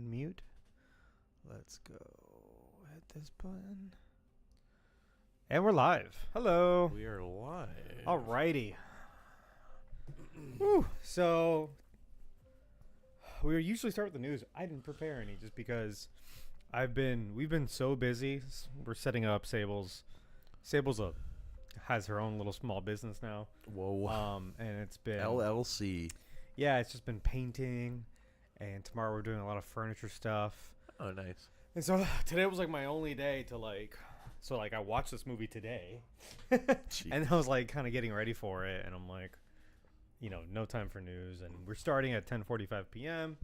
unmute. Let's go. Hit this button. And we're live. Hello. We are live. Alrighty. Whew. So we usually start with the news. I didn't prepare any just because we've been so busy. We're setting up Sable's has her own little small business now. Whoa. And it's been LLC. Yeah, it's just been painting, and tomorrow we're doing a lot of furniture stuff. Oh, nice. And so today was like my only day to I watched this movie today, and I was like kind of getting ready for it, and I'm like, no time for news, and we're starting at 10:45 p.m.,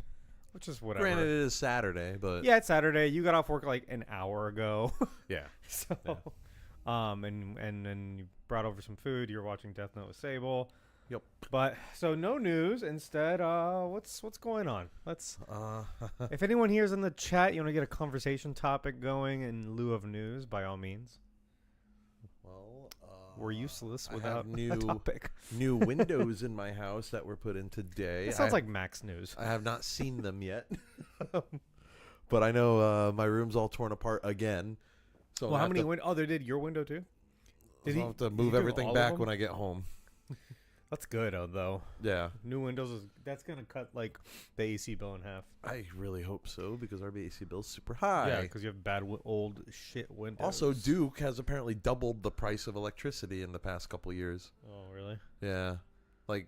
which is whatever. Granted, it is Saturday, but yeah, it's Saturday. You got off work like an hour ago. yeah. So, Yeah. And then you brought over some food. You're watching Death Note with Sable. Yep. But so no news. Instead, what's going on? Let's. If anyone here's in the chat, you want to get a conversation topic going in lieu of news, by all means. Well, We're useless I without have a topic. new windows in my house that were put in today. It sounds like Max news. I have not seen them yet, but I know my room's all torn apart again. So Well, how many windows? Oh, they did your window too? I'll have to move everything back when I get home. That's good, though. Yeah. New windows that's gonna cut like the AC bill in half. I really hope so because our AC bill's super high. Yeah, because you have bad old shit windows. Also, Duke has apparently doubled the price of electricity in the past couple of years. Oh, really? Yeah, like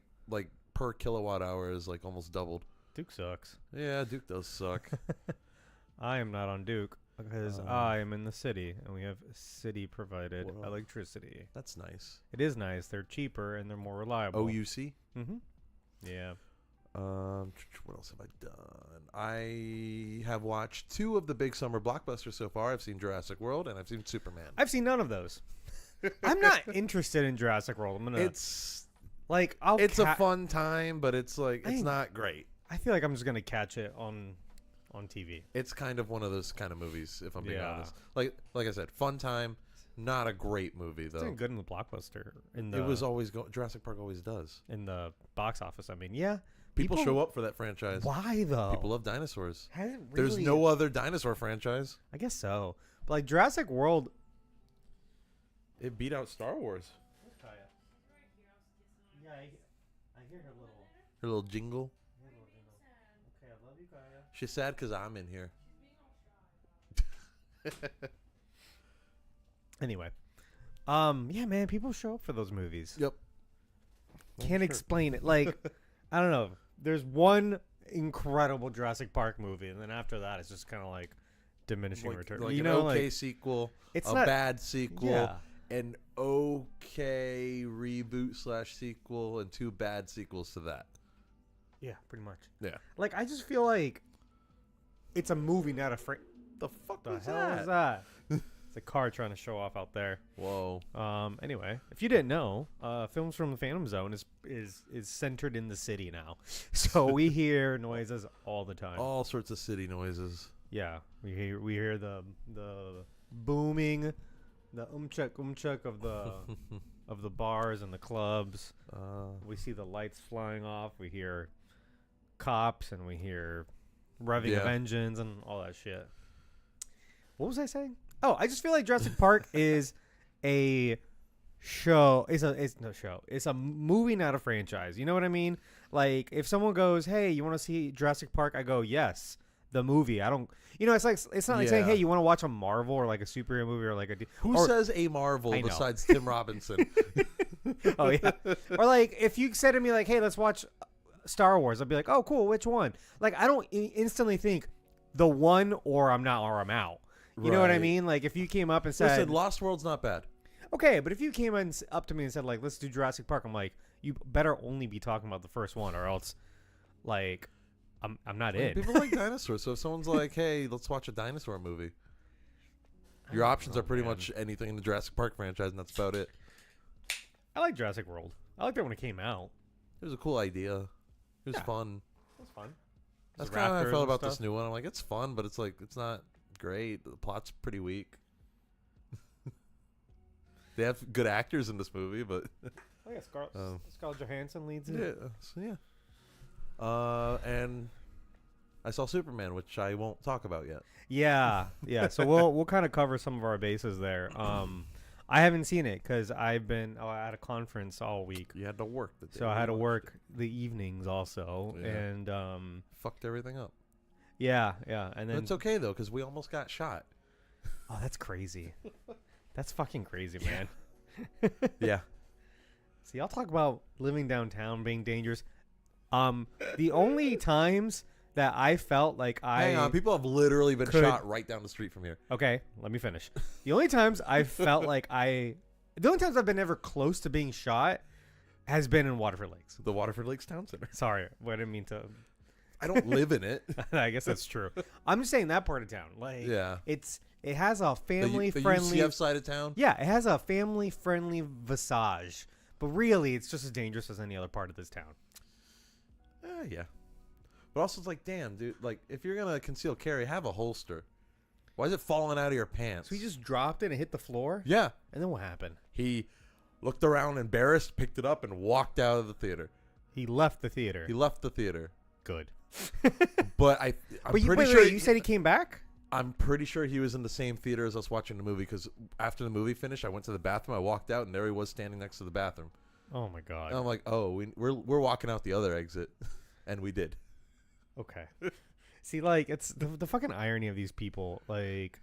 per kilowatt hour is like almost doubled. Duke sucks. Yeah, Duke does suck. I am not on Duke because I am in the city and we have city-provided electricity. That's nice. It is nice. They're cheaper and they're more reliable. OUC? Mm-hmm. Yeah. What else have I done? I have watched 2 of the big summer blockbusters so far. I've seen Jurassic World and I've seen Superman. I've seen none of those. I'm not interested in Jurassic World. It's a fun time, but it's not great. I feel like I'm just gonna catch it on TV. It's kind of one of those kind of movies, if I'm being honest. Like I said, fun time, not a great movie though. It's doing good in the blockbuster. It was always Jurassic Park always does in the box office. I mean, yeah, people show up for that franchise. Why though? People love dinosaurs. Really, there's no other dinosaur franchise. I guess so, but like Jurassic World, it beat out Star Wars. Yeah, I hear her little jingle. Okay, I love you, Kaya. She's sad because I'm in here. Anyway, yeah, man, people show up for those movies. Yep. Can't explain it. Like, I don't know. There's one incredible Jurassic Park movie, and then after that, it's just kind of like diminishing return. Like an sequel, it's a not, bad sequel, yeah. an okay reboot / sequel, and 2 bad sequels to that. Yeah, pretty much. Yeah. Like, I just feel like it's a movie, not a frame. The fuck The was hell that? is that? It's a car trying to show off out there. Whoa. Anyway, if you didn't know, Films from the Phantom Zone is centered in the city now, so we hear noises all the time. All sorts of city noises. Yeah, we hear the booming, the umchuk of the of the bars and the clubs. We see the lights flying off. We hear cops and we hear revving of engines and all that shit. What was I saying? Oh, I just feel like Jurassic Park is a show. It's no show. It's a movie, not a franchise. You know what I mean? Like, if someone goes, "Hey, you want to see Jurassic Park?" I go, "Yes." The movie. I don't. It's not like saying, "Hey, you want to watch a Marvel or like a superhero movie or like a." Who says a Marvel besides Tim Robinson? Oh yeah. Or like if you said to me like, "Hey, let's watch Star Wars," I'd be like, "Oh, cool. Which one?" Like, I don't instantly think the one or I'm not or I'm out. You know what I mean? Like, if you came up and said... Listen, Lost World's not bad. Okay, but if you came up to me and said, like, let's do Jurassic Park, I'm like, you better only be talking about the first one or else, like, I'm not in. People like dinosaurs, so if someone's like, hey, let's watch a dinosaur movie, your options are pretty much anything in the Jurassic Park franchise, and that's about it. I like Jurassic World. I liked it when it came out. It was a cool idea. It was fun. It was fun. That's kind of how I felt about this new one. I'm like, it's fun, but it's like, it's not... great. The plot's pretty weak. They have good actors in this movie, but oh yeah, Scarlett Johansson leads it. Yeah, so yeah. And I saw Superman, which I won't talk about yet. Yeah. So we'll kind of cover some of our bases there. I haven't seen it because I've been at a conference all week. You had to work the day. So I had to work the evenings also, and fucked everything up. Yeah, and then But it's okay though, because we almost got shot. Oh, that's crazy. That's fucking crazy, man. Yeah. See, I'll talk about living downtown being dangerous. The only times that I felt like Hang on, people have literally been shot right down the street from here. Okay, let me finish. The only times I felt like the only times I've been ever close to being shot has been in Waterford Lakes. The Waterford Lakes Town Center. Sorry, I didn't mean to. I don't live in it. I guess that's true. I'm just saying that part of town. Like, yeah, it has a family friendly. The UCF side of town. Yeah, it has a family friendly visage, but really, it's just as dangerous as any other part of this town. Yeah. But also, it's like, damn, dude. Like, if you're gonna conceal carry, have a holster. Why is it falling out of your pants? So he just dropped it and hit the floor? Yeah. And then what happened? He looked around embarrassed, picked it up, and walked out of the theater. He left the theater. Good. But I'm pretty sure. Wait, you said he came back? I'm pretty sure he was in the same theater as us watching the movie, because after the movie finished, I went to the bathroom, I walked out, and there he was standing next to the bathroom. Oh, my God. And I'm like, oh, we're walking out the other exit. And we did. Okay. See, like, it's the fucking irony of these people. Like,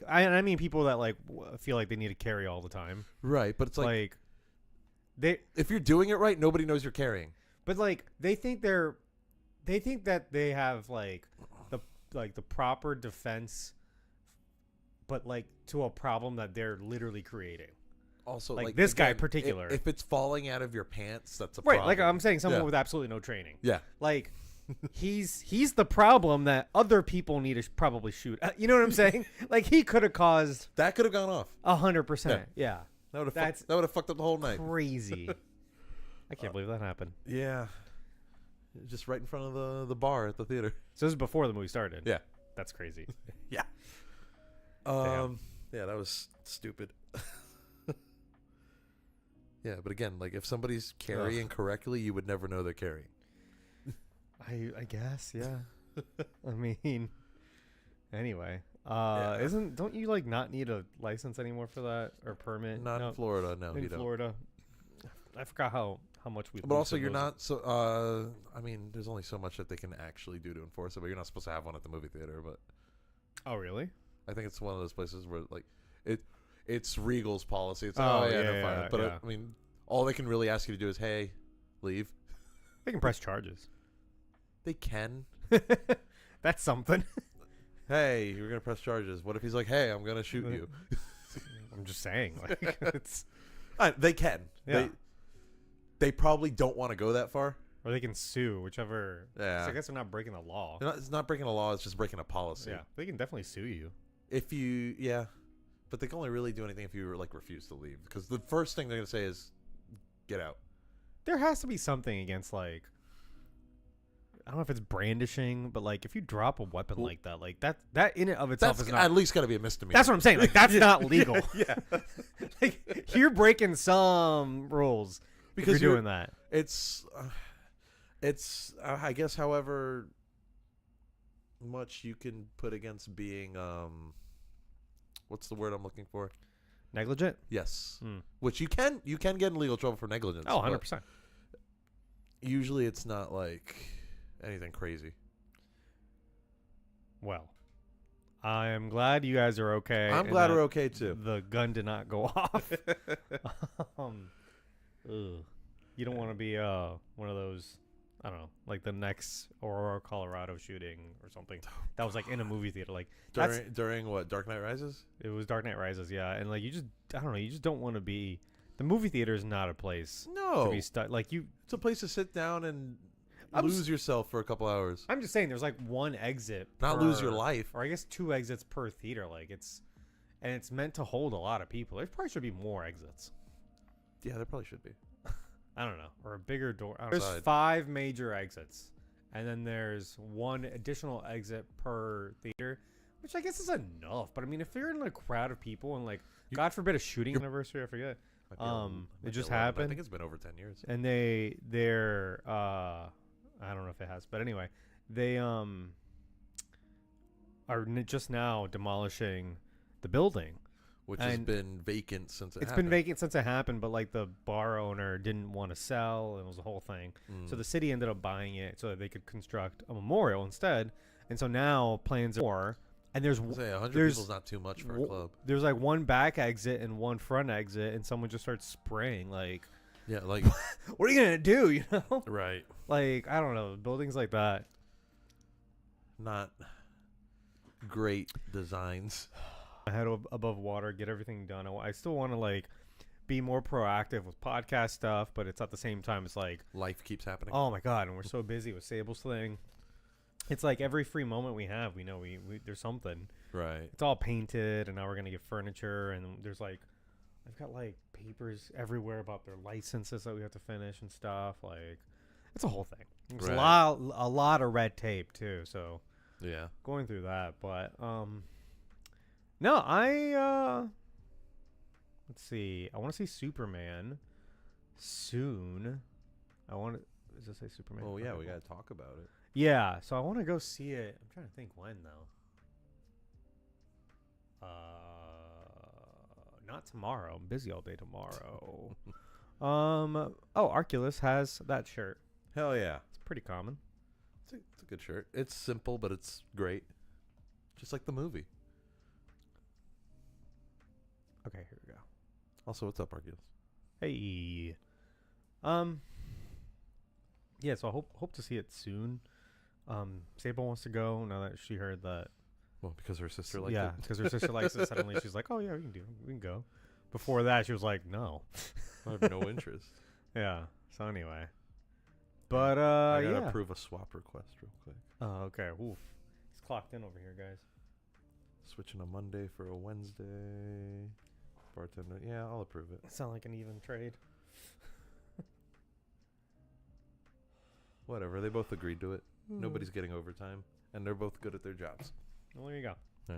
I mean people that like feel like they need to carry all the time. Right, but it's like if you're doing it right, nobody knows you're carrying. But like they think that they have like the proper defense, but like to a problem that they're literally creating. Also, like this guy in particular. If it's falling out of your pants, that's a problem. Right, like I'm saying, someone with absolutely no training. Yeah. Like, he's the problem that other people need to probably shoot. You know what I'm saying? Like, he could have caused... That could have gone off. 100%. Yeah. That would have fucked up the whole night. Crazy. I can't believe that happened. Yeah. Just right in front of the bar at the theater. So this is before the movie started? Yeah. That's crazy. Yeah. Yeah, that was stupid. Yeah, but again, like if somebody's carrying correctly, you would never know they're carrying. I guess, yeah. I mean, anyway, don't you like not need a license anymore for that or permit? Not in Florida, no. In Florida, I forgot how much we. But also, you're not so. I mean, there's only so much that they can actually do to enforce it. But you're not supposed to have one at the movie theater. But oh, really? I think it's one of those places where like it's Regal's policy. It's fine. But I mean, all they can really ask you to do is, hey, leave. They can press charges. They can. That's something. Hey, you're gonna press charges. What if he's like, hey, I'm gonna shoot you? I'm just saying, like it's. They can. Yeah. They probably don't want to go that far. Or they can sue, whichever. Yeah. I guess they're not breaking the law. It's not breaking a law. It's just breaking a policy. Yeah, they can definitely sue you. But they can only really do anything if you like refuse to leave, because the first thing they're gonna say is, get out. There has to be something against like. I don't know if it's brandishing, but like if you drop a weapon like that, like that in and of itself is not at least got to be a misdemeanor. That's what I'm saying. Like that's not legal. Yeah. Like you're breaking some rules because you're doing that. It's I guess however much you can put against being what's the word I'm looking for? Negligent? Yes. Which you can get in legal trouble for negligence. Oh, 100%. Usually it's not like anything crazy. Well, I am glad you guys are okay. I'm glad we're okay too. The gun did not go off. You don't want to be one of those, I don't know, like the next Aurora, Colorado shooting or something. That was like in a movie theater. Like during what, Dark Knight Rises? It was Dark Knight Rises, yeah. And like you just don't want to be. The movie theater is not a place to be stuck. Like it's a place to sit down and lose yourself for a couple hours. I'm just saying, there's like one exit, not lose your life, or I guess 2 exits per theater. Like it's meant to hold a lot of people. There probably should be more exits. Yeah, there probably should be. I don't know, or a bigger door. There's 5 major exits, and then there's 1 additional exit per theater, which I guess is enough. But I mean, if you're in a crowd of people and like, God forbid, a shooting anniversary, I forget. It just happened. I think it's been over 10 years. And they're I don't know if it has, but anyway, they are just now demolishing the building. Which has And been vacant since it's happened. been vacant since it happened, but like the bar owner didn't want to sell. It was a whole thing. So the city ended up buying it so that they could construct a memorial instead. And so now plans are more. And there's 100 there's people's not too much for a club. there's like one back exit and one front exit, and someone just starts spraying. Like, Yeah, like what are you gonna do? You know, right. like I don't know, buildings like that. Not great designs. My head above water, get everything done. I still want to like be more proactive with podcast stuff, but it's at the same time it's like Life keeps happening. oh my god, and we're so busy with Sable's thing. It's like every free moment we have, we know we there's something. Right. It's all painted, and now we're gonna get furniture, and there's like I've got like papers everywhere about their licenses that we have to finish and stuff. Like it's a whole thing. There's Right. a lot of red tape too. So Yeah. going through that, but no, I let's see. I want to see Superman soon. Does it say Superman? Oh yeah, Okay, we cool. got to talk about it. Yeah, so I want to go see it. I'm trying to think when though. Not tomorrow. I'm busy all day tomorrow. Oh, Arculus has that shirt. Hell yeah. It's pretty common. It's a good shirt. It's simple, but it's great. Just like the movie. Okay, here we go. Also, what's up, Argus? Hey. Yeah, so I hope to see it soon. Sable wants to go now that she heard that. Well, because her sister liked Yeah, it. because her sister likes it. Suddenly she's like, oh yeah, we can go. Before that, she was like, no. I have no interest. Yeah. So anyway, but I gotta yeah. approve a swap request real quick. Oh, okay. Oof. He's clocked in over here, guys. Switching a Monday for a Wednesday. Bartender. Yeah, I'll approve it. Sound like an even trade. Whatever. They both agreed to it. Nobody's getting overtime, and they're both good at their jobs. Well, there you go. Yeah.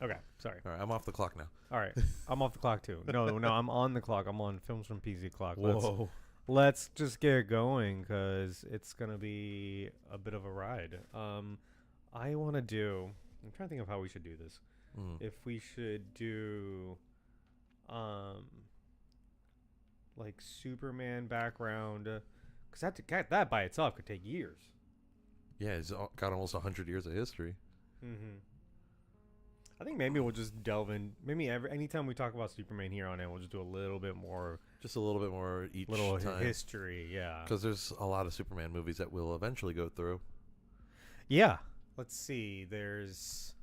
Okay. Sorry. All right, I'm off the clock now. All right. I'm off the clock too. No, I'm on the clock. I'm on Films from PZ clock. Whoa. Let's just get going because it's gonna be a bit of a ride. I want to do. I'm trying to think of how we should do this. If we should do, like Superman background, because that by itself could take years. Yeah, it's got almost 100 years of history. Mm-hmm. I think maybe we'll just delve in. Maybe anytime we talk about Superman here on it, we'll just do a little bit more. Just a little bit more each Little time. history, yeah. Because there's a lot of Superman movies that we'll eventually go through. Yeah. Let's see. There's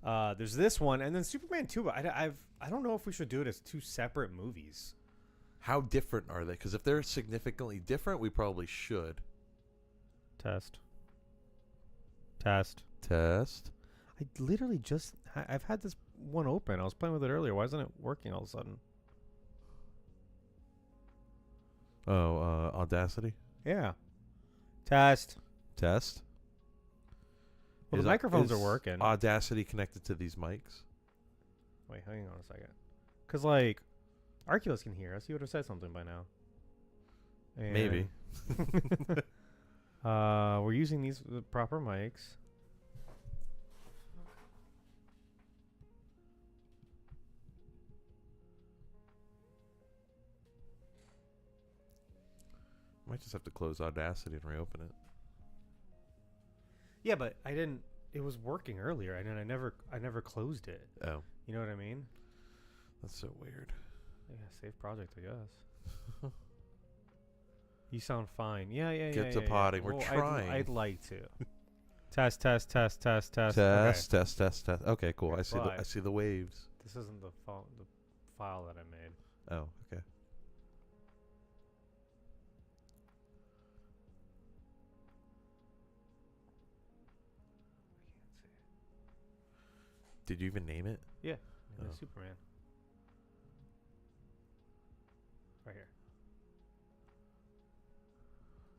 this one, and then Superman 2. I don't know if we should do it as two separate movies. How different are they? Because if they're significantly different, we probably should. Test. Test. I literally just I've had this one open. I was playing with it earlier. Why isn't it working all of a sudden? Oh, Audacity. Yeah. Test. Well, the microphones are working. Audacity connected to these mics? Wait, hang on a second. Because, like, Arculus can hear us. He would have said something by now. And Maybe. we're using these proper mics. Might just have to close Audacity and reopen it. Yeah, but I didn't. It was working earlier, and then I never closed it. Oh, You know what I mean? that's so weird. Yeah, save project, I guess. You sound fine. Yeah. Get to potting. We're trying. I'd like to. Test. Test. Okay, cool. Okay, I see the waves. This isn't the file that I made. Oh, okay. Did you even name it? Yeah, Oh. Superman. Right here.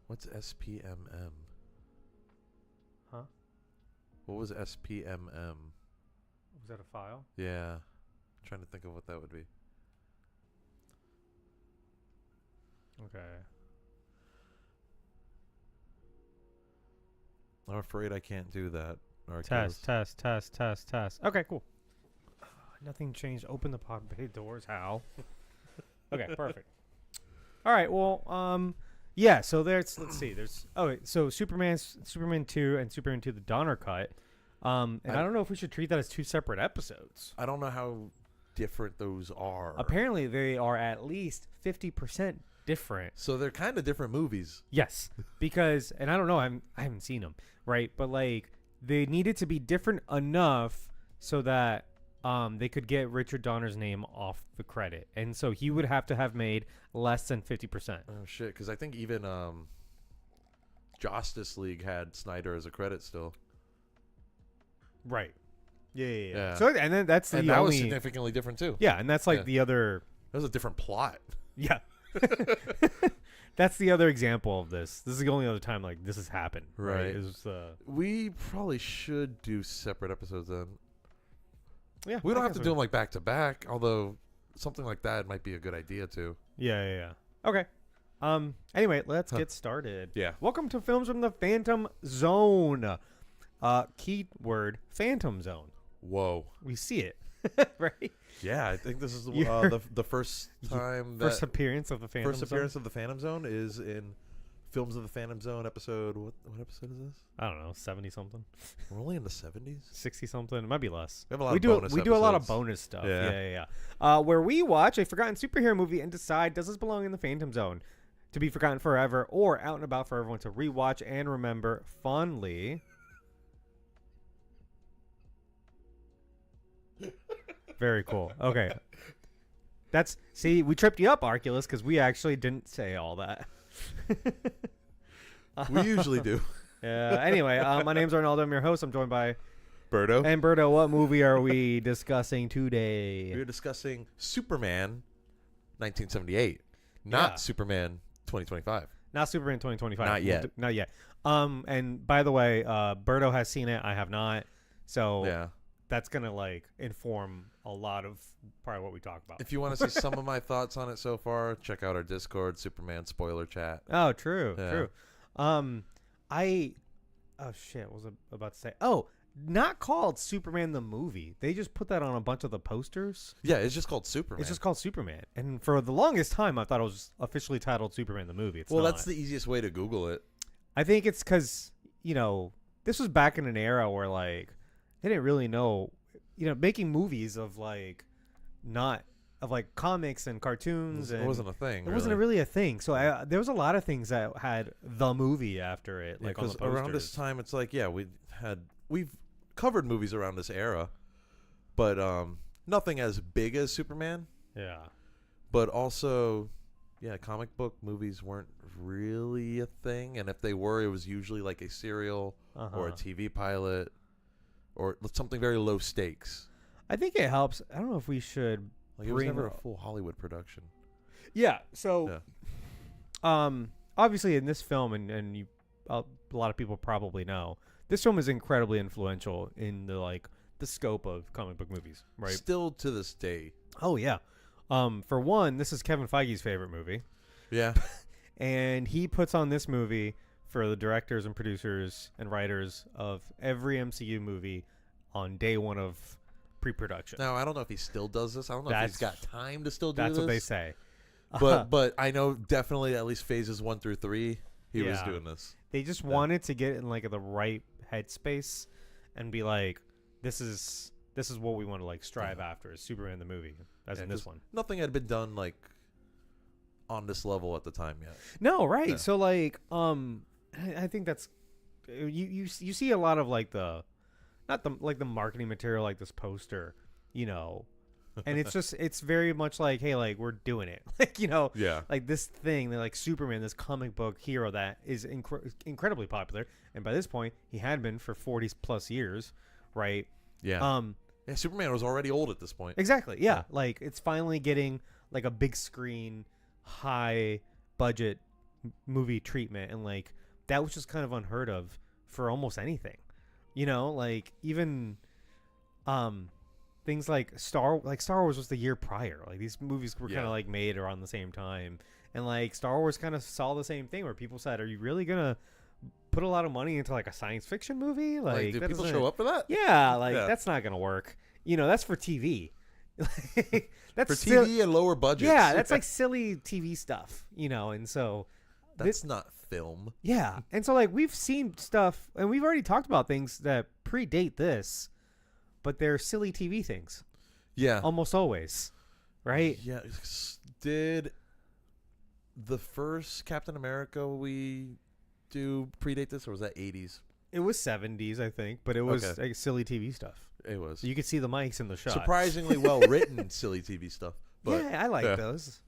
What's SPMM? Huh? What was SPMM? Was that a file? Yeah. I'm trying to think of what that would be. Okay. I'm afraid I can't do that. Arculus. Test. Okay, cool. Nothing changed. Open the pod bay doors. How? Okay, perfect. All right. Well, yeah. So let's see. So Superman 2 and Superman 2 the Donner cut. And I don't know if we should treat that as two separate episodes. I don't know how different those are. Apparently, they are at least 50% different. So they're kind of different movies. Yes, because and I don't know. I haven't seen them, right? But like they needed to be different enough so that they could get Richard Donner's name off the credit, and so he would have to have made less than 50%. Oh shit! Because I think even Justice League had Snyder as a credit still. Right. Yeah. So and then that's and the that only was significantly different too. Yeah, and that's like the other. That was a different plot. Yeah. That's the other example of this. This is the only other time like this has happened. Right. We probably should do separate episodes then. Yeah. We don't have to do them like back to back, although something like that might be a good idea too. Yeah. Okay. Anyway, let's get started. Yeah. Welcome to Films from the Phantom Zone. Keyword Phantom Zone. Whoa. We see it. Right? Yeah, I think this is the first time first appearance of the Phantom Zone. First appearance of the Phantom Zone is in Films of the Phantom Zone episode. What episode is this? I don't know, 70 something. We're only in the 70s. 60 something. It might be less. We have a lot of bonus we do a lot of bonus stuff. Yeah. Where we watch a forgotten superhero movie and decide, does this belong in the Phantom Zone to be forgotten forever or out and about for everyone to rewatch and remember fondly? Very cool. Okay. We tripped you up, Arculus, because we actually didn't say all that. We usually do. Yeah. Anyway, my name's Arnaldo. I'm your host. I'm joined by Berto. And Berto, what movie are we discussing today? We're discussing Superman 1978, not Superman 2025. Not Superman 2025. Not yet. Not yet. And by the way, Berto has seen it. I have not. So yeah. That's going to like inform a lot of probably what we talk about. If you want to see some of my thoughts on it so far, check out our Discord, Superman spoiler chat. Oh, true. Oh shit, what was I about to say? Oh, not called Superman the movie. They just put that on a bunch of the posters. Yeah, it's just called Superman. It's just called Superman. And for the longest time, I thought it was officially titled Superman the movie. It's not. That's the easiest way to Google it. I think it's because, this was back in an era where, like, they didn't really know, making movies of, like, comics and cartoons. It wasn't a thing. It wasn't really a thing. So there was a lot of things that had the movie after it, like on the posters. Around this time, it's like, we've covered movies around this era, but nothing as big as Superman. Yeah. But also, comic book movies weren't really a thing, and if they were, it was usually like a serial or a TV pilot or something very low stakes. I think it helps. I don't know if we should. Like, it was never a full Hollywood production. Yeah. So, obviously, in this film, and you, a lot of people probably know, this film is incredibly influential in the scope of comic book movies, right? Still to this day. Oh yeah. For one, this is Kevin Feige's favorite movie. Yeah. And he puts on this movie for the directors and producers and writers of every MCU movie on day one of pre-production. Now, I don't know if he still does this. I don't know if he's got time to still do this. That's what they say. But I know definitely at least phases 1 through 3, he was doing this. They just wanted to get in the right headspace and be like, this is what we want to strive after is Superman the movie. As in this one. Nothing had been done on this level at the time yet. No, right. Yeah. So I think that's you see a lot of the marketing material like this poster, and it's very much like, hey, we're doing it. This thing, Superman, this comic book hero that is incredibly popular. And by this point, he had been for 40 plus years, right? Yeah. Superman was already old at this point. Exactly. Yeah. It's finally getting a big screen, high budget movie treatment. And that was just kind of unheard of for almost anything, even, things like Star Wars was the year prior. These movies were kind of made around the same time. And Star Wars kind of saw the same thing where people said, are you really going to put a lot of money into like a science fiction movie. Like do that people doesn't- show up for that? Yeah, like Yeah. that's not gonna work. That's for TV. That's For still- TV and lower budgets. Yeah, that's like silly TV stuff, and so that's not film. yeah, and so like we've seen stuff, and we've already talked about things that predate this, but they're silly TV things Yeah. almost always, right? Yeah. Did the first Captain America we do predate this, or was that 80s? It was 70s, I think, but it was Okay. like silly TV stuff. It was You could see the mics in the shot. surprisingly well written silly TV stuff. But Yeah, I like yeah. those.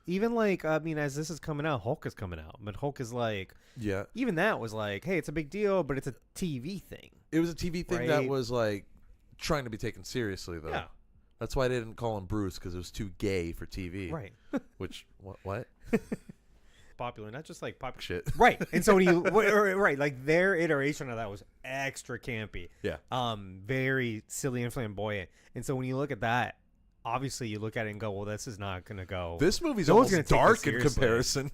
Even like as this is coming out, Hulk is coming out, but Hulk is like yeah, even that was like, hey, it's a big deal, but it's a TV thing. it was a TV thing that Right. was like trying to be taken seriously though. Yeah, That's why they didn't call him Bruce, because it was too gay for TV. right. Which what Popular, not just like popular. shit. Right, and so when you right, like their iteration of that was extra campy, Yeah. very silly and flamboyant. And so when you look at that, obviously you look at it and go, well, this is not gonna go. This movie's No one's almost gonna take dark this in seriously. comparison.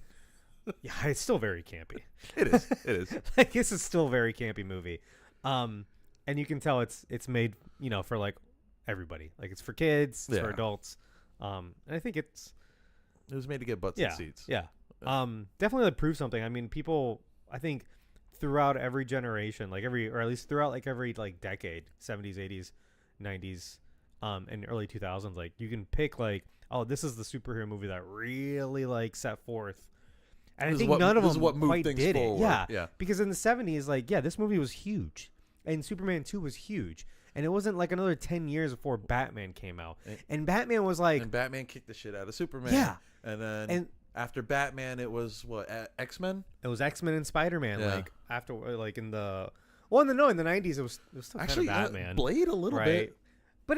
Yeah, it's still very campy. It is. It is. Like this is still a very campy movie, and you can tell it's made for like everybody. Like it's for kids, it's for Yeah. adults, and I think it's It was made to get butts yeah, and seats. yeah. Definitely like prove something. I mean, people, I think throughout every generation, like or at least throughout like every like decade, 70s, 80s, 90s, and early 2000s, like you can pick like, oh, this is the superhero movie that really like set forth. And I think none of them what moved quite things did forward. it. Yeah. Yeah. Because in the 70s, like, yeah, this movie was huge. And Superman 2 was huge. And it wasn't like another 10 years before Batman came out. And Batman was like, And Batman kicked the shit out of Superman. yeah. And then And after Batman, it was what, X-Men? it was X-Men and Spider-Man. Yeah. Like after like in the in the 90s it was still Actually, kind of Batman. Blade a little right? bit. But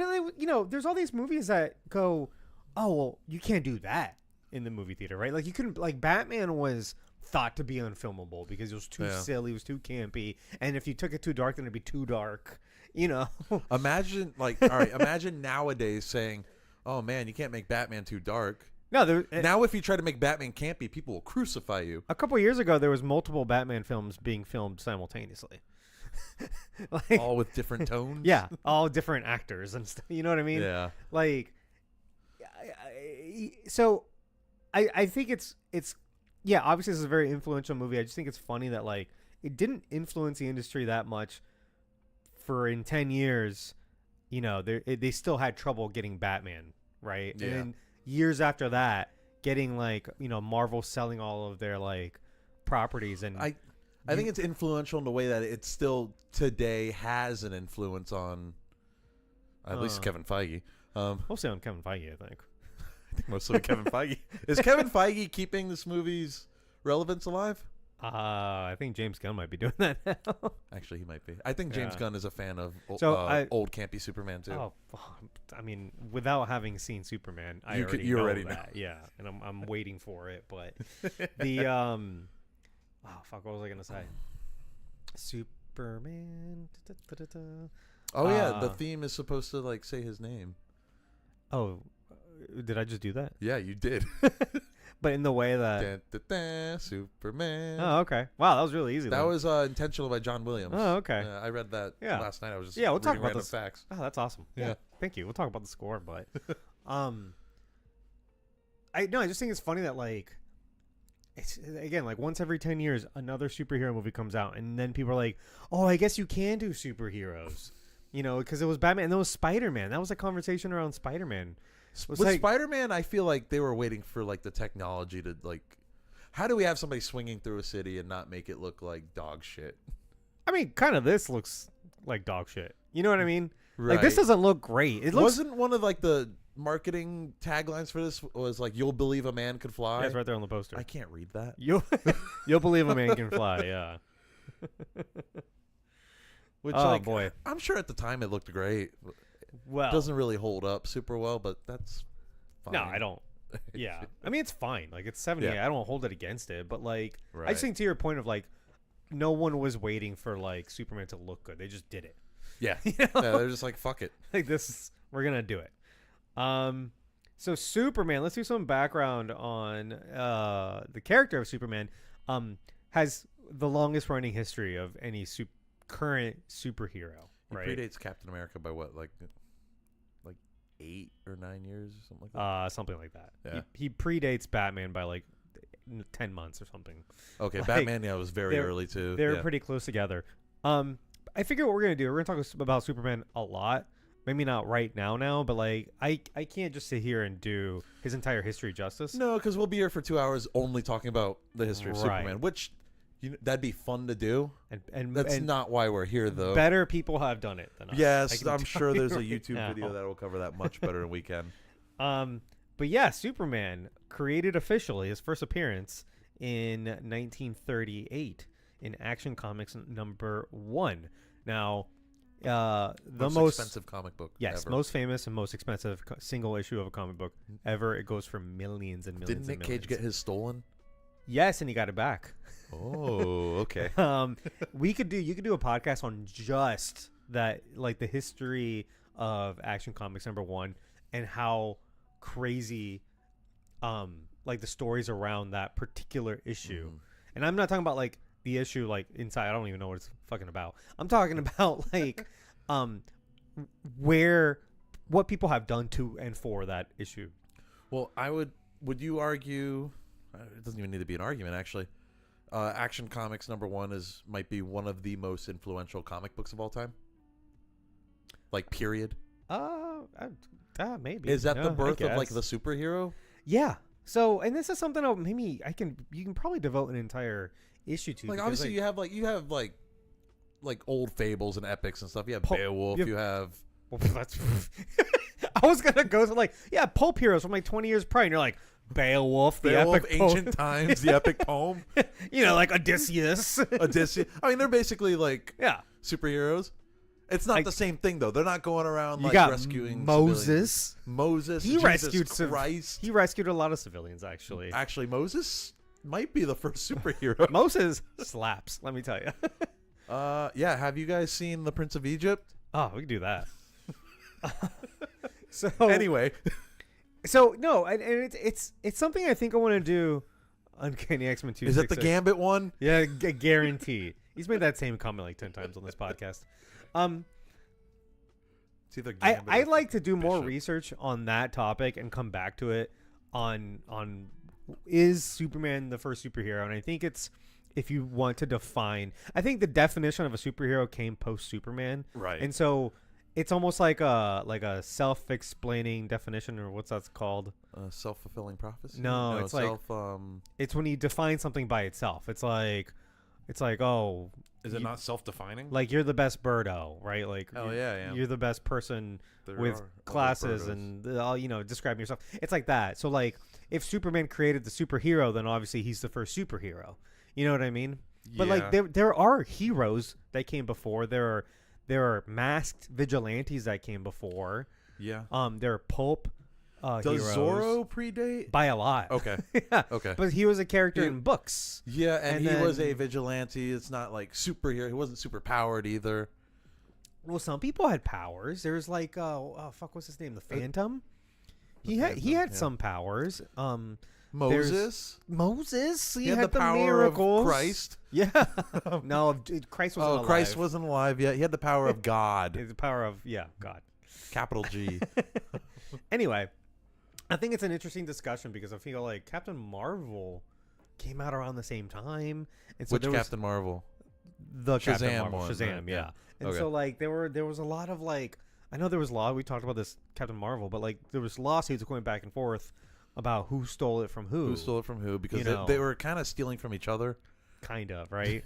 there's all these movies that go, oh well, you can't do that in the movie theater, right? Like you couldn't, like Batman was thought to be unfilmable because it was too silly, it was too campy, and if you took it too dark, then it'd be too dark. Imagine all right, imagine nowadays saying, "Oh man, you can't make Batman too dark." No, Now if you try to make Batman campy, people will crucify you. a couple years ago there was multiple Batman films being filmed simultaneously. Like, All with different tones. yeah, all different actors and stuff. You know what I mean? Yeah. Like, so I think it's yeah, obviously this is a very influential movie. I just think it's funny that like it didn't influence the industry that much for in 10 years, they still had trouble getting Batman, right? Yeah. And then years after that, getting like, Marvel selling all of their like properties. And I think it's influential in the way that it still today has an influence on at least Kevin Feige. Mostly on Kevin Feige, I think. Mostly Kevin Feige. Is Kevin Feige keeping this movie's relevance alive? I think James Gunn might be doing that now. Actually, he might be. I think James Yeah. Gunn is a fan of old campy Superman too. Oh, I mean, without having seen Superman, I You already already know know. that. Yeah, and I'm waiting for it. But the oh fuck, what was I gonna say? Superman. Oh yeah, the theme is supposed to like say his name. Oh, did I just do that? Yeah, you did. But in the way that. Dun, dun, dun, Superman. Oh, okay. Wow, that was really easy. That then. was intentional by John Williams. Oh, okay. I read that Yeah. last night. I was just Yeah, we'll talk reading about random this. facts. Oh, that's awesome. Yeah. Thank you. We'll talk about the score, but I just think it's funny that like it's again like once every 10 years another superhero movie comes out, and then people are like, "Oh, I guess you can do superheroes." Because it was Batman and then it was Spider-Man. That was a conversation around Spider-Man. With Spider-Man, I feel like they were waiting for like the technology to like. How do we have somebody swinging through a city and not make it look like dog shit? I mean, kind of this looks like dog shit. You know what I mean? Right. Like this doesn't look great. It looks. Wasn't one of like the marketing taglines for this was like "You'll believe a man could fly." Yeah, it's right there on the poster. I can't read that. You'll believe a man can fly. Yeah. Which, Oh, boy. I'm sure at the time it looked great. Well, It doesn't really hold up super well, but that's fine. no, I don't. Yeah, I mean it's fine. Like it's 78. Yeah. I don't hold it against it, but like I Right. just think to your point of like, no one was waiting for like Superman to look good. They just did it. Yeah. You know? Yeah, they're just like, fuck it. Like we're gonna do it. So Superman. Let's do some background on the character of Superman. Has the longest running history of any current superhero. He right? predates Captain America by what, like 8 or 9 years or something like that. Something like that. Yeah. He predates Batman by like 10 months or something. Okay, like, Batman, was very early too. They're pretty close together. I figure what we're gonna do. We're gonna talk about Superman a lot. Maybe not right now, but like I can't just sit here and do his entire history justice. No, because we'll be here for 2 hours only talking about the history of Right. Superman, which that'd be fun to do. And That's not why we're here, though. Better people have done it than us. Yes, I I'm can sure tell there's you a right YouTube now. video that will cover that much better than we can. But yeah, Superman created officially his first appearance in 1938 in Action Comics #1. Now, the most expensive comic book. Yes, ever. most famous and most expensive single issue of a comic book ever. It goes for millions and millions. Didn't Nick Cage get his stolen? Yes, and he got it back. Oh, okay. You could do a podcast on just that, like the history of Action Comics #1 and how crazy, like the stories around that particular issue. And I'm not talking about like the issue like inside. I don't even know what it's fucking about. I'm talking about like, what people have done to and for that issue. Well, would you argue? It doesn't even need to be an argument, actually. Action Comics #1 might be one of the most influential comic books of all time. Like, period. Maybe. Is that the I birth of like guess. the superhero? Yeah. So, and this is something that maybe you can probably devote an entire issue to. Like, because, obviously, you have like old fables and epics and stuff. You have Beowulf. You have. Well, that's. I was gonna go to like, yeah, pulp heroes from like 20 years prior, and you're like Beowulf, the epic ancient poem. times, the epic poem. Like Odysseus. Odysseus. I mean, they're basically like Yeah. superheroes. It's not the same thing though. They're not going around You like got rescuing Moses. Moses. He Jesus rescued Christ. He rescued a lot of civilians, actually. Actually, Moses might be the first superhero. Moses slaps. Let me tell you. Yeah. Have you guys seen The Prince of Egypt? Oh, we can do that. So Anyway, so no, and it's something I think I want to do. Uncanny X-Men 2. is that the Gambit one? Yeah, guarantee. He's made that same comment like 10 times on this podcast. It's either Gambit I or like to do more Bishop. research on that topic and come back to it on is Superman the first superhero? And I think it's, if you want to define, I think the definition of a superhero came post Superman, Right. and so it's almost like a self-explaining definition, or what's that called? Self-fulfilling prophecy? No, it's like it's when you define something by itself. It's like oh, is it not self-defining? like you're the best birdo, right? Like Oh, yeah. you're the best person There with are other classes birdos. and all, describing yourself. It's like that. So like if Superman created the superhero, then obviously he's the first superhero. You know what I mean? But like there are heroes that came before. There are masked vigilantes that came before. Yeah. There are pulp Does heroes Zorro predate? by a lot. Okay. Yeah. Okay. But he was a character He- in books. Yeah, and he And was then- a vigilante. It's not like superhero. He wasn't super powered either. Well, some people had powers. There's like fuck, what's his name? The Phantom. He had Phantom, some powers. Moses. Moses. He had had the power miracles. of Christ. Yeah. No, Christ wasn't alive. Christ wasn't alive yet. He had the power of God. The power of God. Capital G. Anyway, I think it's an interesting discussion because I feel like Captain Marvel came out around the same time, and so Which there was Captain Marvel? the Captain Shazam Marvel, one, Shazam, right? yeah. Yeah. And Okay. so like there was a lot of like, I know there was we talked about this Captain Marvel, but like there was lawsuits going back and forth about who stole it from who. Who stole it from who? Because You know. they were kind of stealing from each other. Kind of, right?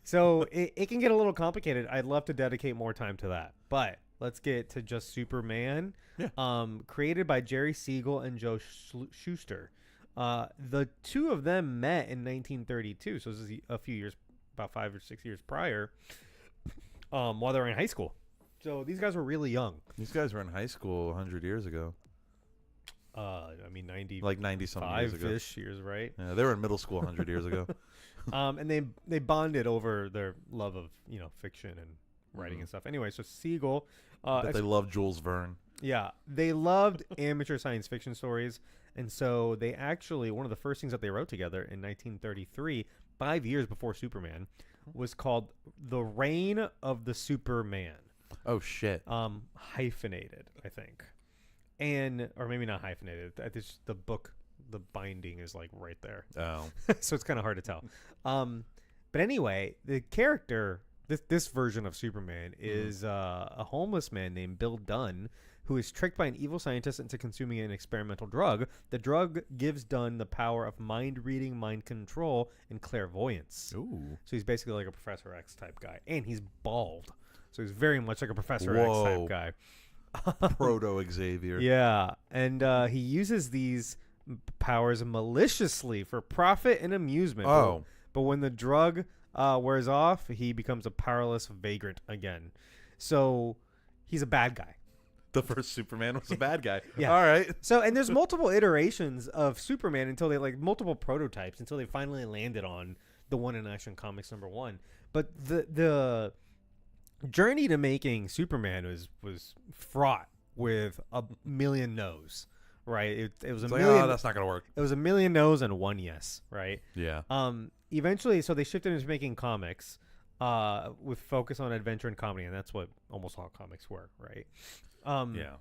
So it can get a little complicated. I'd love to dedicate more time to that. But let's get to just Superman. Yeah. Created by Jerry Siegel and Joe Shuster. The two of them met in 1932. So this is a few years, about 5 or 6 years prior, while they were in high school. So these guys were really young. These guys were in high school 100 years ago. I mean, 90, Like 90-something years ago. 5-ish years, right? Yeah, they were in middle school 100 years ago. And they bonded over their love of fiction and writing Mhm. and stuff. Anyway, so Siegel, But they love Jules Verne. yeah, they loved amateur science fiction stories, And so they actually, one of the first things that they wrote together in 1933, 5 years before Superman, was called The Reign of the Superman. Oh, shit. Hyphenated, I think. Or maybe not hyphenated. The book, the binding is like right there. Oh. So it's kind of hard to tell. But anyway, the character, this version of Superman is a homeless man named Bill Dunn, who is tricked by an evil scientist into consuming an experimental drug. The drug gives Dunn the power of mind reading, mind control, and clairvoyance. Ooh. So he's basically like a Professor X type guy. And he's bald. So he's very much like a Professor X type guy. Proto Xavier. Yeah. And he uses these powers maliciously for profit and amusement. Oh. But when the drug wears off, he becomes a powerless vagrant again. So he's a bad guy. The first Superman was a bad guy. Yeah. All right. So, and there's multiple iterations of Superman until they multiple prototypes until they finally landed on the one in Action Comics #1. But the journey to making Superman was fraught with a million no's, right? It was a million. Oh, that's not gonna work. It was a million no's and one yes, right? Yeah. Eventually, so they shifted into making comics, with focus on adventure and comedy, and that's what almost all comics were, right? Yeah.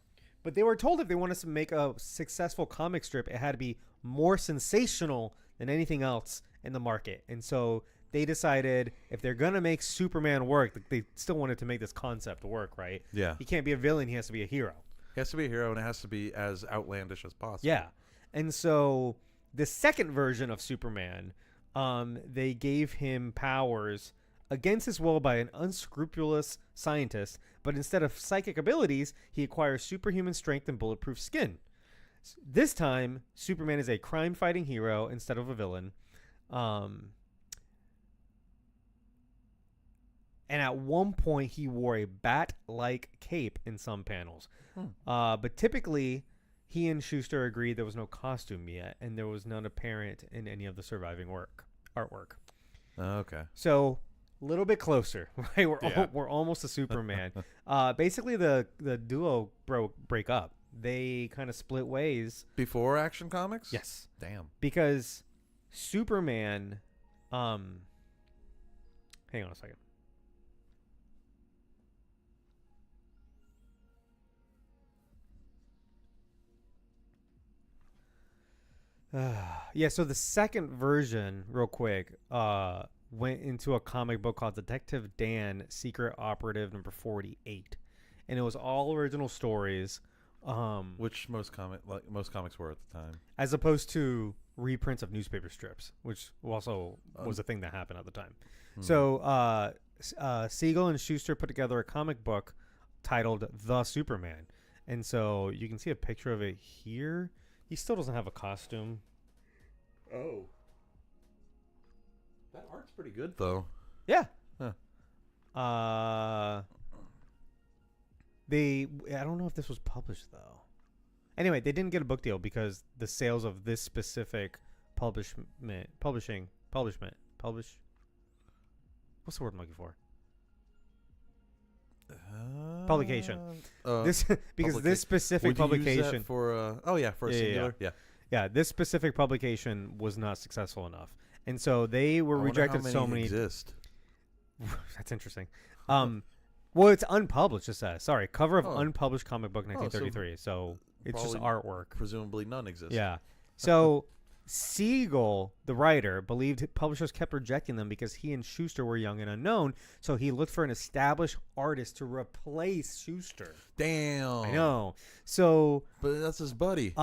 But they were told if they wanted to make a successful comic strip, it had to be more sensational than anything else in the market. And so they decided if they're going to make Superman work, they still wanted to make this concept work, right? Yeah. He can't be a villain. He has to be a hero. He has to be a hero, and it has to be as outlandish as possible. Yeah. And so the second version of Superman, they gave him powers against his will by an unscrupulous scientist, but instead of psychic abilities, he acquires superhuman strength and bulletproof skin. This time, Superman is a crime-fighting hero instead of a villain. And at one point, he wore a bat-like cape in some panels. But typically, he and Schuster agreed there was no costume yet, and there was none apparent in any of the surviving artwork. Okay. So a little bit closer, right? We're almost a Superman. Basically, the duo break up. They kind of split ways. Before Action Comics? Yes. Damn. Because Superman, hang on a second. Yeah, so the second version, real quick, went into a comic book called Detective Dan, Secret Operative number 48. And it was all original stories. Which most comics were at the time. As opposed to reprints of newspaper strips, which also was a thing that happened at the time. So Siegel and Schuster put together a comic book titled The Superman. And so you can see a picture of it here. He still doesn't have a costume. Oh. That art's pretty good, though. Yeah. Huh. I don't know if this was published, though. Anyway, they didn't get a book deal because the sales of this specific what's the word I'm looking for? Publication. This because this specific publication use that for for a singular. Yeah, this specific publication was not successful enough, and so they were rejected. So many exist. That's interesting. Well, it's unpublished. It says cover of unpublished comic book 1933. So it's just artwork. Presumably none exist. Yeah. So Siegel, the writer, believed publishers kept rejecting them because he and Schuster were young and unknown. So he looked for an established artist to replace Schuster. Damn. I know. So, but that's his buddy.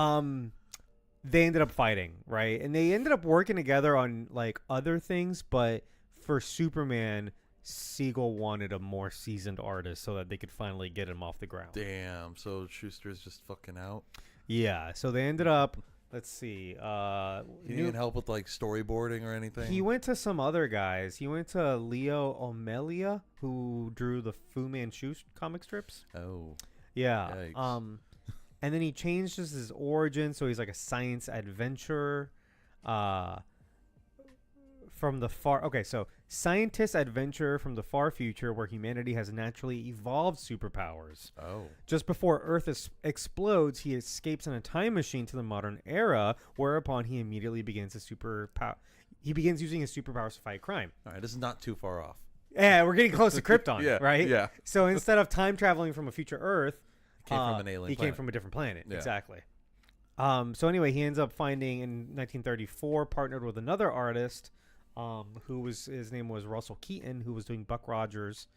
They ended up fighting, right? And they ended up working together on like other things, but for Superman, Siegel wanted a more seasoned artist so that they could finally get him off the ground. Damn. So Schuster's just fucking out. Yeah. So they ended up. Let's see. He didn't help with like storyboarding or anything. He went to some other guys. He went to Leo Omelia, who drew the Fu Manchu comic strips. Oh. Yeah. Yikes. And then he changed his origin, so he's like a science adventurer. from the far. Okay, so scientists adventure from the far future where humanity has naturally evolved superpowers. Oh. Just before Earth explodes, he escapes in a time machine to the modern era, whereupon he immediately begins his superpower. He begins using his superpowers to fight crime. All right, this is not too far off. Yeah, we're getting close to Krypton, Yeah, right? yeah. So instead of time traveling from a future Earth, Came from an alien he planet. came from a different planet. Yeah. Exactly. So anyway, he ends up finding in 1934, partnered with another artist, his name was Russell Keaton, who was doing Buck Rogers.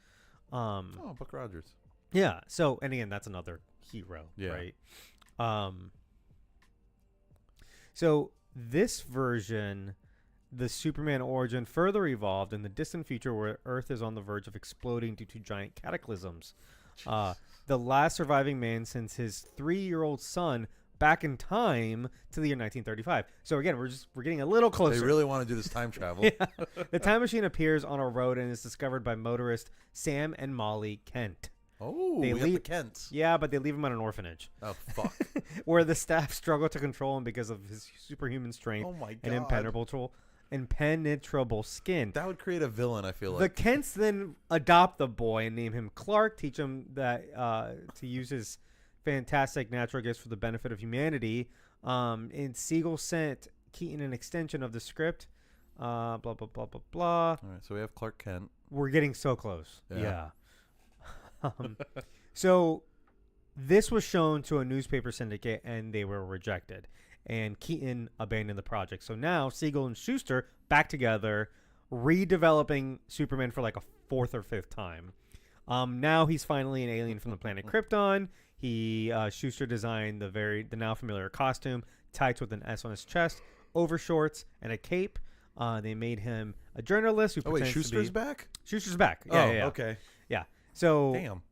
Buck Rogers. Yeah. So, and again, that's another hero, Yeah. right? So this version, the Superman origin, further evolved in the distant future where Earth is on the verge of exploding due to giant cataclysms. The last surviving man sends his 3-year-old son back in time to the year 1935. So again, we're getting a little closer. They really want to do this time travel. Yeah. The time machine appears on a road and is discovered by motorist Sam and Molly Kent. Oh, They we got leave- the Kents. Yeah, but they leave him at an orphanage Oh, fuck. where the staff struggle to control him because of his superhuman strength Oh, my God. and impenetrable skin. That would create a villain, I feel The like. Kents then adopt the boy and name him Clark, teach him that to use his fantastic natural gifts for the benefit of humanity. And Siegel sent Keaton an extension of the script. Blah, blah, blah, blah, blah. All right, so we have Clark Kent. We're getting so close. Yeah. Yeah. So this was shown to a newspaper syndicate and they were rejected. And Keaton abandoned the project. So now Siegel and Schuster back together, redeveloping Superman for like a 4th or 5th time. Now he's finally an alien from the planet Krypton. Schuster designed the now familiar costume, tights with an S on his chest, overshorts, and a cape. They made him a journalist who pretends Schuster's to be... back? Schuster's back. Yeah. Okay. Yeah. So Damn.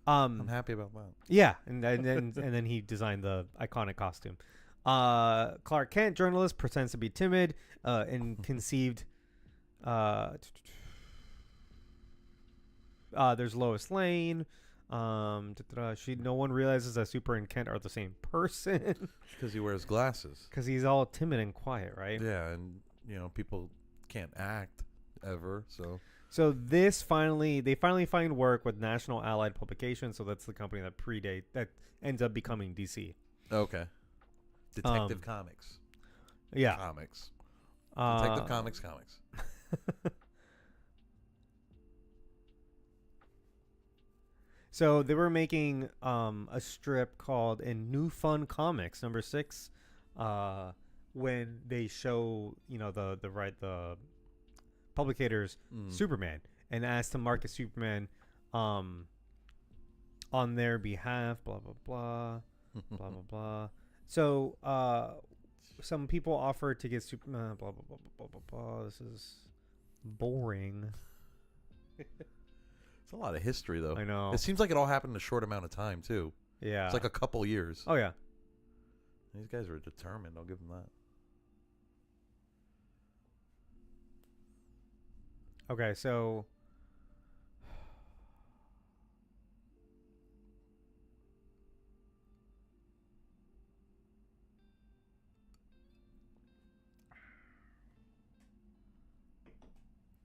I'm happy about that. Yeah, and then he designed the iconic costume. Clark Kent, journalist, pretends to be timid and conceived. There's Lois Lane. No one realizes that Super and Kent are the same person Because he wears glasses. because he's all timid and quiet, right? Yeah, and, people can't act ever, so... So they finally find work with National Allied Publications. So that's the company that ends up becoming DC. Okay. Detective Comics. Yeah. Comics. Detective Comics. So they were making a strip called in New Fun Comics #6, when they show the publicators Superman and asked to market Superman on their behalf. Blah blah blah, blah blah blah. So some people offered to get Superman. Blah blah blah blah blah blah. This is boring. It's a lot of history, though. I know. It seems like it all happened in a short amount of time, too. Yeah. It's like a couple years. Oh yeah. These guys are determined. I'll give them that.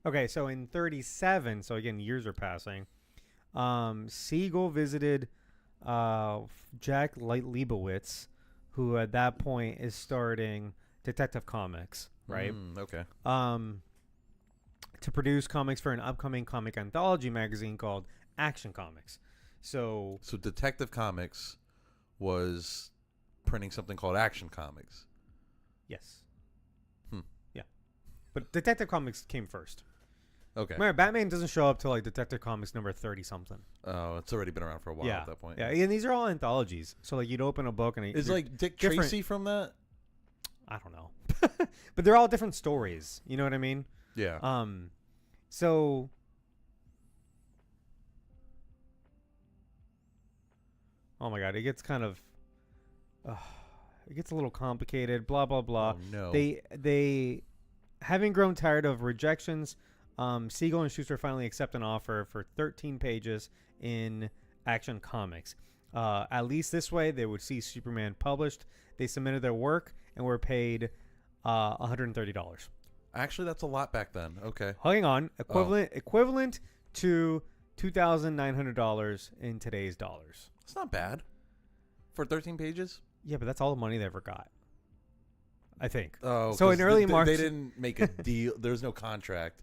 Okay, so in 37, so again years are passing. Siegel visited Jack Leibowitz, who at that point is starting Detective Comics, right? Okay. To produce comics for an upcoming comic anthology magazine called Action Comics. So Detective Comics was printing something called Action Comics. yes. Yeah. But Detective Comics came first. Okay. Remember, Batman doesn't show up till like Detective Comics number 30 something. Oh, it's already been around for a while Yeah. at that point. Yeah, and these are all anthologies. So like you'd open a book and Is like Dick different- Tracy from that? I don't know. But they're all different stories. You know what I mean? Yeah. So oh my god, it gets kind of it gets a little complicated, blah blah blah. Oh, no. They having grown tired of rejections, Siegel and Schuster finally accept an offer for 13 pages in Action Comics. At least this way they would see Superman published. They submitted their work and were paid $130. Actually, that's a lot back then. Okay. Hang on. Equivalent to $2,900 in today's dollars. It's not bad for 13 pages. Yeah, but that's all the money they ever got, I think. Oh, so in early March, they didn't make a deal. There's no contract.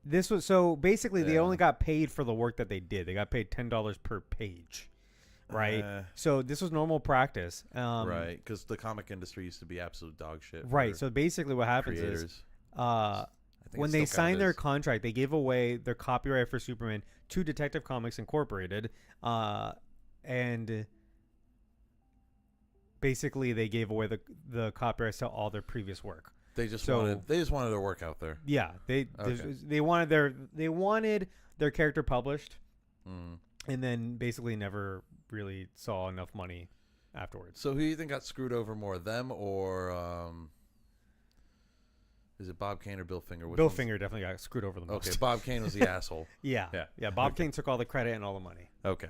This was so basically they only got paid for the work that they did. They got paid $10 per page, right? So this was normal practice, right? Because the comic industry used to be absolute dog shit. Right. So basically, what happens is, when they signed their contract, they gave away their copyright for Superman to Detective Comics Incorporated, and basically they gave away the copyrights to all their previous work. They just wanted their work out there. Yeah, they wanted their character published, and then basically never really saw enough money afterwards. So who do you think got screwed over more, them or is it Bob Kane or Bill Finger? Bill Finger definitely got screwed over the most. Okay, Bob Kane was the asshole. Yeah. Bob Kane took all the credit and all the money. Okay.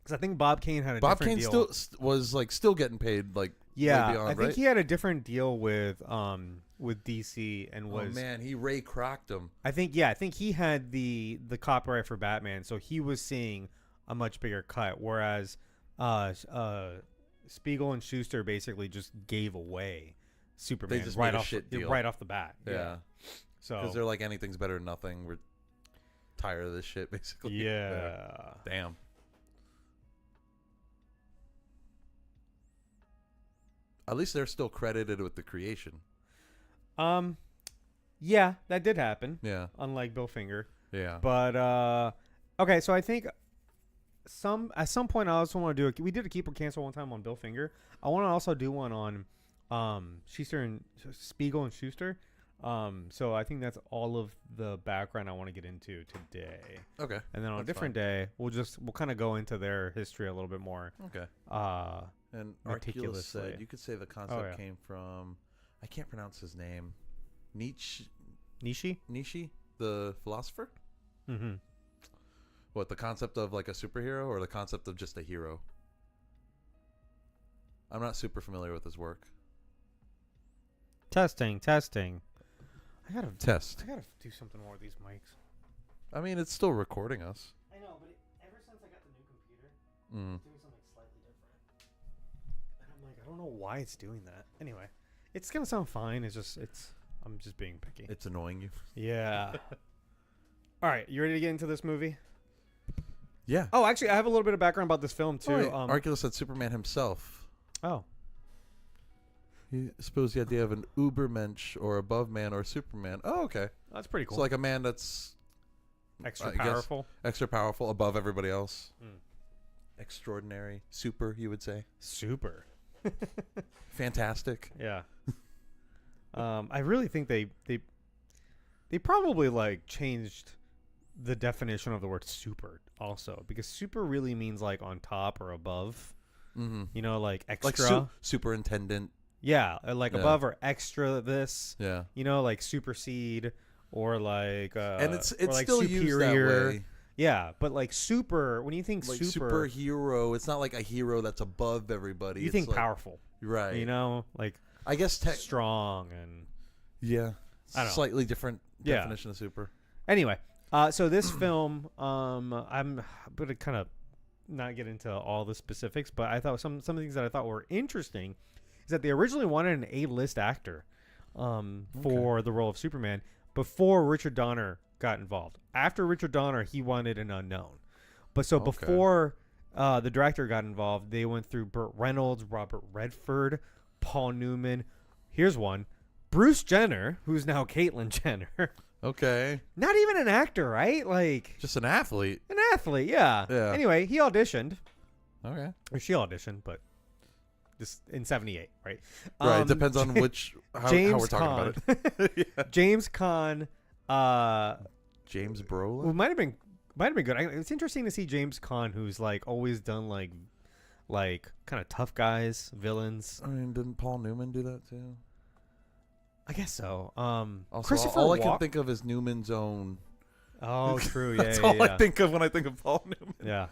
Because I think Bob Kane had a different deal. Bob Kane still was still getting paid beyond, I think he had a different deal with DC and was. Oh man, he Ray Kroc him. I think he had the copyright for Batman, so he was seeing a much bigger cut, whereas Spiegel and Schuster basically just gave away Superman right off the bat. Yeah. So because they're like, anything's better than nothing. We're tired of this shit, basically. Yeah. Damn. At least they're still credited with the creation. Yeah, that did happen. Yeah. Unlike Bill Finger. Yeah. But okay, so I think at some point I also want to do we did a keep or cancel one time on Bill Finger. I want to also do one on Schuster and Spiegel and Schuster. So I think that's all of the background I want to get into today. Okay. And then on a different day, we'll kind of go into their history a little bit more. Okay. And Arculus said you could say the concept came from, I can't pronounce his name, Nietzsche, the philosopher. Mm-hmm. What, the concept of like a superhero or the concept of just a hero? I'm not super familiar with his work. Testing. I gotta do something more with these mics. I mean, it's still recording us. I know, but ever since I got the new computer, it's doing something slightly different. And I'm like, I don't know why it's doing that. Anyway, it's gonna sound fine. I'm just being picky. It's annoying you. Yeah. All right, you ready to get into this movie? Yeah. Oh, actually, I have a little bit of background about this film too. Oh, Arculus said Superman himself. Oh. Suppose the idea of an Ubermensch or above man or Superman. Oh, okay. That's pretty cool. So like a man that's extra powerful. Extra powerful above everybody else. Extraordinary. Super, you would say. Super. Fantastic. Yeah. I really think they probably changed the definition of the word super also, because super really means like on top or above. Mm-hmm. You know, like extra. Like superintendent. Yeah, above or extra this. Yeah. You know, like supersede or like and it's like still superior. used that way. Yeah, but like super, when you think like super, superhero, it's not like a hero that's above everybody. You think powerful, right? You know, like I guess strong and I don't know. Slightly different definition of super. Anyway, so this film, I'm gonna kind of not get into all the specifics, but I thought some of the things that I thought were interesting is that they originally wanted an A-list actor for the role of Superman before Richard Donner got involved. After Richard Donner, he wanted an unknown. But so before the director got involved, they went through Burt Reynolds, Robert Redford, Paul Newman. Here's one. Bruce Jenner, who's now Caitlyn Jenner. Okay. Not even an actor, right? Like just an athlete. An athlete, yeah. Anyway, he auditioned. Okay. Or she auditioned, but this in 78, right? Right. It depends on how we're talking about it. James Caan. James Brolin. Well, might have been good. It's interesting to see James Caan, who's like always done like kind of tough guys, villains. I mean, didn't Paul Newman do that too? I guess so. Also, all I can think of is Newman's Own. Oh, true. Yeah, that's all I think of when I think of Paul Newman. Yeah.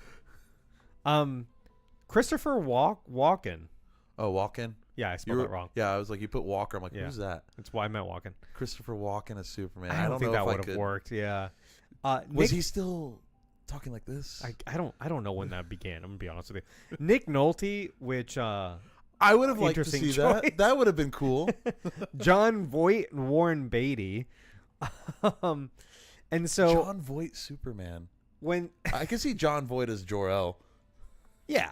Christopher Walken. Oh, Walken. Yeah, I spelled that wrong. Yeah, I was like, you put Walker. I'm like, Yeah. who's that? That's why I meant Walken. Christopher Walken as Superman. I don't think know that if would have worked. Yeah. Was he still talking like this? I don't know when that began. I'm gonna be honest with you. Nick Nolte, which I would have liked to see choice. that. That would have been cool. John Voight and Warren Beatty. And so John Voight Superman. when I can see John Voight as Jor-El. yeah,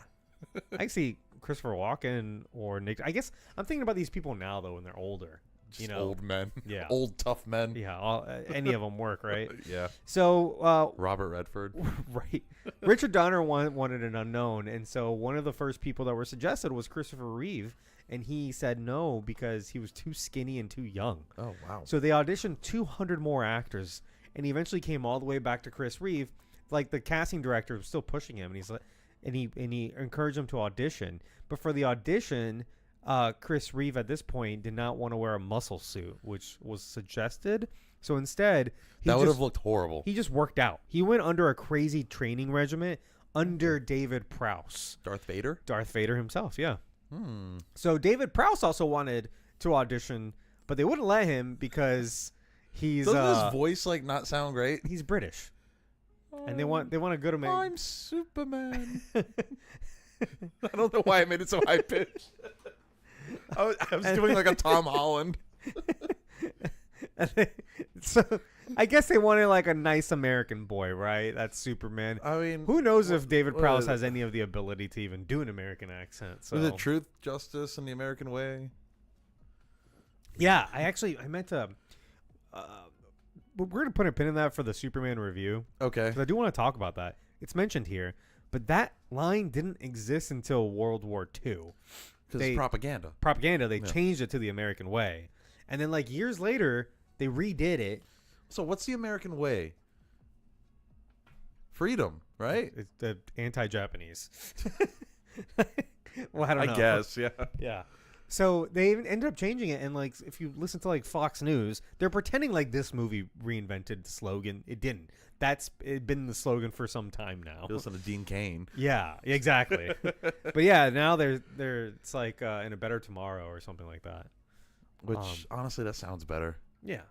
I see Christopher Walken or Nick. I guess I'm thinking about these people now though when they're older. Just old men. Yeah. Old tough men. Yeah, any of them work, right? Yeah. So Robert Redford. right, Richard Donner wanted an unknown, and so one of the first people that were suggested was Christopher Reeve, and he said no because he was too skinny and too young. Oh wow. So they auditioned 200 more actors, and he eventually came all the way back to Chris Reeve. Like the casting director was still pushing him, and he's like, and he encouraged him to audition. But for the audition, Chris Reeve at this point did not want to wear a muscle suit, which was suggested. So instead, that would have looked horrible. He just worked out. He went under a crazy training regimen under David Prowse. Darth Vader? Darth Vader himself, yeah. So David Prowse also wanted to audition, but they wouldn't let him because he's doesn't his voice like not sound great? He's British, and they want a good American. I'm Superman. I don't know why I made it so high pitched. I was doing like a Tom Holland. So I guess they wanted like a nice American boy, right? That's Superman. I mean, who knows if David Prowse has any of the ability to even do an American accent? So is it Truth, Justice, and the American Way? Yeah, I meant to. We're gonna put a pin in that for the Superman review. Okay. Because I do want to talk about that. It's mentioned here, but that line didn't exist until World War II. Because it's propaganda. Propaganda. They changed it to the American way, and then like years later, they redid it. So what's the American way? Freedom, right? It's the anti-Japanese. Well, I don't know. I guess, yeah. Yeah. So they even ended up changing it, and like if you listen to like Fox News, they're pretending like this movie reinvented the slogan. It didn't. It's been the slogan for some time now. You listen to Dean Cain. Yeah, exactly. But yeah, now they're it's like in a better tomorrow or something like that. Which honestly, that sounds better. Yeah.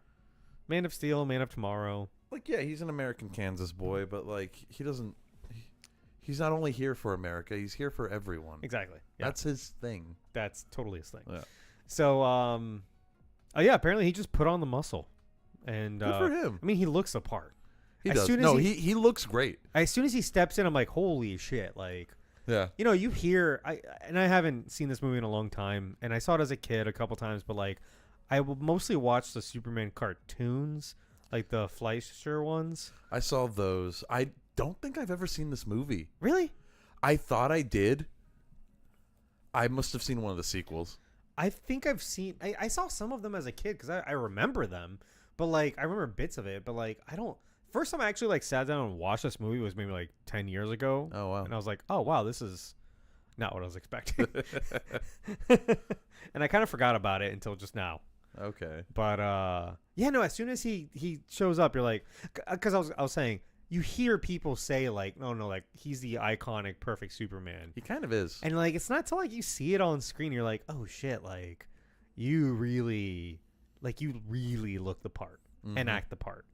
Man of Steel, Man of Tomorrow. Like, yeah, he's an American Kansas boy, but like he's not only here for America, he's here for everyone. Exactly. Yeah. That's his thing. That's totally his thing. Yeah. So, yeah, apparently he just put on the muscle. And good for him. I mean, he looks the part. He does. No, he looks great. As soon as he steps in, I'm like, holy shit. Like, yeah. You know, you hear, I haven't seen this movie in a long time, and I saw it as a kid a couple times, but like, I will mostly watch the Superman cartoons, like the Fleischer ones. I saw those. I don't think I've ever seen this movie. Really? I thought I did. I must have seen one of the sequels. I think I've seen... I saw some of them as a kid because I remember them. But, like, I remember bits of it. But, like, I don't... First time I actually, like, sat down and watched this movie was maybe, like, 10 years ago. Oh, wow. And I was like, oh, wow, this is not what I was expecting. And I kind of forgot about it until just now. Okay. But, yeah, no, as soon as he shows up, you're like... Because I was saying... You hear people say, like, no, like, he's the iconic, perfect Superman. He kind of is. And, like, it's not till, like, you see it on screen, you're like, oh, shit, like, you really look the part and act the part,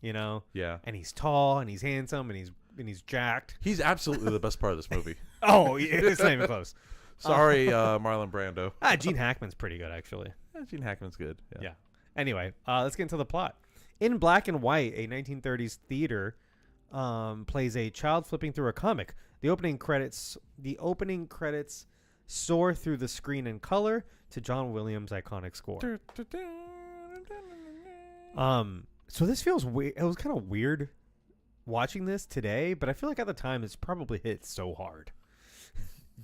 you know? Yeah. And he's tall, and he's handsome, and he's jacked. He's absolutely the best part of this movie. Oh, yeah, it's not even close. Sorry, Marlon Brando. Gene Hackman's pretty good, actually. Gene Hackman's good. Yeah. Anyway, let's get into the plot. In Black and White, a 1930s theater... plays a child flipping through a comic. The opening credits soar through the screen in color to John Williams' iconic score. So this feels weird. It was kind of weird watching this today, but I feel like at the time it's probably hit so hard.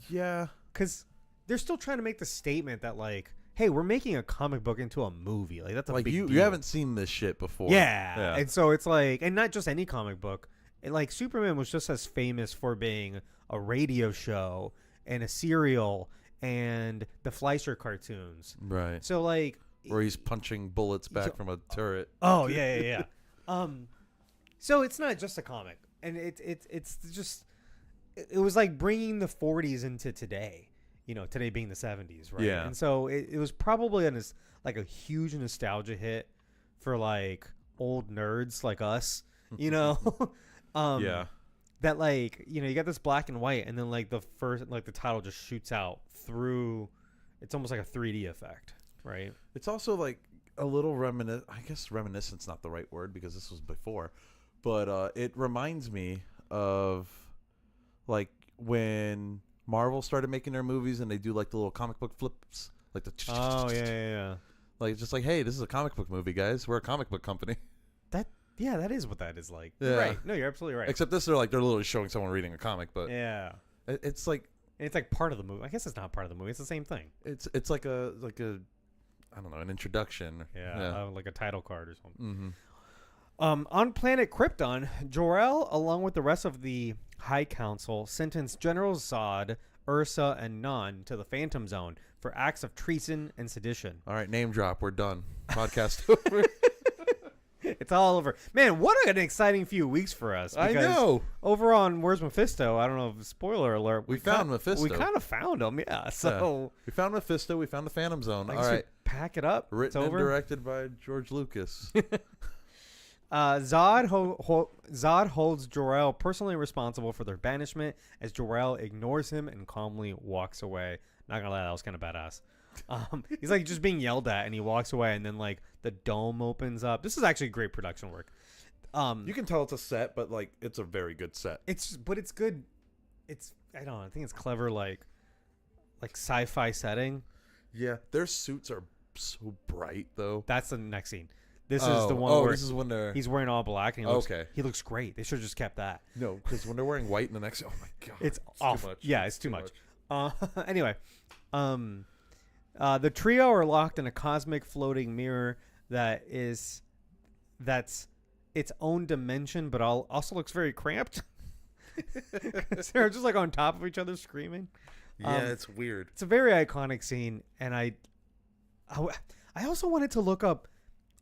Yeah, because they're still trying to make the statement that like, hey, we're making a comic book into a movie. Like that's a big deal. You haven't seen this shit before. Yeah. And so it's like, and not just any comic book. Like Superman was just as famous for being a radio show and a serial and the Fleischer cartoons. Right. So like where he's punching bullets back from a turret. Oh yeah. So it's not just a comic, and it's just it was like bringing the 40s into today. today being the 70s, right? Yeah. And so it was probably like a huge nostalgia hit for like old nerds like us, Yeah. that like, you got this black and white, and then like the title just shoots out through. It's almost like a 3D effect, right? It's also like a little I guess reminiscent's not the right word because this was before, but it reminds me of like when Marvel started making their movies and they do like the little comic book flips, like the Yeah. like just like, hey, this is a comic book movie, guys. We're a comic book company. That is what that is like. Yeah. Right. No, you're absolutely right. Except this, they're literally showing someone reading a comic, but yeah. it's like part of the movie. I guess it's not part of the movie. It's the same thing. it's like a I don't know, an introduction. Yeah. Like a title card or something. Mm-hmm. On planet Krypton, Jor-El, along with the rest of the High Council, sentenced General Zod, Ursa, and Nan to the Phantom Zone for acts of treason and sedition. All right, name drop. We're done. Podcast over. It's all over. Man, what an exciting few weeks for us. I know. Over on Where's Mephisto, I don't know, spoiler alert. We found Mephisto. We kind of found him, yeah. So we found Mephisto. We found the Phantom Zone. I All guess we right. pack it up. Written it's and over. directed by George Lucas. Zod holds Jor-El personally responsible for their banishment as Jor-El ignores him and calmly walks away. Not gonna lie, that was kind of badass. He's like just being yelled at and he walks away, and then like the dome opens up. This is actually great production work. You can tell it's a set, but like it's a very good set. It's good. I don't know. I think it's clever, like sci-fi setting. Yeah, their suits are so bright though. That's the next scene. This is the one where this is when they're he's wearing all black and he looks great. They should have just kept that. No, because when they're wearing white in the next, oh my god, it's off. Too much. Yeah, it's too much. Anyway, the trio are locked in a cosmic floating mirror that's its own dimension, but also looks very cramped. They're just like on top of each other screaming. Yeah, it's weird. It's a very iconic scene, and I also wanted to look up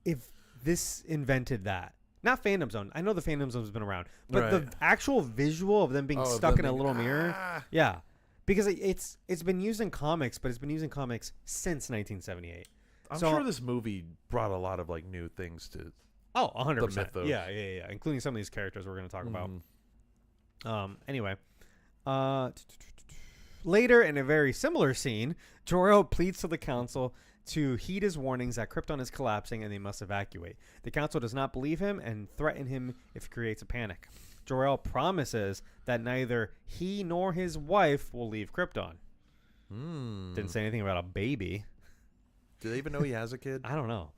if this invented that. Not Phantom Zone. I know the Phantom Zone's been around, but the actual visual of them being stuck in a little mirror. Yeah. Because it's been used in comics, but it's been used in comics since 1978. I'm sure this movie brought a lot of like new things to 100%. the mythos. Yeah, including some of these characters we're going to talk about. Anyway, later in a very similar scene, Jor-El pleads to the council to heed his warnings that Krypton is collapsing and they must evacuate. The council does not believe him and threaten him if he creates a panic. Jor-El promises that neither he nor his wife will leave Krypton. Didn't say anything about a baby. Do they even know he has a kid? I don't know.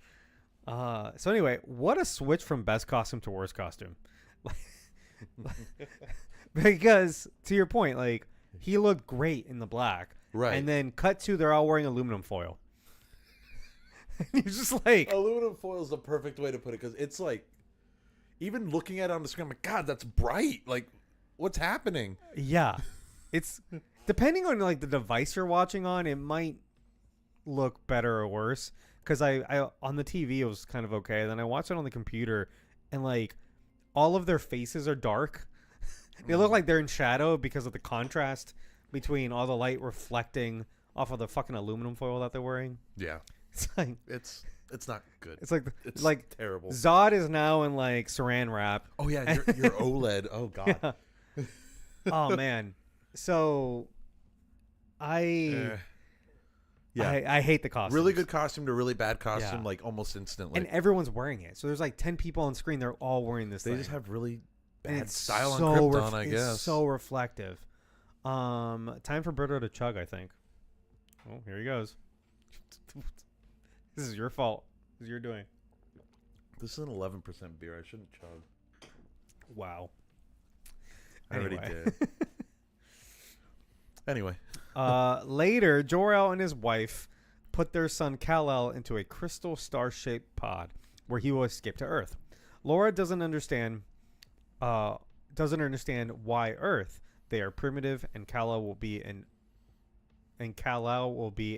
So anyway, what a switch from best costume to worst costume. Because to your point, like he looked great in the black, right? And then cut to they're all wearing aluminum foil. You're just like, aluminum foil is the perfect way to put it because it's like, even looking at it on the screen, I'm like, God, that's bright. Like, what's happening? Yeah, it's depending on like the device you're watching on, it might look better or worse. Because I on the TV it was kind of okay. Then I watched it on the computer, and like all of their faces are dark. They look like they're in shadow because of the contrast between all the light reflecting off of the fucking aluminum foil that they're wearing. Yeah, it's like it's not good. It's like it's like terrible. Zod is now in like Saran wrap. Oh yeah, your OLED. Oh god. Yeah. Oh man. So I hate the costume. Really good costume to really bad costume, like almost instantly. And everyone's wering it. So there's like 10 people on screen. They're all wearing this thing. They just have really and bad it's style so on Krypton, I guess. It's so reflective. Time for Berto to chug, I think. Oh, here he goes. This is your fault. This is your doing. This is an 11% beer. I shouldn't chug. Wow. I already did. Anyway. Later, Jor-El and his wife put their son Kal-El into a crystal star-shaped pod where he will escape to Earth. Laura doesn't understand why Earth. They are primitive, and Kal-El will be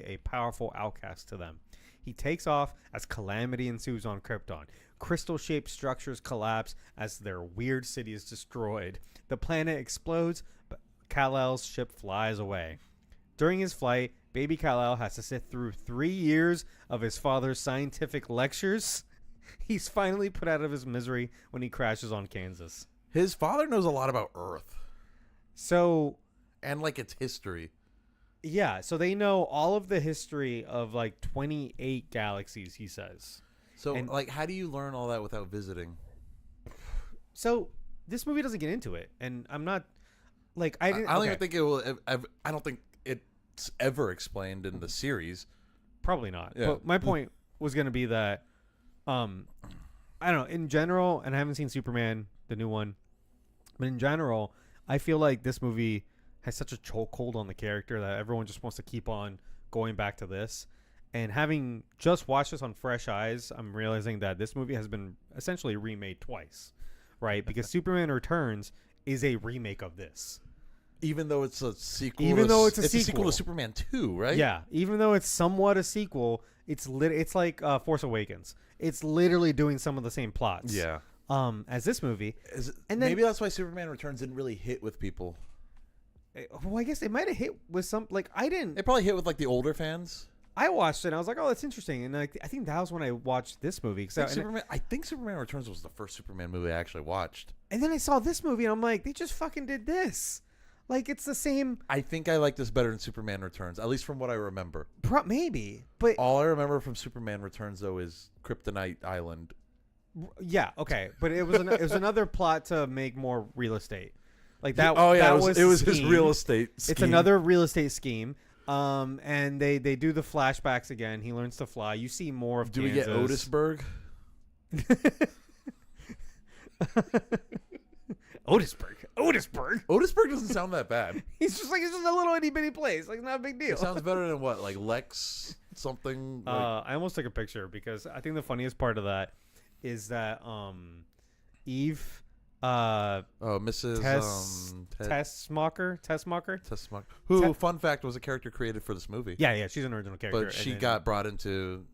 a powerful outcast to them. He takes off as calamity ensues on Krypton. Crystal-shaped structures collapse as their weird city is destroyed. The planet explodes, but Kal-El's ship flies away. During his flight, baby Kal-El has to sit through 3 years of his father's scientific lectures. He's finally put out of his misery when he crashes on Kansas. His father knows a lot about Earth. So... And, like, its history. Yeah, so they know all of the history of, like, 28 galaxies, he says. So, like, how do you learn all that without visiting? So, this movie doesn't get into it. And I'm not... Like, I don't even think it will... I don't think it's ever explained in the series. Probably not. Yeah. But my point was going to be that... I don't know. In general, and I haven't seen Superman, the new one, but in general, I feel like this movie has such a chokehold on the character that everyone just wants to keep on going back to this. And having just watched this on fresh eyes, I'm realizing that this movie has been essentially remade twice, right? Because Superman Returns is a remake of this. Even though it's a sequel. Even though it's a sequel to Superman 2, right? Yeah. Even though it's somewhat a sequel, it's like Force Awakens. It's literally doing some of the same plots. Yeah. As this movie. And then, maybe that's why Superman Returns didn't really hit with people. Well, I guess it might have hit with some... Like, I didn't... It probably hit with, like, the older fans. I watched it, and I was like, oh, that's interesting. And I think that was when I watched this movie. I think Superman Returns was the first Superman movie I actually watched. And then I saw this movie, and I'm like, they just fucking did this. Like, it's the same... I think I like this better than Superman Returns, at least from what I remember. Maybe, but... All I remember from Superman Returns, though, is Kryptonite Island. Yeah, okay. But it was another plot to make more real estate. Like that. Oh, yeah, that it was his real estate scheme. It's another real estate scheme. And they do the flashbacks again. He learns to fly. You see more of Do Kansas. we get Otisburg? Otisburg. Otisburg doesn't sound that bad. It's just a little itty bitty place. Like, not a big deal. It sounds better than what? Like Lex something? Like... I almost took a picture because I think the funniest part of that is that Eve Mrs. Tessmacher, who, fun fact, was a character created for this movie. Yeah, she's an original character. But she got brought into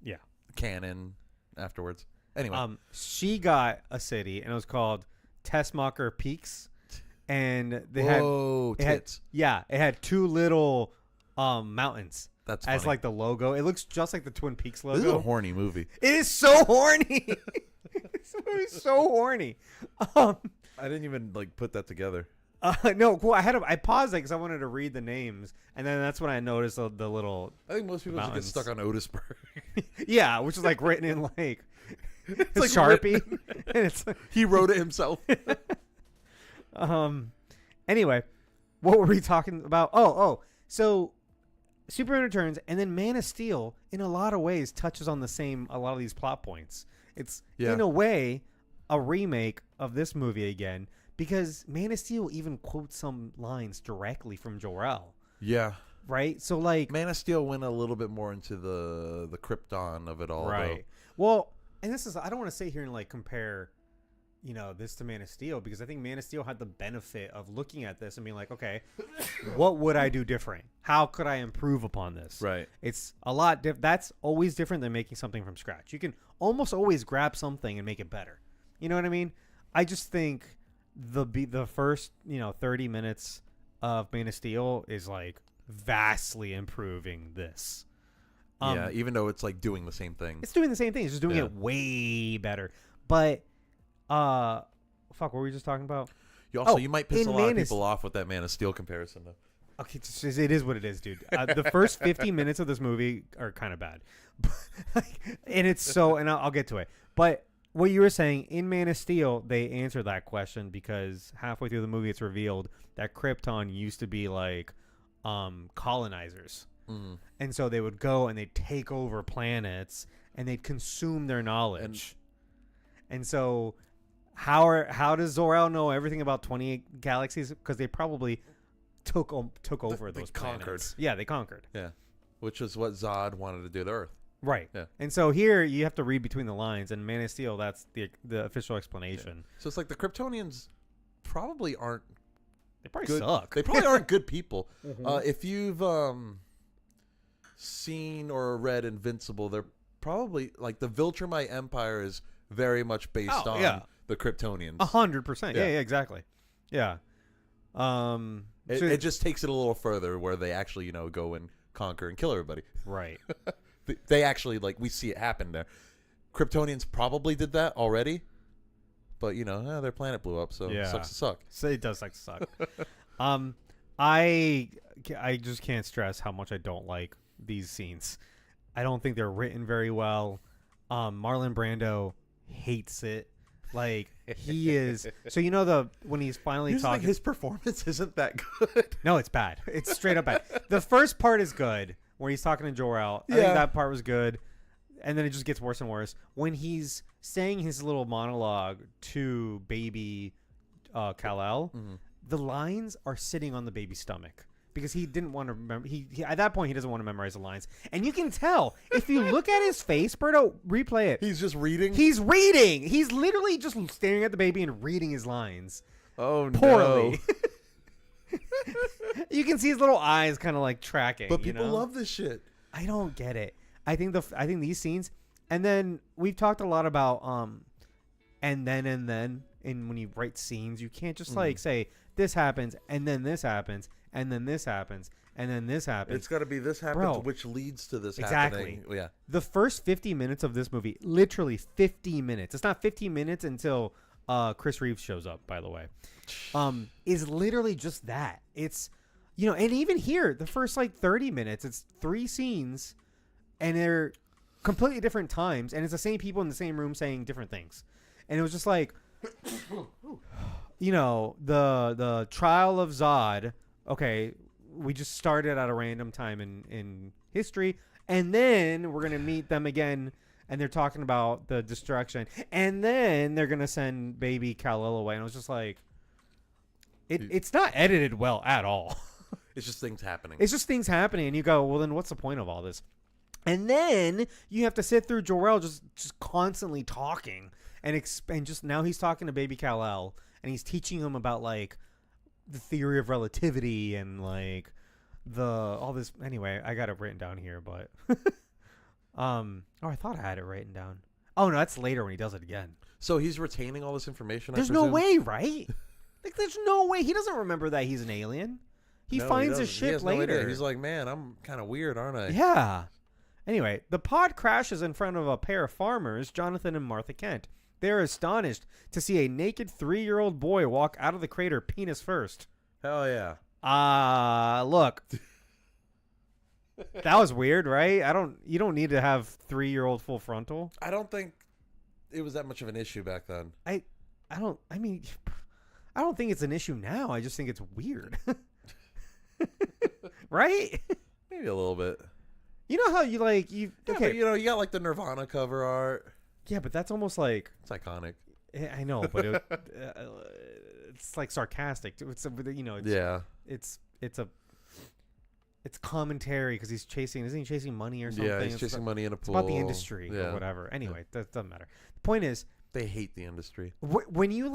canon afterwards. Anyway. She got a city, and it was called Tessmacher Peaks. And they it had two little so That's as funny. like the logo. It looks just like the Twin Peaks logo. This is a horny movie. It is so horny. This movie's so horny. I didn't even like put that together. No, cool. I paused it because I wanted to read the names, and then that's when I noticed the little. I think most people just get stuck on Otisburg. Yeah, which is like written in like it's like Sharpie, and it's like, he wrote it himself. Anyway, what were we talking about? So Superman Returns, and then Man of Steel, in a lot of ways, touches on a lot of these plot points. It's in a way a remake of this movie again, because Man of Steel even quotes some lines directly from Jor-El. Yeah. Right? So like Man of Steel went a little bit more into the Krypton of it all. Right. Well, and this is, I don't want to sit here and like compare, this to Man of Steel, because I think Man of Steel had the benefit of looking at this and being like, okay, what would I do different? How could I improve upon this? Right. It's a lot that's always different than making something from scratch. You can almost always grab something and make it better. You know what I mean? I just think the first 30 minutes of Man of Steel is like vastly improving this. Yeah, even though it's like doing the same thing. It's doing the same thing. It's just doing it way better. But fuck, what were we just talking about? You might piss a lot of people off with that Man of Steel comparison, though. Okay, it is what it is, dude. The first 50 minutes of this movie are kind of bad, and it's so. And I'll get to it. But what you were saying in Man of Steel, they answer that question because halfway through the movie, it's revealed that Krypton used to be like colonizers, and so they would go and they'd take over planets and they'd consume their knowledge, and so. How does Zor-El know everything about 28 galaxies? Because they probably took over those conquered. planets. Yeah, they conquered. Yeah, which is what Zod wanted to do to Earth. Right. Yeah. And so here you have to read between the lines, and Man of Steel, that's the official explanation. Yeah. So it's like the Kryptonians probably aren't. They probably good. Suck. They probably aren't good people. Mm-hmm. If you've seen or read Invincible, they're probably like the Viltrumite Empire is very much based on. Yeah. The Kryptonians. 100%. Yeah, exactly. Yeah. It just takes it a little further where they actually, go and conquer and kill everybody. Right. They actually, we see it happen there. Kryptonians probably did that already, but, their planet blew up, so it sucks to suck. So it does suck to suck. I just can't stress how much I don't like these scenes. I don't think they're written very well. Marlon Brando hates it. He is. So when he's finally talking, his performance isn't that good. No, it's bad. It's straight up bad. The first part is good, where he's talking to Jor-El. I think that part was good, and then it just gets worse and worse when he's saying his little monologue to baby Kal-El. Mm-hmm. The lines are sitting on the baby's stomach. Because he didn't want to remember. He at that point he doesn't want to memorize the lines, and you can tell if you look at his face. Berto, replay it. He's just reading. He's reading. He's literally just staring at the baby and reading his lines. Oh poorly. No! You can see his little eyes kind of tracking. But people love this shit. I don't get it. I think these scenes, and then we've talked a lot about and then when you write scenes, you can't just say this happens and then this happens. And then this happens, and then this happens. It's got to be this happens, which leads to this happening. Yeah. The first 50 minutes of this movie, literally 50 minutes. It's not 15 minutes until Chris Reeves shows up, by the way. Is literally just that. It's, and even here, the first 30 minutes, it's 3 scenes, and they're completely different times, and it's the same people in the same room saying different things. And it was just the trial of Zod. Okay, we just started at a random time in history, and then we're going to meet them again, and they're talking about the destruction, and then they're going to send baby Kal-El away. And I was just it's not edited well at all. It's just things happening. It's just things happening, and you go, well, then what's the point of all this? And then you have to sit through Jor-El just constantly talking, and just now he's talking to baby Kal-El, and he's teaching him about, the theory of relativity and all this. Anyway, I got it written down here, but I thought I had it written down. Oh no, that's later when he does it again. So he's retaining all this information. There's no way, right? There's no way he doesn't remember that he's an alien. He finds his ship later. No, he's like, man, I'm kind of weird, aren't I? Yeah. Anyway, the pod crashes in front of a pair of farmers, Jonathan and Martha Kent. They're astonished to see a naked 3-year-old boy walk out of the crater penis first. Hell yeah. Look. That was weird, right? You don't need to have 3-year-old full frontal. I don't think it was that much of an issue back then. I don't think it's an issue now. I just think it's weird. Right? Maybe a little bit. You know how you okay, but, you got the Nirvana cover art. Yeah, but that's almost it's iconic. I know, but it's sarcastic. It's it's commentary because isn't he chasing money or something? Yeah, he's chasing money in a pool. It's about the industry or whatever. Anyway, that doesn't matter. The point is, they hate the industry. When you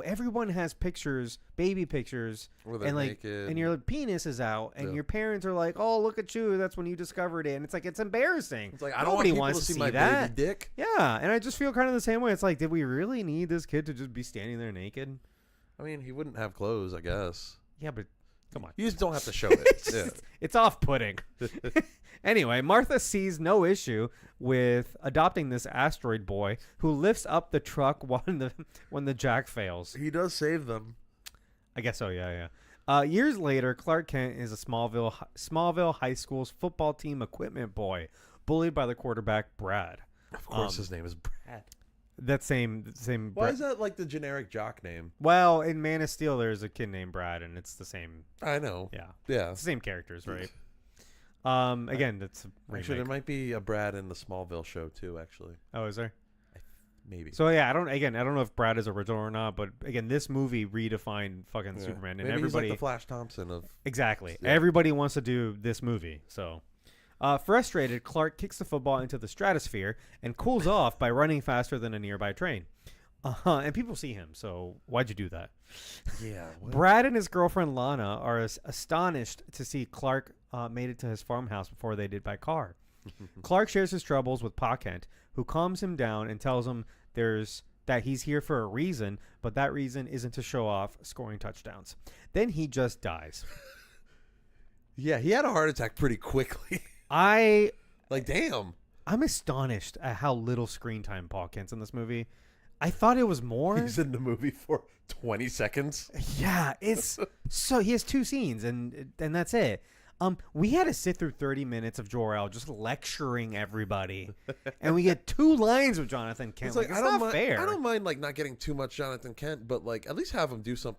everyone has pictures, baby pictures, and naked. And your penis is out, and your parents are like, "Oh, look at you! That's when you discovered it." And it's embarrassing. It's I don't want people to see my baby dick. Yeah, and I just feel kind of the same way. It's did we really need this kid to just be standing there naked? I mean, he wouldn't have clothes, I guess. Yeah, but come on, you just don't have to show it. It's off-putting. Anyway, Martha sees no issue with adopting this asteroid boy who lifts up the truck when the jack fails. He does save them. I guess so, yeah. Years later, Clark Kent is a Smallville High School's football team equipment boy, bullied by the quarterback, Brad. Of course his name is Brad. That same. Why is that the generic jock name? Well, in Man of Steel, there's a kid named Brad, and it's the same. I know. Yeah. It's the same characters, right? Again, that's a remake. Actually, there might be a Brad in the Smallville show too. Actually. Oh, is there? Maybe. So yeah, I don't know if Brad is original or not, but again, this movie redefined fucking Superman, and maybe everybody he's the Flash Thompson of exactly. Yeah. Everybody wants to do this movie, so. Frustrated, Clark kicks the football into the stratosphere and cools off by running faster than a nearby train. And people see him, so why'd you do that? Yeah. What? Brad and his girlfriend Lana are astonished to see Clark made it to his farmhouse before they did by car. Clark shares his troubles with Pa Kent, who calms him down and tells him there's that he's here for a reason, but that reason isn't to show off scoring touchdowns. Then he just dies. Yeah, he had a heart attack pretty quickly. Damn. I'm astonished at how little screen time Paul Kent's in this movie. I thought it was more. He's in the movie for 20 seconds. Yeah, it's so he has 2 scenes and that's it. We had to sit through 30 minutes of Jor-El just lecturing everybody, and we get 2 lines with Jonathan Kent. It's not fair. I don't mind not getting too much Jonathan Kent, but at least have him do some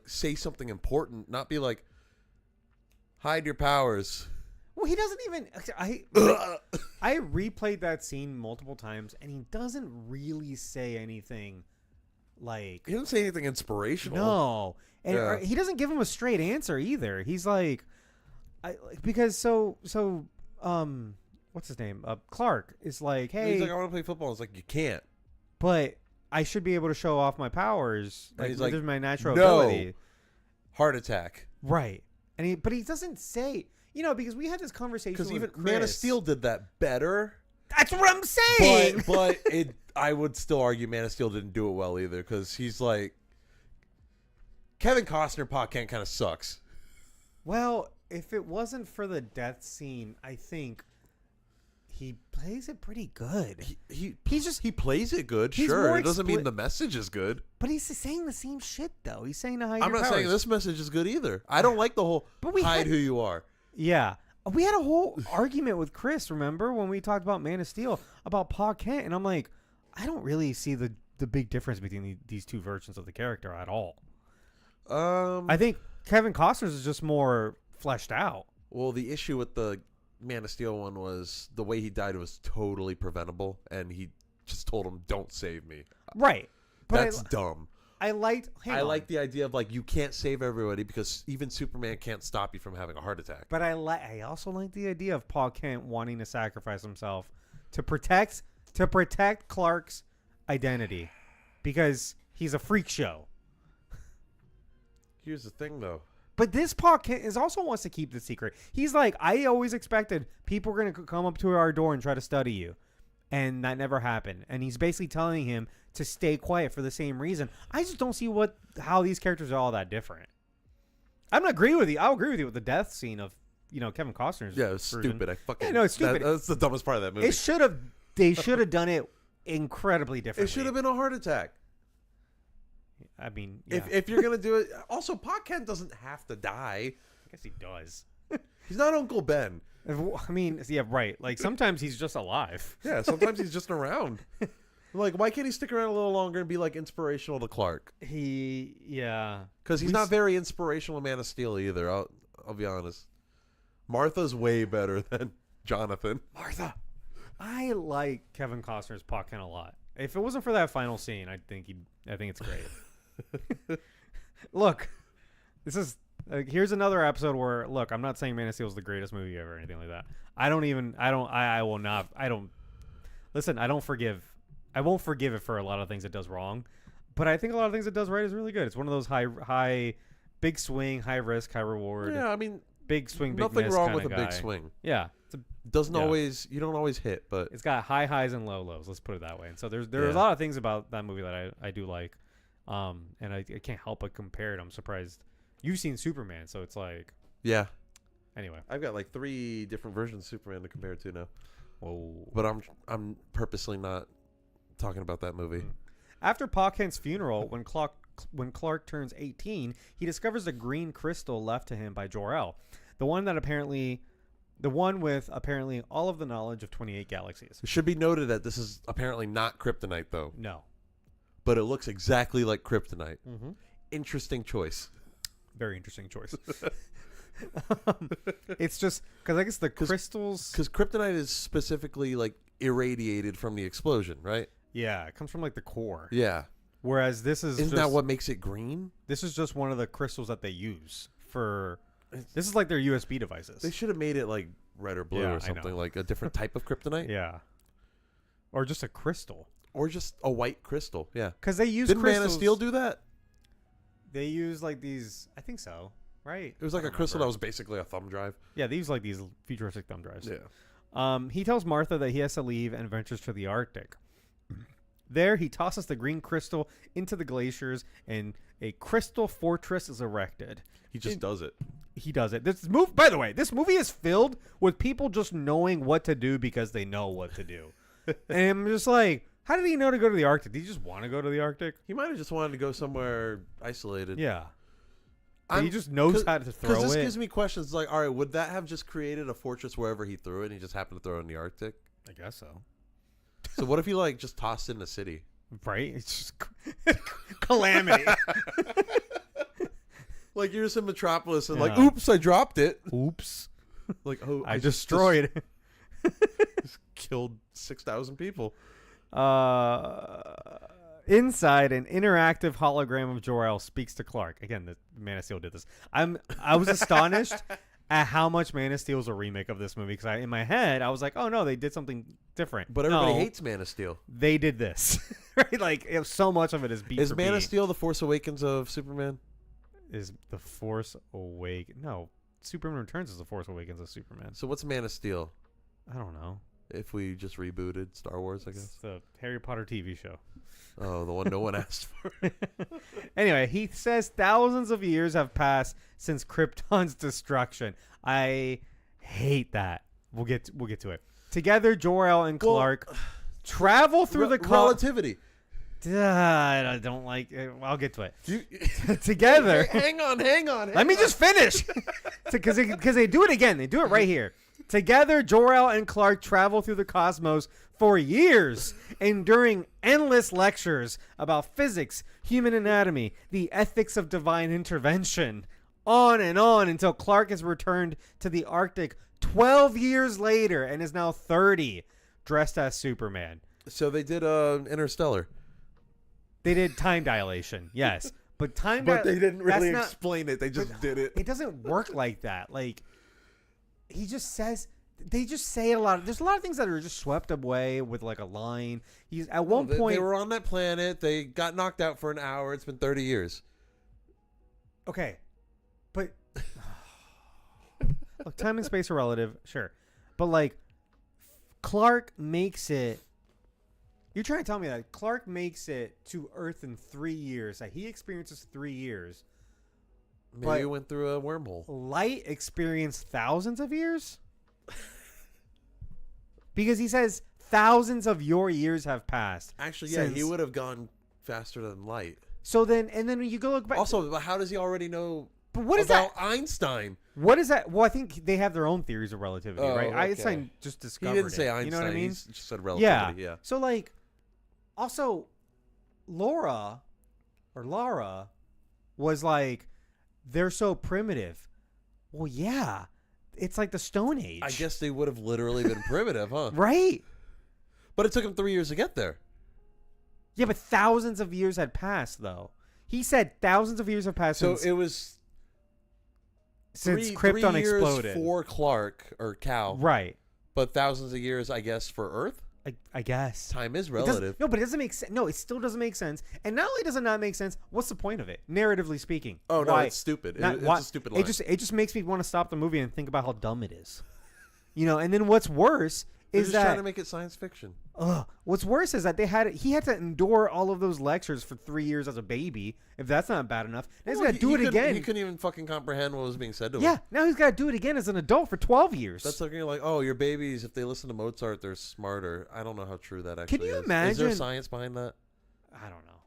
say something important, not be like, hide your powers. Well, he doesn't even. I replayed that scene multiple times, and he doesn't really say anything. He doesn't say anything inspirational. No, and he doesn't give him a straight answer either. He's like, what's his name? Clark is like, hey, he's like, I want to play football. It's like, you can't. But I should be able to show off my powers. He's like, this is my natural ability. Heart attack. Right, but he doesn't say. Because we had this conversation because even Chris. Man of Steel did that better. That's what I'm saying. But I would still argue Man of Steel didn't do it well either, because he's like, Kevin Costner, Pa Kent kind of sucks. Well, if it wasn't for the death scene, I think he plays it pretty good. He plays it good. Sure, it doesn't mean the message is good. But he's saying the same shit though. He's saying to hide. I'm not saying this message is good either. I don't like the whole hide who you are. Yeah. We had a whole argument with Chris, remember, when we talked about Man of Steel, about Pa Kent, and I'm like, I don't really see the big difference between these 2 versions of the character at all. I think Kevin Costner's is just more fleshed out. Well, the issue with the Man of Steel one was the way he died was totally preventable, and he just told him, don't save me. Right. But that's dumb. I like the idea of you can't save everybody because even Superman can't stop you from having a heart attack. But I also like the idea of Pa Kent wanting to sacrifice himself to protect Clark's identity, because he's a freak show. Here's the thing though. But this Pa Kent also wants to keep the secret. He's like, I always expected people were going to come up to our door and try to study you. And that never happened. And he's basically telling him to stay quiet for the same reason. I just don't see how these characters are all that different. I'm not agree with you. I'll agree with you with the death scene of Kevin Costner's. Yeah, it's stupid. It's stupid. That's the dumbest part of that movie. They should have done it incredibly differently. It should have been a heart attack. I mean, yeah. if you're gonna do it, also Pa Kent doesn't have to die. I guess he does. He's not Uncle Ben. I mean, yeah, right. Sometimes he's just alive. Yeah, sometimes he's just around. Why can't he stick around a little longer and be inspirational to Clark? Because he's not very inspirational in Man of Steel either. I'll be honest. Martha's way better than Jonathan. Martha. I like Kevin Costner's Pa Kent a lot. If it wasn't for that final scene, I think it's great. Look, this is. Here's another episode where, look, I'm not saying Man of Steel is the greatest movie ever or anything like that. I don't forgive. I won't forgive it for a lot of things it does wrong, but I think a lot of things it does right is really good. It's one of those high, big swing, high risk, high reward. Yeah, I mean, big swing, big nothing miss wrong kind with of a guy. big swing. Yeah, you don't always hit, but it's got high highs and low lows. Let's put it that way. And so there's a lot of things about that movie that I do like, and I can't help but compare it. I'm surprised. You've seen Superman, so it's like... Yeah. Anyway. I've got 3 different versions of Superman to compare it to now. Whoa. But I'm purposely not talking about that movie. After Pa Kent's funeral, when Clark turns 18, he discovers a green crystal left to him by Jor-El. The one with apparently all of the knowledge of 28 galaxies. It should be noted that this is apparently not kryptonite, though. No. But it looks exactly like kryptonite. Mm-hmm. Interesting choice. Very interesting choice. It's just because I guess the crystals... Because kryptonite is specifically irradiated from the explosion, right? Yeah, it comes from the core. Yeah. Whereas this is... Isn't that what makes it green? This is just one of the crystals that they use for... This is their USB devices. They should have made it red or blue or something, a different type of kryptonite. Yeah. Or just a crystal. Or just a white crystal, yeah. Because they use Didn't crystals... Man of Steel do that? They use these... I think so. Right. It was a crystal that was basically a thumb drive. Yeah, they use these futuristic thumb drives. Yeah. He tells Martha that he has to leave and ventures to the Arctic. There, he tosses the green crystal into the glaciers, and a crystal fortress is erected. He just does it. He does it. This move, by the way, this movie is filled with people just knowing what to do because they know what to do. And I'm just like, how did he know to go to the Arctic? Did he just want to go to the Arctic? He might have just wanted to go somewhere isolated. Yeah. He just knows how to throw it. Because this gives me questions like, all right, would that have just created a fortress wherever he threw it and he just happened to throw it in the Arctic? I guess so. So what if he like just tossed it in a city? Right? It's just calamity. Like you're just in Metropolis and like, oops, I dropped it. Oops. Like, oh, I destroyed it. Just killed 6,000 people. Inside, an interactive hologram of Jor-El speaks to Clark. Again, the Man of Steel did this. I was astonished at how much Man of Steel is a remake of this movie, because in my head I was like, oh no, they did something different. But everybody hates Man of Steel. They did this. Right? Like so much of it is beat Is for Man beat. of Steel the Force Awakens of Superman? Is the Force Awakens? No, Superman Returns is the Force Awakens of Superman. So what's Man of Steel? I don't know. If we just rebooted Star Wars, I guess. It's the Harry Potter TV show. Oh, the one no one asked for. Anyway, he says thousands of years have passed since Krypton's destruction. I hate that. We'll get to it. Together, Jor-El and Clark travel through the relativity. I don't like it. I'll get to it. Together. Hang on. Let me just finish. Because they do it again. They do it right here. Together, Jor-El and Clark travel through the cosmos for years, enduring endless lectures about physics, human anatomy, the ethics of divine intervention, on and on until Clark is returned to the Arctic 12 years later and is now 30, dressed as Superman. So they did Interstellar. They did time dilation, yes. But But they didn't really explain it. They just did it. It doesn't work like that. Like, he just says... They just say it a lot. There's a lot of things that are just swept away with like a line. He's at one point... They were on that planet. They got knocked out for an hour. It's been 30 years. Okay. But... Look, time and space are relative. Sure. But like, Clark makes it... You're trying to tell me that Clark makes it to Earth in 3 years. That he experiences 3 years. Maybe he went through a wormhole. Light experienced thousands of years? Because he says thousands of your years have passed. Actually, yeah, he would have gone faster than light. So then, and then when you go look back. Also, how does he already know but what is about that? Einstein? What is that? Well, I think they have their own theories of relativity, right? Okay. Einstein just discovered it. He didn't say Einstein. You know what I mean? He just said relativity. Yeah. So like, also, Lara was like, they're so primitive. Well, yeah. It's like the Stone Age. I guess they would have literally been primitive, huh? Right. But it took him 3 years to get there. Yeah, but thousands of years had passed, though. He said thousands of years have passed it was since Krypton 3 years exploded. For Clark or Cal. Right. But thousands of years, I guess, for Earth? I guess. Time is relative. No, but it doesn't make sense. No, it still doesn't make sense. And not only does it not make sense, what's the point of it, narratively speaking? Oh, no, it's stupid. It's a stupid line. It just makes me want to stop the movie and think about how dumb it is. You know, and then what's worse is just trying to make it science fiction. What's worse is that he had to endure all of those lectures for 3 years as a baby. If that's not bad enough, now he's got to do it again. He couldn't even fucking comprehend what was being said to him. Yeah, now he's got to do it again as an adult for 12 years. That's like, oh, your babies, if they listen to Mozart, they're smarter. I don't know how true that actually is. Can you imagine? Is there science behind that? I don't know.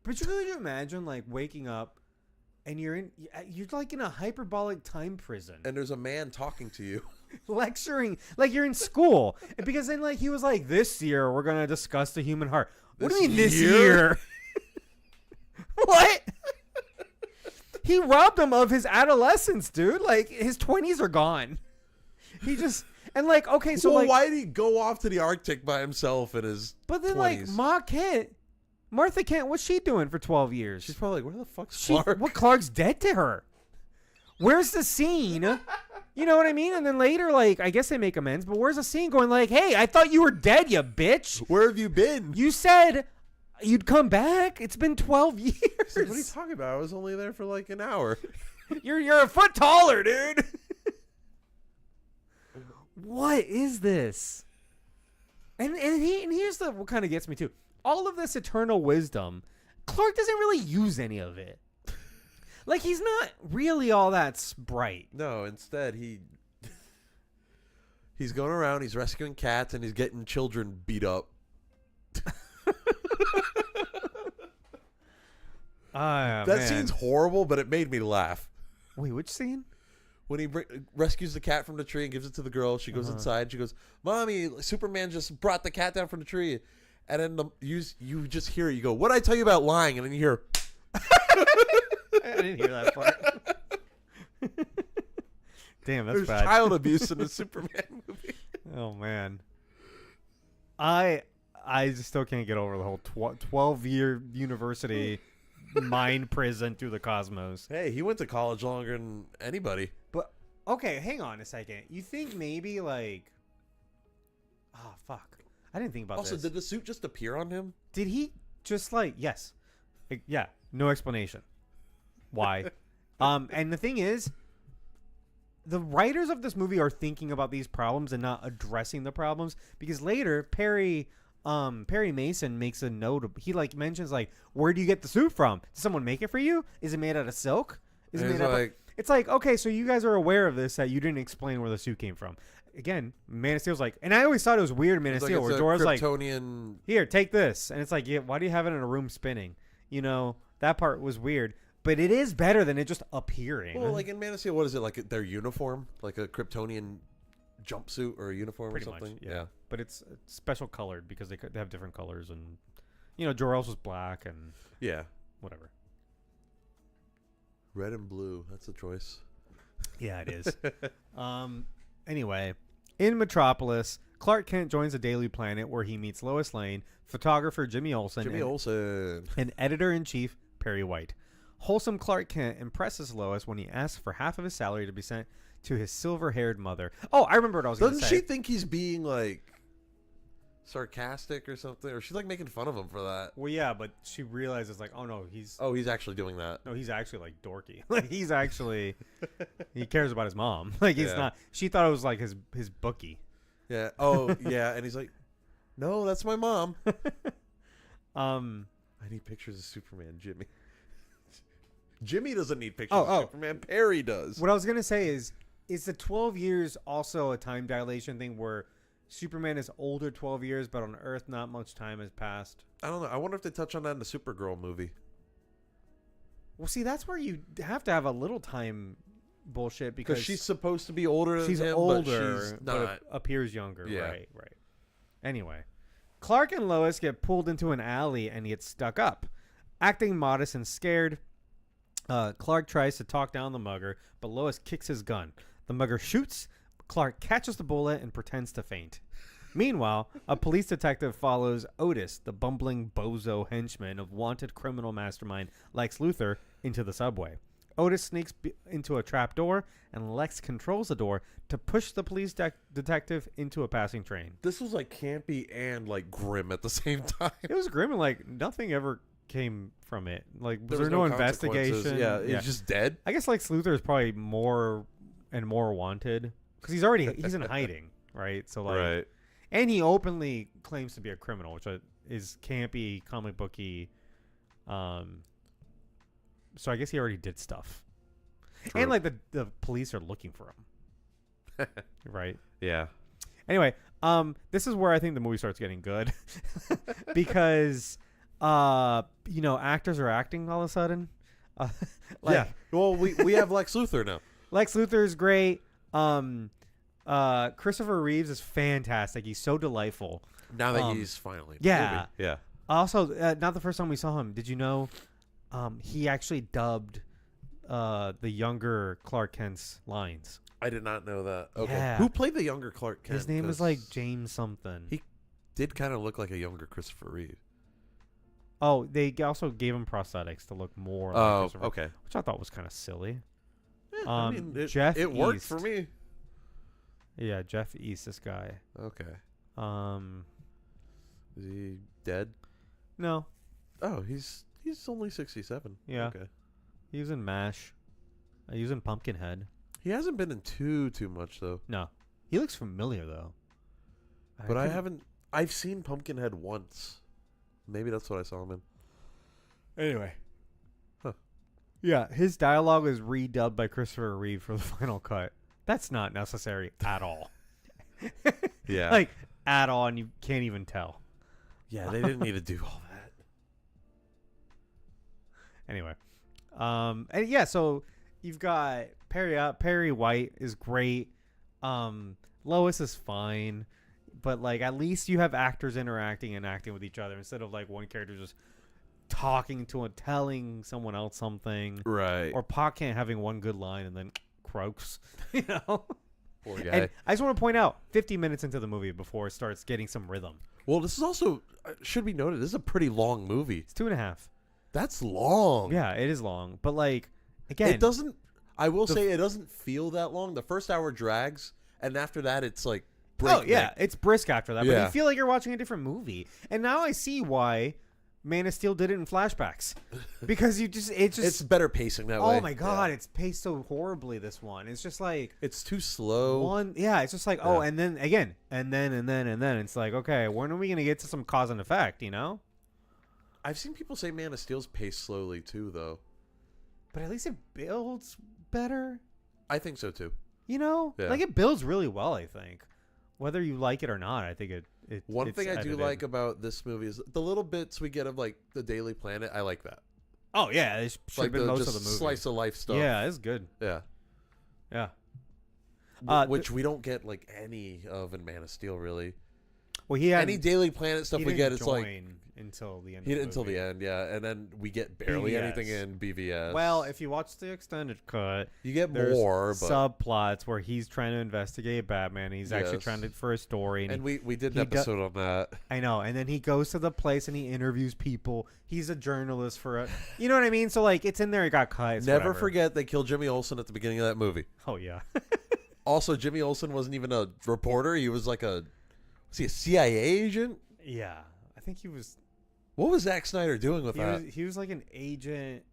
But could you imagine like waking up and you're like in a hyperbolic time prison. And there's a man talking to you. Lecturing like you're in school. Because then like he was like, this year we're gonna discuss the human heart. What do you mean this year? What? He robbed him of his adolescence, dude. Like his 20s are gone. He just and like okay, so like why did he go off to the Arctic by himself in his But then 20s? like Martha Kent, what's she doing for 12 years? She's probably like, where the fuck's Clark? What, Clark's dead to her? Where's the scene? You know what I mean? And then later, like, I guess they make amends, but where's the scene going like, hey, I thought you were dead, you bitch. Where have you been? You said you'd come back. It's been 12 years. What are you talking about? I was only there for like an hour. You're a foot taller, dude. What is this? And here's what kind of gets me too. All of this eternal wisdom, Clark doesn't really use any of it. Like, he's not really all that bright. No, instead he's going around, he's rescuing cats, and he's getting children beat up. That scene's horrible, but it made me laugh. Wait, which scene? When he rescues the cat from the tree and gives it to the girl, she goes inside. She goes, "Mommy, Superman just brought the cat down from the tree." And then you just hear it. You go, "What did I tell you about lying?" And then you hear, I didn't hear that part. Damn, that's there's bad. child abuse in the Superman movie. Oh man, I just still can't get over the whole 12-year university mind prison through the cosmos. Hey, he went to college longer than anybody. But okay, hang on a second. You think maybe like, oh fuck, I didn't think about this. Also, did the suit just appear on him? Did he just like yes, yeah, no explanation. Why? And the thing is, the writers of this movie are thinking about these problems and not addressing the problems, because later Perry Mason makes a note of, he like mentions like, where do you get the suit from? Did someone make it for you? Is it made out of silk? Is it made out of, it's like, okay, so you guys are aware of this, that you didn't explain where the suit came from. Again, Man of Steel's like, and I always thought it was weird, Man of Steel, where Jorah's like, here, take this. And it's like, yeah, why do you have it in a room spinning? You know, that part was weird. But it is better than it just appearing. Well, like in Man of Steel, what is it? Like their uniform? Like a Kryptonian jumpsuit or a uniform Pretty or something? Much, yeah. But it's special colored because they have different colors. And, you know, Jor-El's was black and whatever. Red and blue. That's a choice. Yeah, it is. Anyway, in Metropolis, Clark Kent joins the Daily Planet where he meets Lois Lane, photographer Jimmy Olsen, and editor-in-chief Perry White. Wholesome Clark Kent impresses Lois when he asks for half of his salary to be sent to his silver-haired mother. Oh, I remember what I was going to say. Doesn't she think he's being, like, sarcastic or something? Or she's, like, making fun of him for that? Well, yeah, but she realizes, like, oh, no, he's actually doing that. No, he's actually, like, dorky. Like, he's actually... he cares about his mom. Like, he's not... She thought it was, like, his bookie. Yeah. Oh, yeah. And he's like, no, that's my mom. I need pictures of Superman, Jimmy. Jimmy doesn't need pictures of Superman. Perry does. What I was going to say is the 12 years also a time dilation thing where Superman is older 12 years, but on Earth not much time has passed? I don't know. I wonder if they touch on that in the Supergirl movie. Well, see, that's where you have to have a little time bullshit because she's supposed to be older than she's him, older, but she's not. But appears younger. Yeah. Right. Anyway, Clark and Lois get pulled into an alley and get stuck up. Acting modest and scared, Clark tries to talk down the mugger, but Lois kicks his gun. The mugger shoots. Clark catches the bullet and pretends to faint. Meanwhile, a police detective follows Otis, the bumbling bozo henchman of wanted criminal mastermind Lex Luthor, into the subway. Otis sneaks into a trap door, and Lex controls the door to push the police detective into a passing train. This was like campy and like grim at the same time. It was grim and like nothing ever came from it. Like, was there no investigation? Yeah, he's just dead. I guess Lex Luthor is probably more and more wanted because he's in hiding, right? So like, right. And he openly claims to be a criminal, which is campy, comic booky. So I guess he already did stuff. True. And like the police are looking for him. Right? Yeah. Anyway, this is where I think the movie starts getting good. Because actors are acting all of a sudden. Yeah. Well, we have Lex Luthor now. Lex Luthor is great. Christopher Reeves is fantastic. He's so delightful. Now that he's finally in the movie. Yeah. Also, not the first time we saw him. Did you know he actually dubbed the younger Clark Kent's lines? I did not know that. Okay. Yeah. Who played the younger Clark Kent? His name is like James something. He did kind of look like a younger Christopher Reeve. Oh, they also gave him prosthetics to look more like Christopher, okay. Which I thought was kind of silly. Yeah, I mean, Jeff worked East. for me. Yeah, Jeff East, this guy. Okay. Is he dead? No. Oh, he's only 67. Yeah. Okay. He was in MASH. He was in Pumpkinhead. He hasn't been in too much though. No. He looks familiar though. But I haven't I've seen Pumpkinhead once. Maybe that's what I saw him in. Anyway. Huh. Yeah, his dialogue is redubbed by Christopher Reeve for the final cut. That's not necessary at all. Yeah. Like, at all, and you can't even tell. Yeah, they didn't need to do all that. Anyway. And yeah, so you've got Perry White is great. Lois is fine. But, like, at least you have actors interacting and acting with each other instead of, like, one character just talking to and telling someone else something. Right. Or Pocket having one good line and then croaks. You know? Poor guy. And I just want to point out, 50 minutes into the movie before it starts getting some rhythm. Well, this is also, should be noted, this is a pretty long movie. It's 2.5. That's long. Yeah, it is long. But, like, again. It doesn't, I will say it doesn't feel that long. The first hour drags, and after that it's like, breakneck. Oh, yeah, it's brisk after that. But Yeah. you feel like you're watching a different movie. And now I see why Man of Steel did it in flashbacks. Because it's better pacing that way. Oh, my God, it's paced so horribly, this one. It's just like. It's too slow. It's just like, and then again, and then. It's like, okay, when are we going to get to some cause and effect, you know? I've seen people say Man of Steel's paced slowly too, though. But at least it builds better. I think so too. You know? Yeah. Like, it builds really well, I think. Whether you like it or not, I think it One thing I do edited. like about this movie is the little bits we get of, like, the Daily Planet. I like that. Oh, yeah. It should Like have been most just of the movie. slice of life stuff. Yeah, it's good. Yeah. Yeah. Which we don't get, like, any of in Man of Steel, really. Well, he had Any Daily Planet stuff we get, it's like until the end. he did until the end, yeah, and then we get barely BVS. anything in BVS. Well, if you watch the extended cut, you get there's more, but subplots where he's trying to investigate Batman. He's actually Yes. trying to for a story, and we did an he episode on that. I know, and then he goes to the place and he interviews people. He's a journalist for you know what I mean? So, like, it's in there. It got cut. It's Never whatever. forget they killed Jimmy Olsen at the beginning of that movie. Oh yeah. Also, Jimmy Olsen wasn't even a reporter. He was like was he a CIA agent? Yeah, I think he was. What was Zack Snyder doing with that? He was like an agent.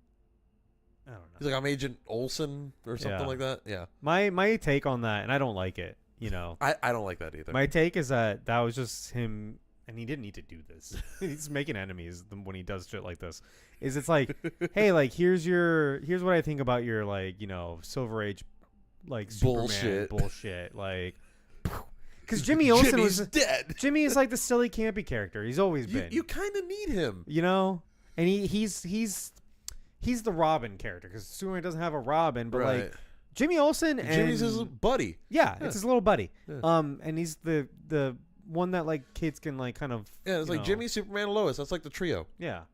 I don't know. He's like, I'm Agent Olsen or something Yeah. like that. Yeah. My take on that, and I don't like it. You know, I don't like that either. my take is that was just him, and he didn't need to do this. He's making enemies when he does shit like this. It's like, hey, like here's what I think about your, like, you know, Silver Age, like, Superman bullshit, like. Because Jimmy Olsen Jimmy's was dead. Jimmy is like the silly campy character. He's always been. You kind of need him. You know, and he's the Robin character because Superman doesn't have a Robin, but like Jimmy Olsen and Jimmy's his buddy. Yeah, it's his little buddy. Yeah. And he's the one that, like, kids can, like, kind of. Yeah, it's like Jimmy, Superman, and Lois. That's like the trio. Yeah.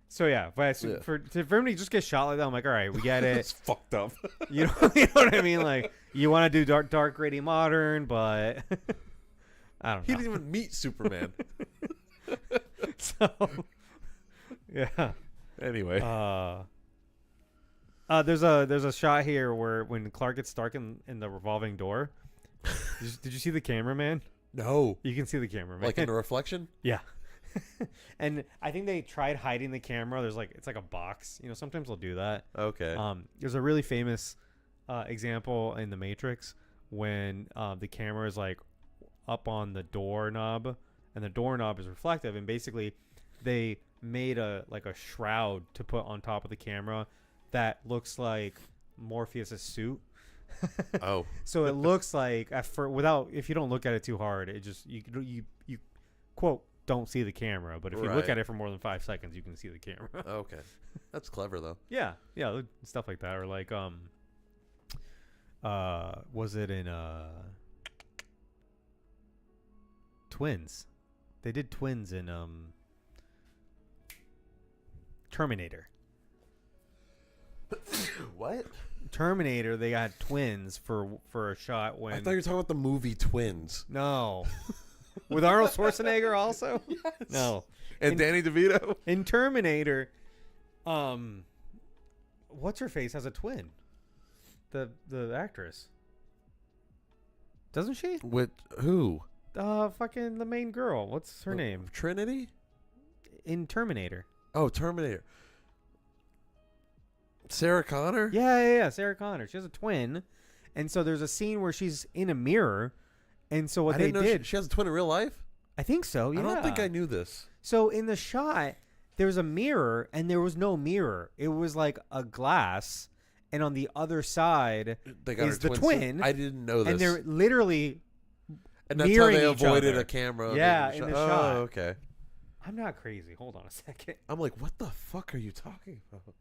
So yeah, but for him to just get shot like that, I'm like, all right, we get it. It's fucked up. you know what I mean? Like, you want to do dark, gritty, modern, but I don't know. He didn't even meet Superman. So yeah. Anyway, there's a shot here where when Clark gets stuck in the revolving door. Did you see the cameraman? no, You can see the cameraman. like in the reflection. Yeah. And I think they tried hiding the camera. It's like a box. You know, sometimes they'll do that. Okay. There's a really famous example in The Matrix when the camera is, like, up on the doorknob, and the doorknob is reflective, and basically they made a shroud to put on top of the camera that looks like Morpheus' suit. Oh. So it looks like if you don't look at it too hard, it just you quote don't see the camera, but if you look Right. at it for more than 5 seconds, you can see the camera. Okay. That's clever though. Yeah, stuff like that, or like was it in Twins? They did Twins in Terminator. What? Terminator, they got twins for a shot when I thought you were talking about the movie Twins. no. With Arnold Schwarzenegger also? Yes. No. And Danny DeVito. In Terminator, what's her face has a twin. The actress. Doesn't she? With who? Fucking the main girl. What's her name? Trinity? In Terminator. Oh, Terminator. Sarah Connor? Yeah, Sarah Connor. She has a twin. And so there's a scene where she's in a mirror. And so what I they didn't know did. she has a twin in real life? I think so, yeah. I don't think I knew this. So in the shot, there was a mirror, and there was no mirror. It was like a glass, and on the other side is the twin. I didn't know this. And they're literally and that's how mirroring they each avoided other. a camera. Yeah, in the shot. Oh, okay. I'm not crazy. Hold on a second. I'm like, what the fuck are you talking about?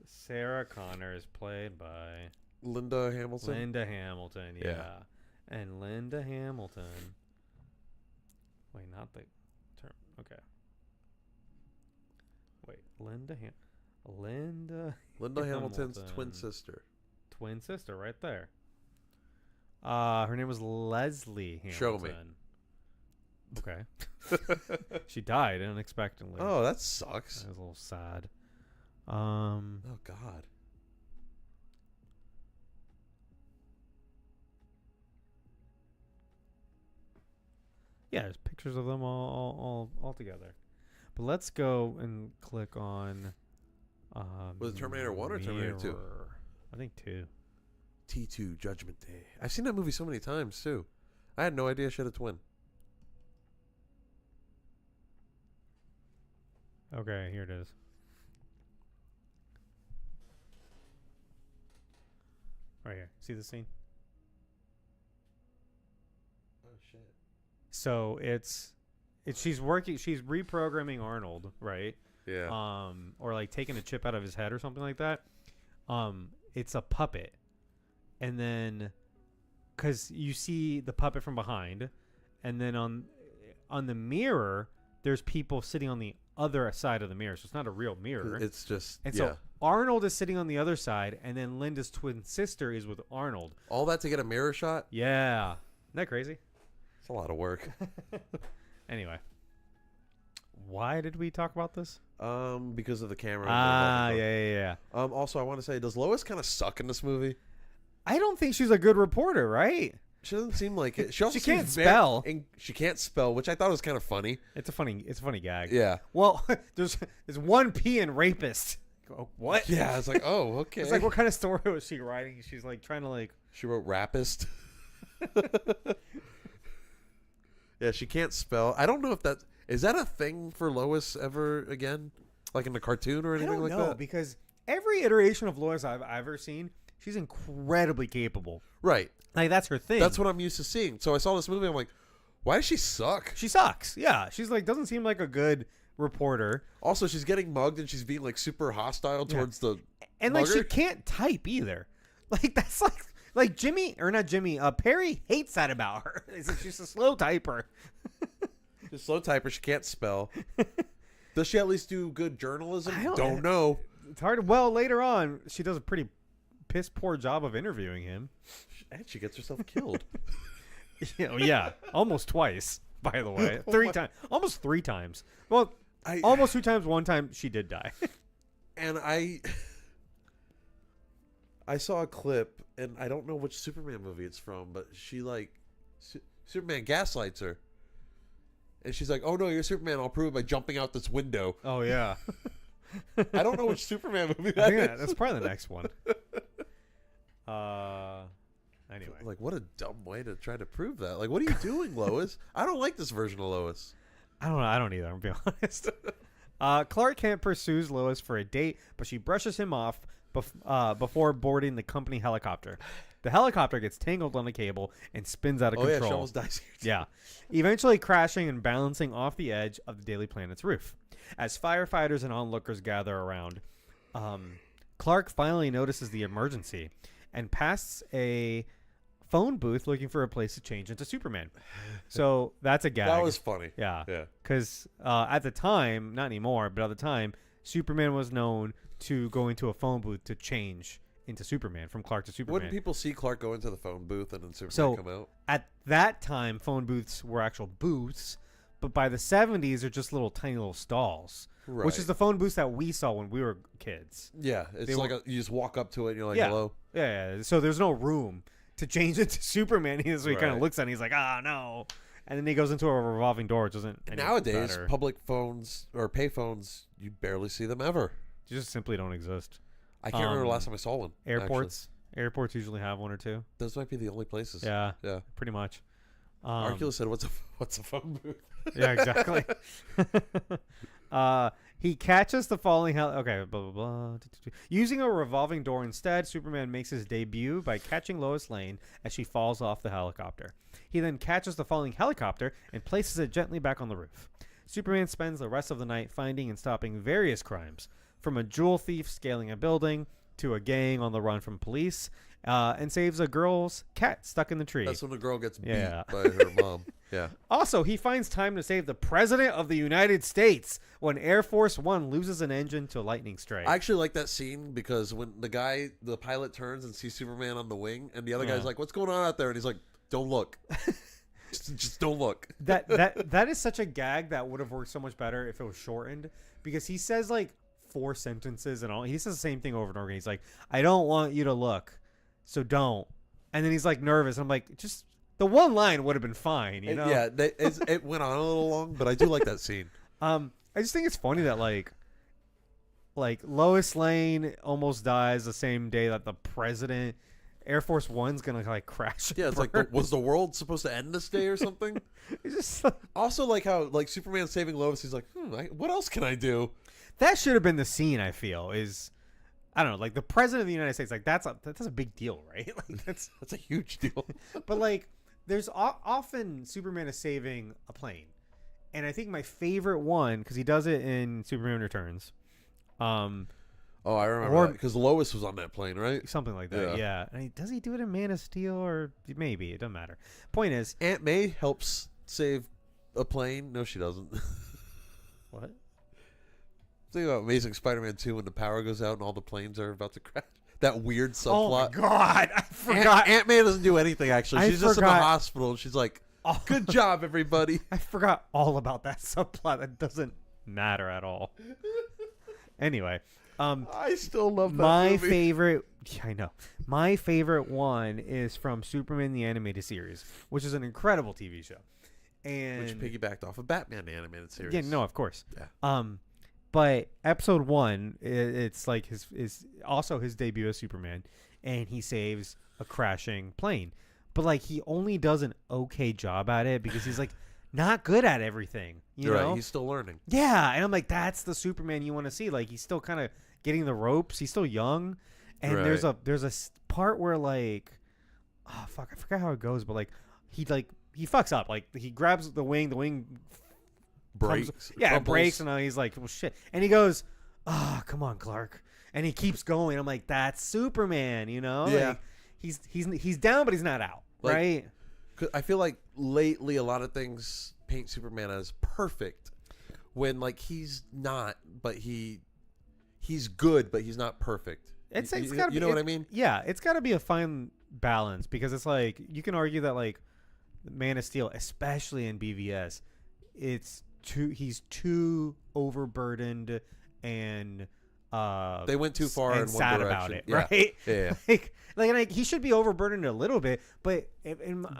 Sarah Connor is played by Linda Hamilton? Linda Hamilton, yeah. And Linda Hamilton. Wait, not the term. Okay. Wait, Linda Hamilton's twin sister. Twin sister, right there. Her name was Leslie Hamilton. Show me. Okay. She died unexpectedly. Oh, that sucks. That was a little sad. Oh God. Yeah, there's pictures of them all together. But let's go and click on. Was it Terminator 1 or Terminator 2? I think 2. T2 Judgment Day. I've seen that movie so many times too. I had no idea she had a twin. Okay, here it is. Right here. See the scene? Oh shit. So it's she's reprogramming Arnold, right? Yeah. Or like taking a chip out of his head or something like that. It's a puppet. And then cuz you see the puppet from behind, and then on the mirror there's people sitting on the other side of the mirror. So it's not a real mirror. It's just so Arnold is sitting on the other side, and then Linda's twin sister is with Arnold. All that to get a mirror shot? Yeah. Isn't that crazy? It's a lot of work. Anyway. Why did we talk about this? Because of the camera. Yeah. Also, I want to say, does Lois kind of suck in this movie? I don't think she's a good reporter, right? She doesn't seem like it. She also She can't seems spell. She can't spell, which I thought was kind of funny. It's a funny gag. Yeah. Well, there's one P in rapist. Oh, what? Yeah, it's like, oh, okay. It's like, what kind of story was she writing? She's like trying to like. She wrote rapist. Yeah, she can't spell. I don't know if is that a thing for Lois ever again, like in the cartoon or anything like that. I don't know, because every iteration of Lois I've ever seen, she's incredibly capable. Right. Like, that's her thing. That's what I'm used to seeing. So I saw this movie, I'm like, why does she suck? She sucks. Yeah. She's like, doesn't seem like a good reporter. Also, she's getting mugged and she's being like super hostile towards the And mugger. like, she can't type either. Like, that's like Jimmy, or not Jimmy, Perry hates that about her. She's a slow typer. She's a slow typer. She can't spell. Does she at least do good journalism? I don't know. It's hard. Well, later on, she does a pretty piss poor job of interviewing him. And she gets herself killed. Yeah. Almost twice, by the way. 3 times. Almost 3 times. Well, almost 2 times. 1 time, she did die. And I saw a clip, and I don't know which Superman movie it's from, but she like Superman gaslights her, and she's like, "Oh no, you're Superman. I'll prove it by jumping out this window." Oh yeah. I don't know which Superman movie that is. That's probably the next one. Anyway, like, what a dumb way to try to prove that. Like, what are you doing, Lois? I don't like this version of Lois. I don't know. I don't either. I'm being honest. Clark Kent pursues Lois for a date, but she brushes him off before boarding the company helicopter. The helicopter gets tangled on a cable and spins out of control. Oh yeah, she almost dies here. Yeah, eventually crashing and balancing off the edge of the Daily Planet's roof. As firefighters and onlookers gather around, Clark finally notices the emergency and passes a phone booth looking for a place to change into Superman. So that's a gag. That was funny. Yeah. Yeah. Because at the time, not anymore, but at the time, Superman was known to go into a phone booth to change into Superman, from Clark to Superman. Wouldn't people see Clark go into the phone booth and then Superman come out? At that time, phone booths were actual booths, but by the 70s, they're just little tiny little stalls, which is the phone booths that we saw when we were kids. Yeah, it's like you just walk up to it and you're like, yeah. hello? Yeah, so there's no room to change it to Superman. So he kind of looks at it and he's like, no. And then he goes into a revolving door, which isn't any Nowadays, better. public phones or pay phones, you barely see them ever. They just simply don't exist. I can't remember the last time I saw one. Airports. Airports usually have one or two. Those might be the only places. Yeah. Yeah. Pretty much. Arculus said, what's a phone booth? Yeah, exactly. He catches the falling okay, blah, blah, blah. Using a revolving door instead, Superman makes his debut by catching Lois Lane as she falls off the helicopter. He then catches the falling helicopter and places it gently back on the roof. Superman spends the rest of the night finding and stopping various crimes, from a jewel thief scaling a building to a gang on the run from police, and saves a girl's cat stuck in the tree. That's when the girl gets beat Yeah. by her mom. Yeah. Also, he finds time to save the President of the United States when Air Force One loses an engine to a lightning strike. I actually like that scene because when the pilot turns and sees Superman on the wing, and the other guy's like, "What's going on out there?" and he's like, "Don't look." just don't look. That is such a gag that would have worked so much better if it was shortened, because he says like 4 sentences and all. He says the same thing over and over again. He's like, "I don't want you to look, so don't." And then he's like nervous. I'm like, just the one line would have been fine, you know? Yeah, it went on a little long, but I do like that scene. I just think it's funny that like Lois Lane almost dies the same day that the president, Air Force One's gonna like crash. Yeah, it's like, was the world supposed to end this day or something? It's just Also, like how like Superman saving Lois, he's like, what else can I do? that should have been the scene. I feel is, I don't know, like the president of the United States, like that's a big deal, right? Like that's a huge deal. But like, there's often Superman is saving a plane, and I think my favorite one, because he does it in Superman Returns. Oh, I remember that because Lois was on that plane, right? Something like that, yeah. And does he do it in Man of Steel, or maybe it doesn't matter. Point is, Aunt May helps save a plane. No, she doesn't. What? Think about Amazing Spider-Man 2 when the power goes out and all the planes are about to crash. That weird subplot. Oh my God, I forgot. Aunt May doesn't do anything actually. She's just in the hospital and she's like, "Good job, everybody." I forgot all about that subplot. That doesn't matter at all. Anyway. I still love that my favorite. Yeah, I know. My favorite one is from Superman the Animated Series, which is an incredible TV show, and which piggybacked off of Batman the Animated Series. Yeah, no, of course. Yeah. But episode 1, it's like his also his debut as Superman, and he saves a crashing plane, but like he only does an okay job at it because he's like not good at everything. You know, right? He's still learning. Yeah, and I'm like, that's the Superman you want to see. Like he's still kind of getting the ropes. He's still young, and there's a part where like, oh fuck, I forgot how it goes, but like he fucks up. Like he grabs the wing breaks. It breaks, and he's like, well shit, and he goes, oh come on Clark, and he keeps going. I'm like, that's Superman, you know? Yeah, like, he's down, but he's not out, like, right? I feel like lately a lot of things paint Superman as perfect when like he's not, but he's good, but he's not perfect. It's gotta be, you know what I mean? Yeah, it's got to be a fine balance, because it's like you can argue that like Man of Steel, especially in BVS, he's too overburdened and they went too far and sad one about it, yeah. right? Yeah. like he should be overburdened a little bit, but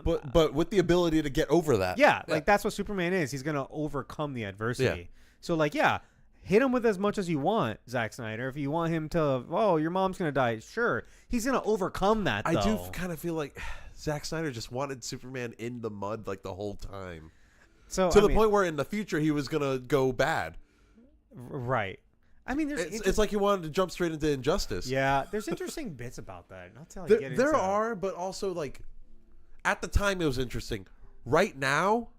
but with the ability to get over that. Yeah, like that's what Superman is. He's gonna overcome the adversity. Yeah. So like, yeah, hit him with as much as you want, Zack Snyder. If you want him to, oh, your mom's gonna die, sure, he's gonna overcome that. Though. I do kind of feel like Zack Snyder just wanted Superman in the mud like the whole time. So to the point where in the future he was gonna go bad. Right. I mean, it's like he wanted to jump straight into Injustice. Yeah, there's interesting bits about that. Not till I get into there are, but also like at the time it was interesting. Right now,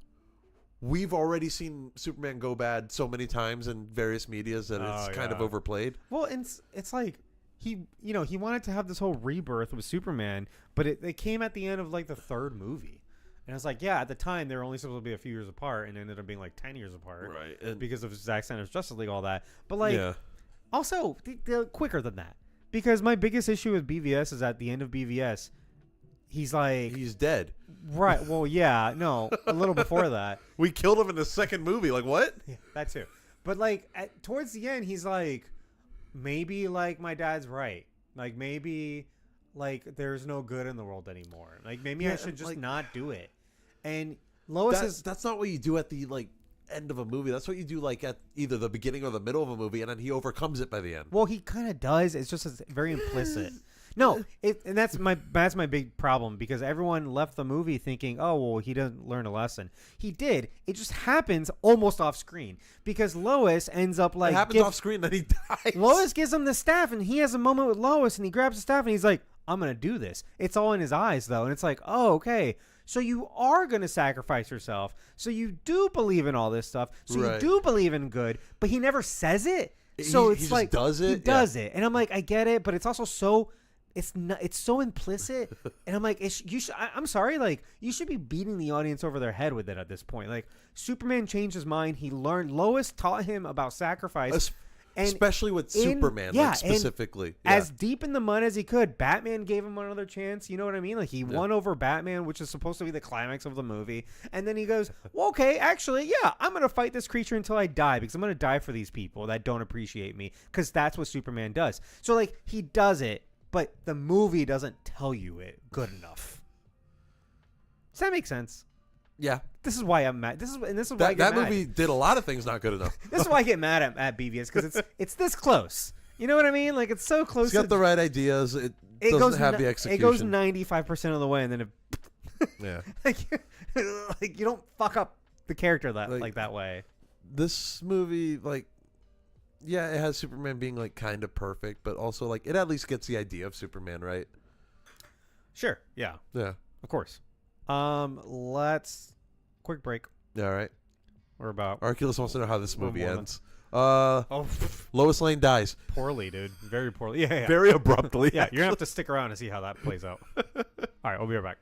we've already seen Superman go bad so many times in various medias that it's kind of overplayed. Well, it's like he wanted to have this whole rebirth with Superman, but it came at the end of like the 3rd movie. And it's like, yeah, at the time they were only supposed to be a few years apart, and ended up being like 10 years apart, right? And because of Zack Snyder's Justice League, all that. But like, also they're quicker than that, because my biggest issue with BVS is at the end of BVS, he's dead. Right. Well, yeah, no, a little before that, we killed him in the 2nd movie. Like what? Yeah, that too. But like towards the end, he's like, maybe like my dad's right. Like maybe like there's no good in the world anymore. Like maybe I should just like, not do it. And Lois that's not what you do at the like end of a movie. That's what you do like at either the beginning or the middle of a movie, and then he overcomes it by the end. Well, he kind of does. It's just very implicit. No, and that's my big problem because everyone left the movie thinking, oh well, he doesn't learn a lesson. He did. It just happens almost off screen because Lois ends up like it happens off screen, then he dies. Lois gives him the staff, and he has a moment with Lois, and he grabs the staff, and he's like, I'm gonna do this. It's all in his eyes though, and it's like, oh okay. So you are going to sacrifice yourself. So you do believe in all this stuff. So you do believe in good, but he never says it. So it's like just does it. He does it, and I'm like, I get it, but it's also so it's so implicit, and I'm like, I'm sorry, like you should be beating the audience over their head with it at this point. Like Superman changed his mind. He learned. Lois taught him about sacrifice. And especially with Superman, like specifically. As deep in the mud as he could, Batman gave him another chance. You know what I mean? Like, he won over Batman, which is supposed to be the climax of the movie. And then he goes, well, okay, actually, yeah, I'm going to fight this creature until I die because I'm going to die for these people that don't appreciate me because that's what Superman does. So, like, he does it, but the movie doesn't tell you it good enough. Does that make sense? Yeah. This is why I'm mad. This is why I get that mad. movie did a lot of things not good enough. This is why I get mad at BVS because it's this close. You know what I mean? Like it's so close. It's got the right ideas. It doesn't have the execution. It goes 95% of the way, and then yeah, like you don't fuck up the character that way. This movie, like, yeah, it has Superman being like kind of perfect, but also like it at least gets the idea of Superman right. Sure. Yeah. Yeah. Of course. Let's quick break. Yeah, all right. We're about Arculus wants to know how this movie ends. Lois Lane dies. Poorly, dude. Very poorly. Yeah. Very abruptly. Yeah, you're gonna have to stick around to see how that plays out. All right, we'll be right back.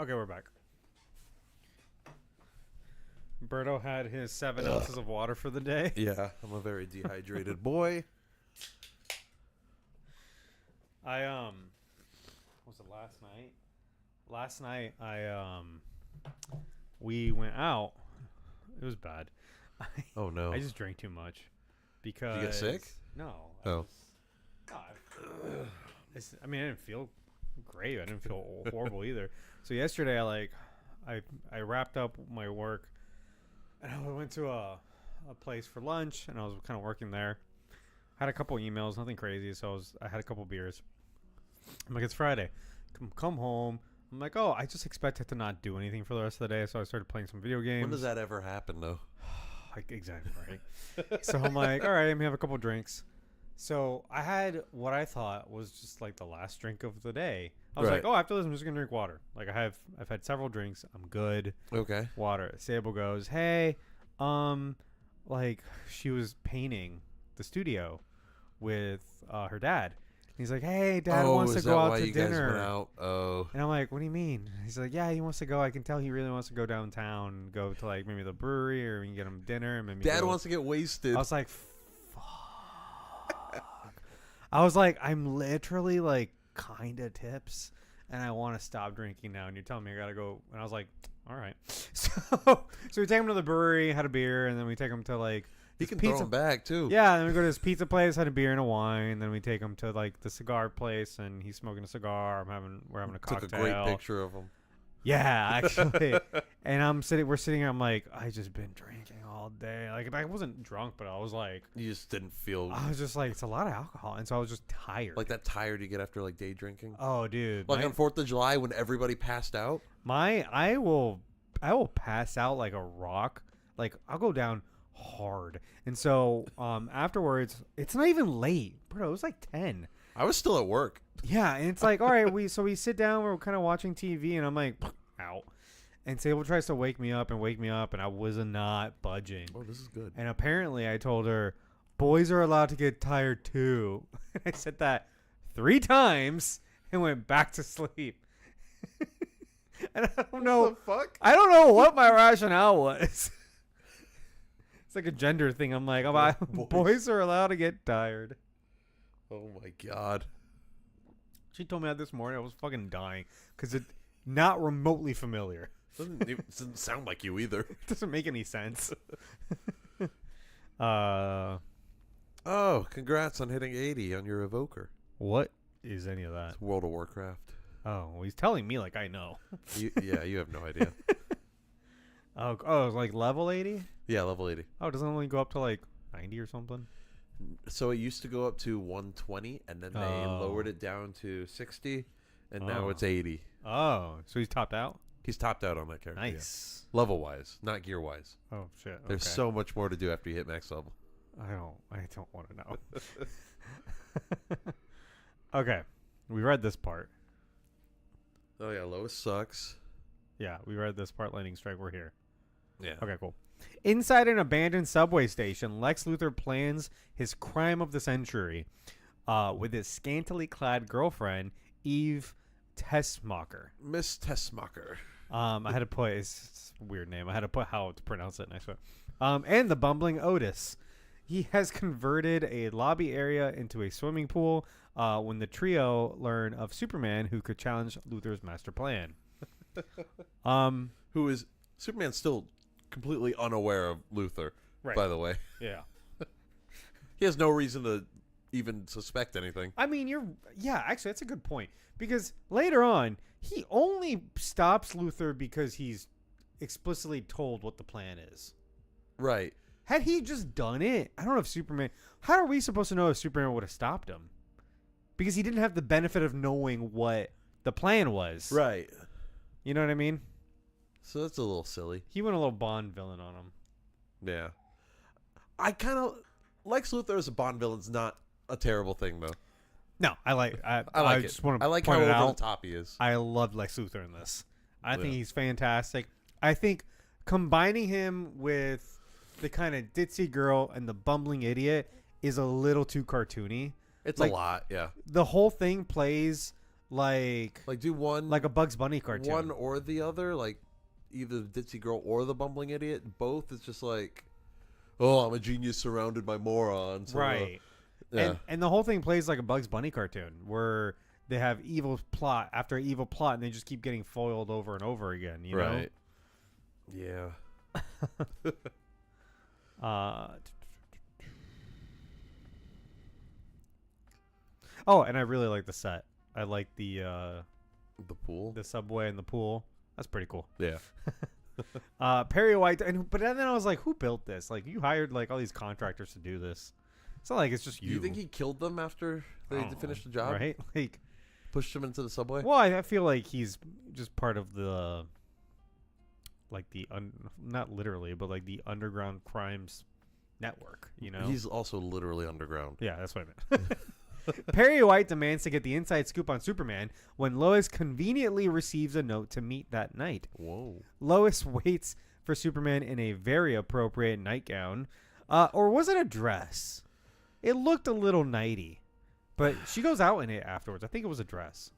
Okay, we're back. Berto had his 7 ounces of water for the day. Yeah, I'm a very dehydrated boy. What was it last night? Last night we went out. It was bad. Oh no. I just drank too much because Did you get sick? No. Oh. I mean, I didn't feel great. I didn't feel horrible either. So yesterday I wrapped up my work and I went to a place for lunch and I was kind of working there. Had a couple emails, nothing crazy. So I had a couple beers. I'm like, it's Friday. Come home. I'm like, oh, I just expected to not do anything for the rest of the day. So I started playing some video games. When does that ever happen, though? Exactly right. So I'm like, all right, I'm gonna have a couple drinks. So I had what I thought was just like the last drink of the day. I was like, oh, after this, I'm just gonna drink water. Like I've had several drinks. I'm good. Okay. Water. Sable goes, hey, like she was painting the studio with her dad. He's like, hey, Dad wants to go out to dinner. Guys went out? Oh. And I'm like, what do you mean? He's like, yeah, he wants to go. I can tell he really wants to go downtown and go to like maybe the brewery or we can get him dinner. And maybe Dad wants to get wasted. I was like, fuck. I was like, I'm literally like kind of tips and I want to stop drinking now. And you're telling me I got to go. And I was like, all right. So we take him to the brewery, had a beer, and then we take him to like, he can throw him back too. Yeah, and then we go to this pizza place, had a beer and a wine. Then we take him to like the cigar place, and he's smoking a cigar. We're having a cocktail. Took a great picture of him. Yeah, actually. And we're sitting here. I'm like, I just been drinking all day. Like I wasn't drunk, but I was like, you just didn't feel. I was just like, it's a lot of alcohol, and so I was just tired. Like that tired you get after like day drinking. Oh, dude. Like on 4th of July when everybody passed out. I will pass out like a rock. Like I'll go down hard. And so afterwards, it's not even late, bro. It was like 10. I was still at work. Yeah, and it's like, all right, we sit down, we're kind of watching TV, and I'm like, out. And Sable tries to wake me up, and I was not budging. Oh, this is good. And apparently I told her, boys are allowed to get tired too. I said that 3 times and went back to sleep. And I don't know. What the fuck? I don't know what my rationale was. It's like a gender thing. I'm like, boys are allowed to get tired. Oh my god. She told me that this morning. I was fucking dying because it not remotely familiar. Doesn't sound like you either. It doesn't make any sense. Oh, congrats on hitting 80 on your evoker. What is any of that? It's World of Warcraft. Oh, well, he's telling me like I know. You have no idea. Oh, like level 80? Yeah, level 80. Oh, doesn't it only go up to like 90 or something? So it used to go up to 120, and then they lowered it down to 60, and now it's 80. Oh, so he's topped out? He's topped out on that character. Nice. Yeah. Level-wise, not gear-wise. Oh, shit. There's so much more to do after you hit max level. I don't want to know. Okay. We read this part. Oh, yeah, Lois sucks. Yeah, we read this part, Lightning Strike. We're here. Yeah. Okay, cool. Inside an abandoned subway station, Lex Luthor plans his crime of the century with his scantily clad girlfriend, Eve Tessmacher. Miss Tessmacher. I had to put, it's a weird name. I had to put how to pronounce it next to it. And the bumbling Otis. He has converted a lobby area into a swimming pool when the trio learn of Superman, who could challenge Luthor's master plan. Who is Superman's still completely unaware of Luthor, right. By the way. Yeah. He has no reason to even suspect anything. I mean, actually, that's a good point. Because later on, he only stops Luthor because he's explicitly told what the plan is. Right. Had he just done it, I don't know if Superman... How are we supposed to know if Superman would have stopped him? Because he didn't have the benefit of knowing what the plan was. Right. You know what I mean? So that's a little silly. He went a little Bond villain on him. Yeah. I kind of... Lex Luthor as a Bond villain's not a terrible thing, though. No, I like it. Just want to I like point how it over out. the top he is. I love Lex Luthor in this. I think he's fantastic. I think combining him with the kind of ditzy girl and the bumbling idiot is a little too cartoony. It's like, a lot, yeah. The whole thing plays like do one, like a Bugs Bunny cartoon. one or the other, like either the ditzy girl or the bumbling idiot. Both is just like, oh, I'm a genius surrounded by morons. Right. Yeah. And the whole thing plays like a Bugs Bunny cartoon where they have evil plot after evil plot and they just keep getting foiled over and over again, you know? Right. Yeah. Oh, and I really like the set. I like the pool, the subway and the pool. That's pretty cool. Yeah. Perry White, but then I was like, who built this? Like, you hired like all these contractors to do this. It's not like it's just you. Do you think he killed them after they finished the job? Right? Like, pushed them into the subway? Well, I feel like he's just part of the, like not literally, but like the underground crimes network. You know, he's also literally underground. Yeah, that's what I meant. Perry White demands to get the inside scoop on Superman when Lois conveniently receives a note to meet that night. Whoa. Lois waits for Superman in a very appropriate nightgown. Or was it a dress? It looked a little nighty. But she goes out in it afterwards. I think it was a dress.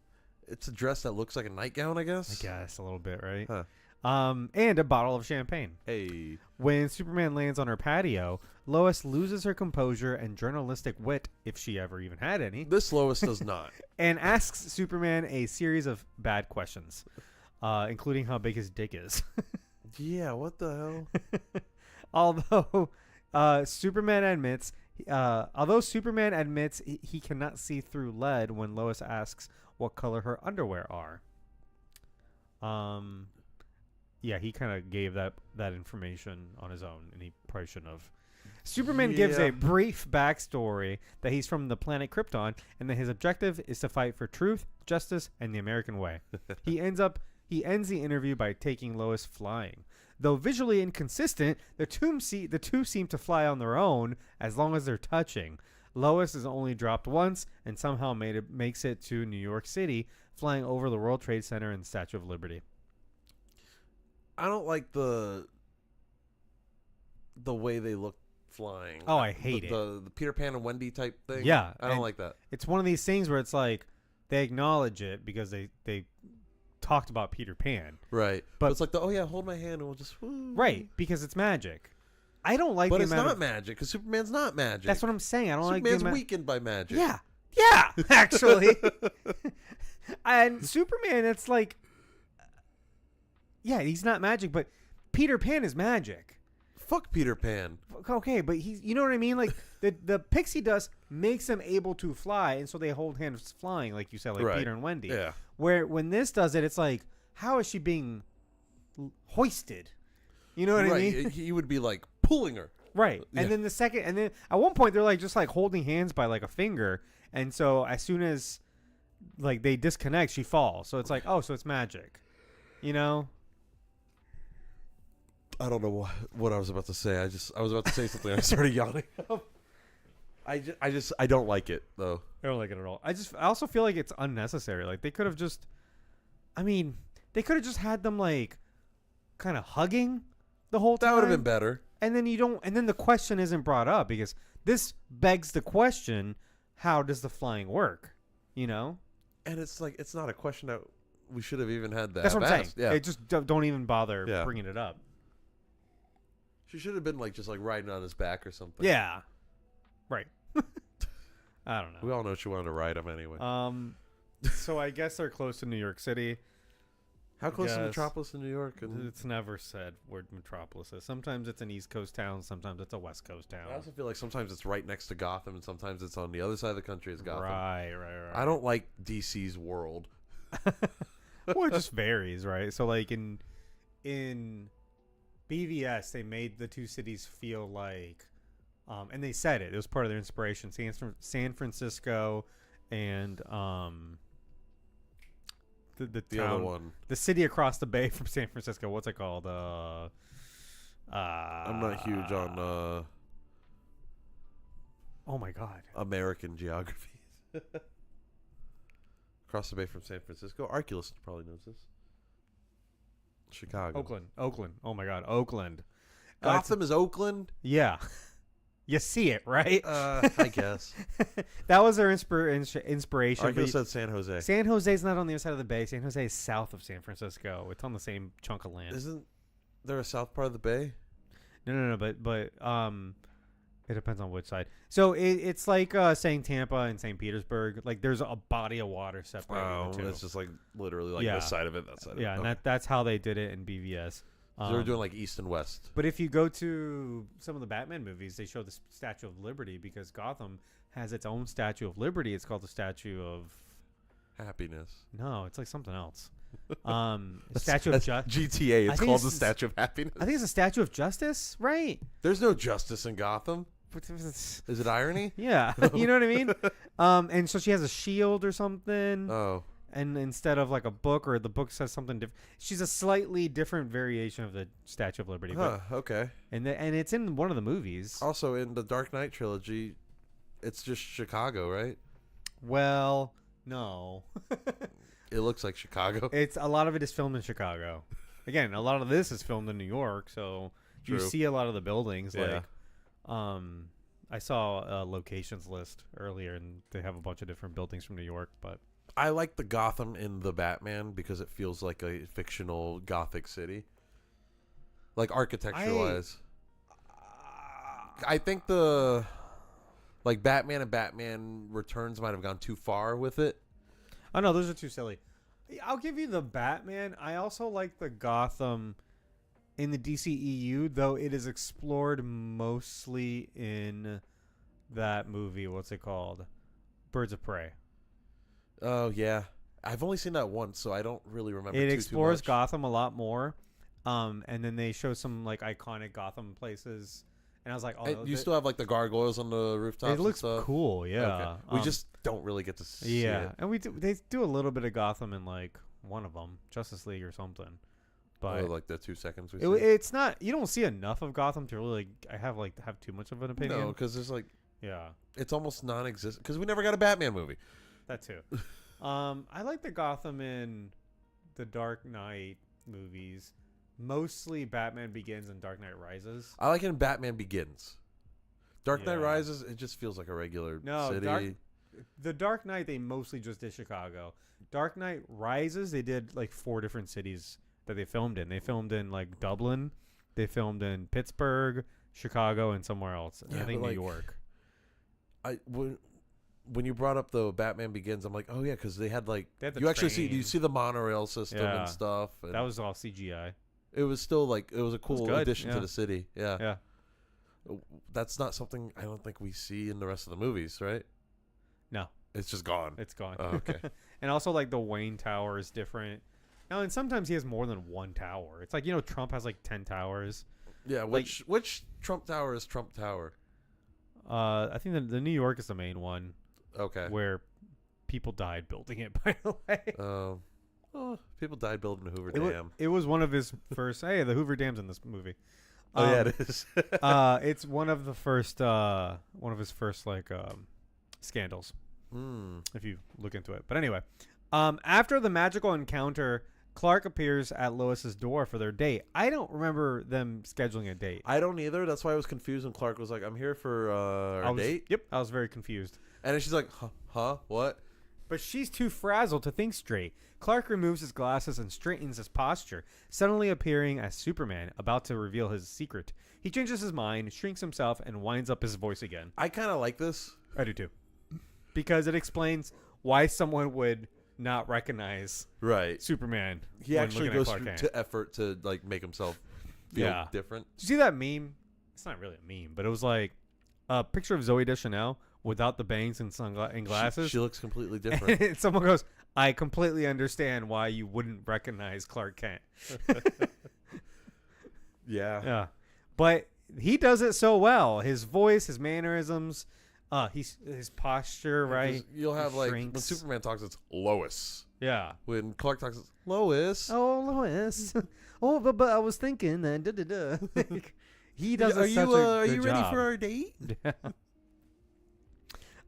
It's a dress that looks like a nightgown, I guess? I guess, a little bit, right? Huh. And a bottle of champagne. Hey. When Superman lands on her patio, Lois loses her composure and journalistic wit, if she ever even had any. This Lois does not. And asks Superman a series of bad questions, including how big his dick is. Yeah, what the hell? Although Superman admits he cannot see through lead when Lois asks what color her underwear are. Yeah, he kind of gave that information on his own, and he probably shouldn't have. Superman gives a brief backstory that he's from the planet Krypton, and that his objective is to fight for truth, justice, and the American way. He ends the interview by taking Lois flying. Though visually inconsistent, the two seem to fly on their own as long as they're touching. Lois is only dropped once and somehow makes it to New York City, flying over the World Trade Center and the Statue of Liberty. I don't like the way they look flying. Oh, I hate it. The Peter Pan and Wendy type thing. Yeah. I don't like that. It's one of these things where it's like they acknowledge it because they talked about Peter Pan. Right. But it's like, hold my hand and we'll just... Woo. Right, because it's magic. I don't like but the it's amount not of... magic, because Superman's not magic. That's what I'm saying. I don't like Superman's weakened by magic. Yeah. Yeah, actually. And Superman, it's like... Yeah, he's not magic, but Peter Pan is magic. Fuck Peter Pan. Okay, but he's... You know what I mean? Like, the pixie dust makes them able to fly, and so they hold hands flying, like you said, like Peter and Wendy. Yeah. Where when this does it, it's like, how is she being hoisted? You know what I mean? He would be like pulling her. Right. Yeah. And then at one point they're like just like holding hands by like a finger. And so as soon as like they disconnect, she falls. So it's like, oh, so it's magic. You know? I don't know what I was about to say. I was about to say something. I started yawning. I don't like it though. I don't like it at all. I also feel like it's unnecessary. Like they could have just, they could have just had them like kind of hugging the whole time. That would have been better. And then the question isn't brought up because this begs the question, how does the flying work? You know? And it's like, it's not a question that we should have even had that. That's what I'm saying. Yeah. It just don't even bother bringing it up. She should have been like just like riding on his back or something. Yeah. Right. I don't know. We all know she wanted to ride him anyway. So I guess they're close to New York City. How close is Metropolis to New York? It's never said where Metropolis is. Sometimes it's an East Coast town. Sometimes it's a West Coast town. I also feel like sometimes it's right next to Gotham, and sometimes it's on the other side of the country as Gotham. Right. I don't like DC's world. Well, it just varies, right? So like in BVS, they made the two cities feel like, and they said it was part of their inspiration. San Francisco and the town, other one, the city across the bay from San Francisco. What's it called? I'm not huge on. Oh my God. American geography. Across the bay from San Francisco. Arculus probably knows this. Chicago. Oakland. Oh my God. Oakland. Gotham is Oakland? Yeah. You see it, right? I guess. That was their inspiration. I could have said San Jose. San Jose's not on the other side of the bay. San Jose is south of San Francisco. It's on the same chunk of land. Isn't there a south part of the bay? No. But it depends on which side. So it's like saying Tampa and St. Petersburg. Like there's a body of water separating the two. It's just like literally like this side of it, that side of it. Yeah, and that's how they did it in BVS. So they were doing like east and west. But if you go to some of the Batman movies, they show the Statue of Liberty because Gotham has its own Statue of Liberty. It's called the Statue of Happiness. No, it's like something else. Statue of Justice. GTA. It's called the Statue of Happiness. I think it's a Statue of Justice, right? There's no justice in Gotham. Is it irony? Yeah, you know what I mean. And so she has a shield or something. Oh. And instead of like a book, or the book says something different, she's a slightly different variation of the Statue of Liberty. Okay. And it's in one of the movies. Also, in the Dark Knight trilogy, it's just Chicago, right? Well, no. It looks like Chicago. A lot of it is filmed in Chicago. Again, a lot of this is filmed in New York, so True. You see a lot of the buildings. Yeah. Like, I saw a locations list earlier, and they have a bunch of different buildings from New York, but. I like the Gotham in the Batman because it feels like a fictional Gothic city. Like architecture-wise. I think the Batman and Batman Returns might have gone too far with it. Oh no, those are too silly. I'll give you the Batman. I also like the Gotham in the DCEU, though it is explored mostly in that movie. What's it called? Birds of Prey. Oh, yeah. I've only seen that once, so I don't really remember it too explores much. Gotham a lot more. And then they show some like iconic Gotham places. And I was like, oh, you still have like the gargoyles on the rooftops. It looks and stuff? cool, yeah. Okay. We just don't really get to see it. And they do a little bit of Gotham in like one of them, Justice League or something. But like the 2 seconds we see. It's not. You don't see enough of Gotham to really have too much of an opinion. No, because there's like yeah, it's almost non-existent because we never got a Batman movie. That too. I like the Gotham in the Dark Knight movies. Mostly Batman Begins and Dark Knight Rises. I like it in Batman Begins. Dark Knight Rises, it just feels like a regular city. The Dark Knight, they mostly just did Chicago. Dark Knight Rises, they did like 4 different cities that they filmed in. They filmed in like Dublin. They filmed in Pittsburgh, Chicago, and somewhere else. Yeah, I think New York. When you brought up the Batman Begins, I'm like, oh yeah, because they had like you actually you see the monorail system and stuff. And that was all CGI. It was still like it was a cool addition to the city. Yeah, yeah. That's not something I don't think we see in the rest of the movies, right? No, it's just gone. It's gone. Oh, okay. And also like the Wayne Tower is different. Now, and sometimes he has more than one tower. It's like Trump has like 10 towers. Yeah, which Trump Tower is Trump Tower? I think the New York is the main one. Okay. Where people died building it, by the way. People died building the Hoover Dam. It was one of his first. Hey, the Hoover Dam's in this movie. Oh yeah, it is. It's one of the first. One of his first scandals. If you look into it. But anyway, after the magical encounter, Clark appears at Lois's door for their date. I don't remember them scheduling a date. I don't either. That's why I was confused when Clark was like, "I'm here for our date." Yep, I was very confused. And then she's like, huh? What? But she's too frazzled to think straight. Clark removes his glasses and straightens his posture, suddenly appearing as Superman, about to reveal his secret. He changes his mind, shrinks himself, and winds up his voice again. I kind of like this. I do too. Because it explains why someone would not recognize Superman. He actually goes to effort to like make himself feel different. Did you see that meme? It's not really a meme, but it was like a picture of Zooey Deschanel without the bangs and glasses. She looks completely different. And someone goes, I completely understand why you wouldn't recognize Clark Kent. Yeah. But he does it so well. His voice, his mannerisms, his posture, right? You'll have when Superman talks, it's Lois. Yeah. When Clark talks, it's Lois. Oh, Lois. but I was thinking that. He does such a good Are you ready job. for our date?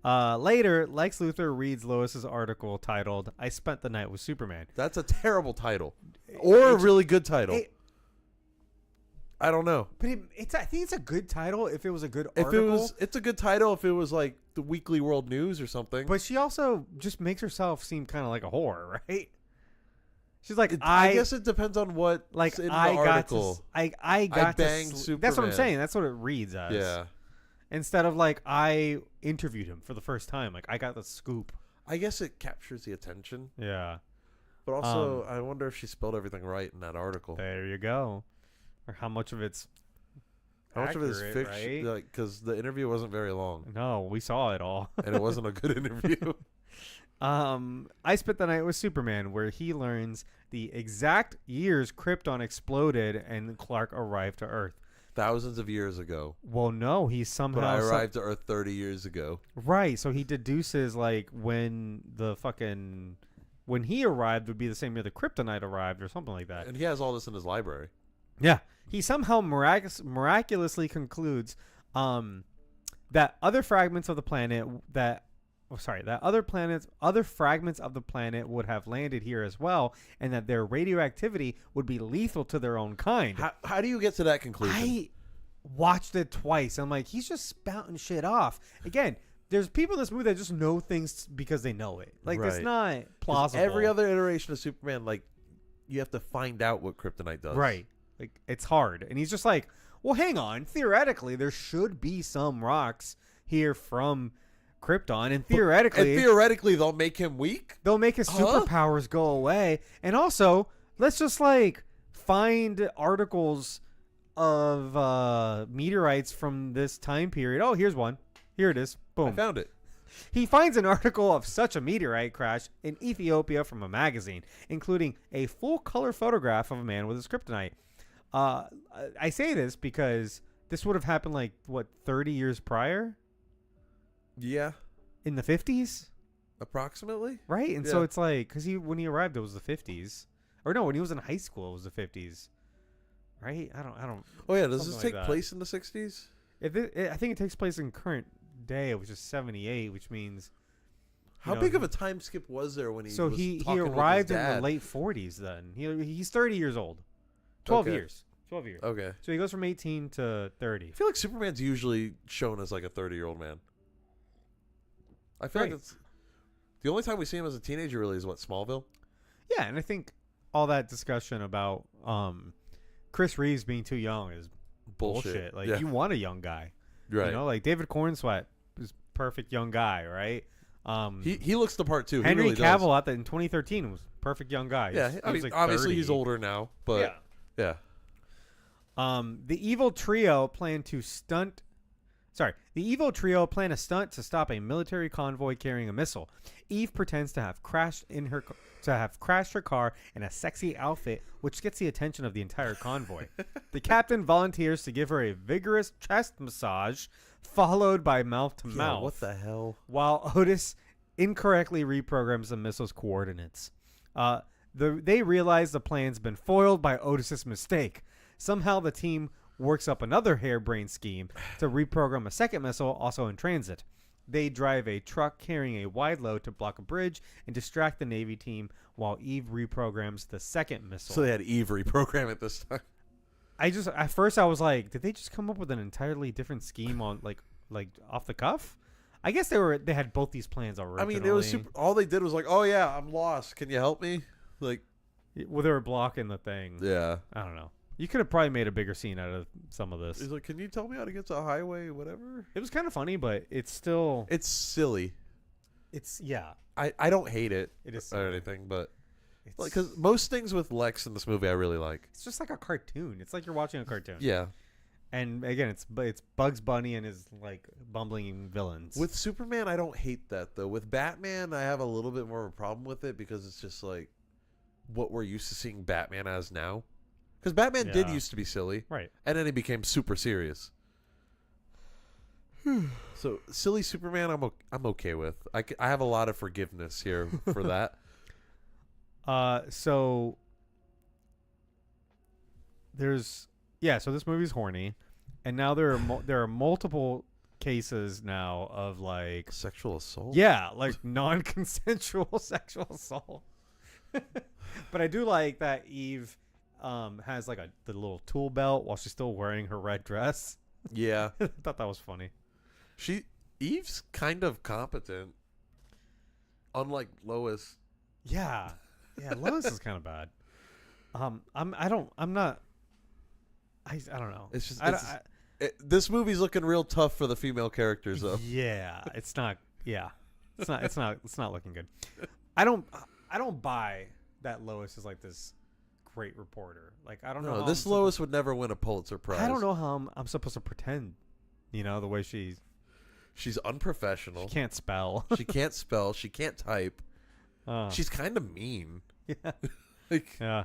Later, Lex Luthor reads Lois's article titled, I Spent the Night with Superman. That's a terrible title. Or a really good title. I don't know. But I think it's a good title if it was a good article. It's a good title if it was like the Weekly World News or something. But she also just makes herself seem kind of like a whore, right? She's like, I guess it depends on what like in the I article. I banged Superman. That's what I'm saying. That's what it reads as. Yeah. Instead of like I interviewed him for the first time, like I got the scoop. I guess it captures the attention. Yeah. But also, I wonder if she spelled everything right in that article. There you go. Or how much of it's fiction? right? Like, because the interview wasn't very long. No, we saw it all. And it wasn't a good interview. I spent the night with Superman, where he learns the exact years Krypton exploded and Clark arrived to Earth. Thousands of years ago. Well, no, he somehow. But I arrived to Earth 30 years ago. Right, so he deduces like when he arrived would be the same year the Kryptonite arrived, or something like that. And he has all this in his library. Yeah, he somehow miraculously concludes that other fragments of the planet other fragments of the planet would have landed here as well, and that their radioactivity would be lethal to their own kind. How do you get to that conclusion? I watched it twice. I'm like, he's just spouting shit off. Again, there's people in this movie that just know things because they know it. Like, Right. It's not plausible. Every other iteration of Superman, like, you have to find out what kryptonite does. Right. Like, it's hard. And he's just like, well, hang on. Theoretically, there should be some rocks here from Krypton, and theoretically they'll make him weak. They'll make his superpowers go away. And also, let's just like find articles of meteorites from this time period. Oh, here's one. Here it is. Boom. I found it. He finds an article of such a meteorite crash in Ethiopia from a magazine, including a full-color photograph of a man with his kryptonite. I say this because this would have happened like, 30 years prior? Yeah. In the 50s? Approximately. Right? And so it's like, because when he arrived, it was the 50s. Or no, when he was in high school, it was the 50s. Right? I don't. Oh, yeah. Does this take place in the 60s? I think it takes place in current day, which is 78, which means. How big of a time skip was there when he So was he talking arrived with his in dad? the late 40s then. He's 30 years old. 12 Okay. years. 12 years. Okay. So he goes from 18 to 30. I feel like Superman's usually shown as like a 30-year-old man. I feel Right. like it's the only time we see him as a teenager really is Smallville. Yeah, and I think all that discussion about Chris Reeves being too young is bullshit. Like, you want a young guy. Right. You know, like David Cornsweet is perfect young guy, right? He looks the part too. Henry he really Cavill in 2013 was perfect young guy. Yeah, He I was mean, like obviously 30. he's older now, but yeah. The evil trio plan a stunt to stop a military convoy carrying a missile. Eve pretends to have crashed her car in a sexy outfit, which gets the attention of the entire convoy. The captain volunteers to give her a vigorous chest massage, followed by mouth to mouth. What the hell? While Otis incorrectly reprograms the missile's coordinates. They realize the plan's been foiled by Otis's mistake. Somehow the team works up another harebrained scheme to reprogram a second missile also in transit. They drive a truck carrying a wide load to block a bridge and distract the Navy team while Eve reprograms the second missile. So they had Eve reprogram it this time. At first I was like, did they just come up with an entirely different scheme on like off the cuff? I guess they had both these plans already. I mean, it was all they did was like, oh yeah, I'm lost. Can you help me? Like, well, they were blocking the thing. Yeah. I don't know. You could have probably made a bigger scene out of some of this. He's like, can you tell me how to get to a highway, whatever? It was kind of funny, but it's still... It's silly. Yeah. I don't hate it. It is or anything, but... Because most things with Lex in this movie I really like. It's just like a cartoon. It's like you're watching a cartoon. Yeah. And again, it's Bugs Bunny and his like bumbling villains. With Superman, I don't hate that, though. With Batman, I have a little bit more of a problem with it because it's just like what we're used to seeing Batman as now. Because Batman did used to be silly. Right. And then he became super serious. So, silly Superman, I'm okay with. I have a lot of forgiveness here for that. So there's... Yeah, so this movie's horny. And now there are multiple cases now of like... Sexual assault? Yeah, like non-consensual sexual assault. But I do like that Eve... has like the little tool belt while she's still wearing her red dress. Yeah. I thought that was funny. Eve's kind of competent, unlike Lois. Yeah, Lois is kind of bad. I don't know. It's just this movie's looking real tough for the female characters, though. Yeah, it's not. Yeah, it's not looking good. I don't buy that Lois is like this great reporter. Like I don't know. This Lois would never win a Pulitzer Prize. I don't know how I'm supposed to pretend. You know the way she's unprofessional. She can't spell. She can't spell. She can't type. She's kind of mean. Yeah. Like, yeah.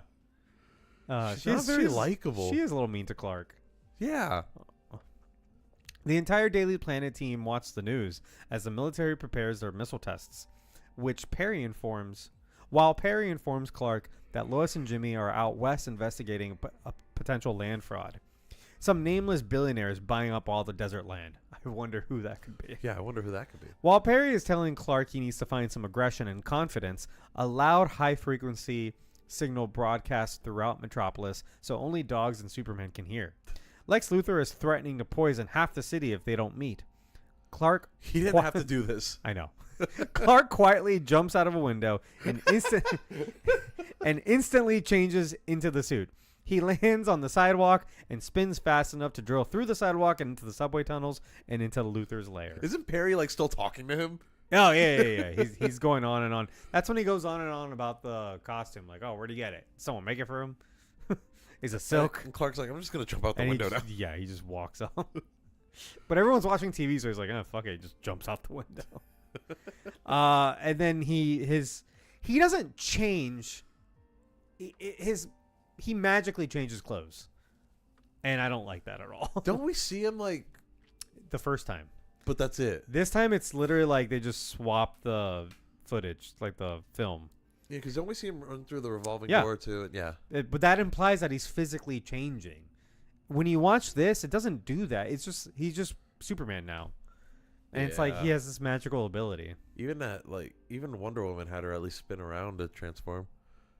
She's not very likable. She is a little mean to Clark. Yeah. The entire Daily Planet team watched the news as the military prepares their missile tests, while Perry informs Clark that Lois and Jimmy are out west investigating a potential land fraud. Some nameless billionaire is buying up all the desert land. I wonder who that could be. Yeah, I wonder who that could be. While Perry is telling Clark he needs to find some aggression and confidence, a loud, high-frequency signal broadcasts throughout Metropolis so only dogs and Superman can hear. Lex Luthor is threatening to poison half the city if they don't meet. He didn't have to do this. I know. Clark quietly jumps out of a window and instantly changes into the suit. He lands on the sidewalk and spins fast enough to drill through the sidewalk and into the subway tunnels and into Luthor's lair. Isn't Perry like still talking to him? Oh, yeah. He's going on and on. That's when he goes on and on about the costume. Like, oh, where'd he get it? Someone make it for him? He's a silk. And Clark's like, I'm just going to jump out the window now. Yeah, he just walks off. But everyone's watching TV, so he's like, oh, fuck it. He just jumps out the window. And then he doesn't change. He magically changes clothes. And I don't like that at all. Don't we see him like the first time? But that's it. This time it's literally like they just swap the footage, like the film. Yeah, because don't we see him run through the revolving door too? Yeah. But that implies that he's physically changing. When you watch this, it doesn't do that. He's just Superman now. And it's like he has this magical ability. Even Wonder Woman had her at least spin around to transform.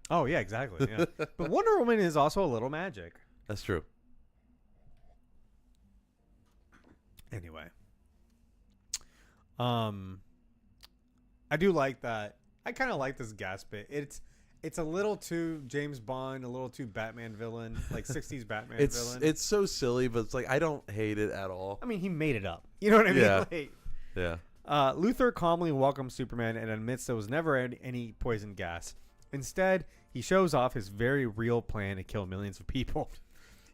Oh, yeah, exactly. Yeah. But Wonder Woman is also a little magic. That's true. Anyway. I do like that. I kind of like this gas bit. It's a little too James Bond, a little too Batman villain, like 60s Batman villain. It's so silly, but it's like I don't hate it at all. I mean, he made it up. You know what I mean? Yeah. Like, yeah. Luthor calmly welcomes Superman and admits there was never any poison gas. Instead, he shows off his very real plan to kill millions of people.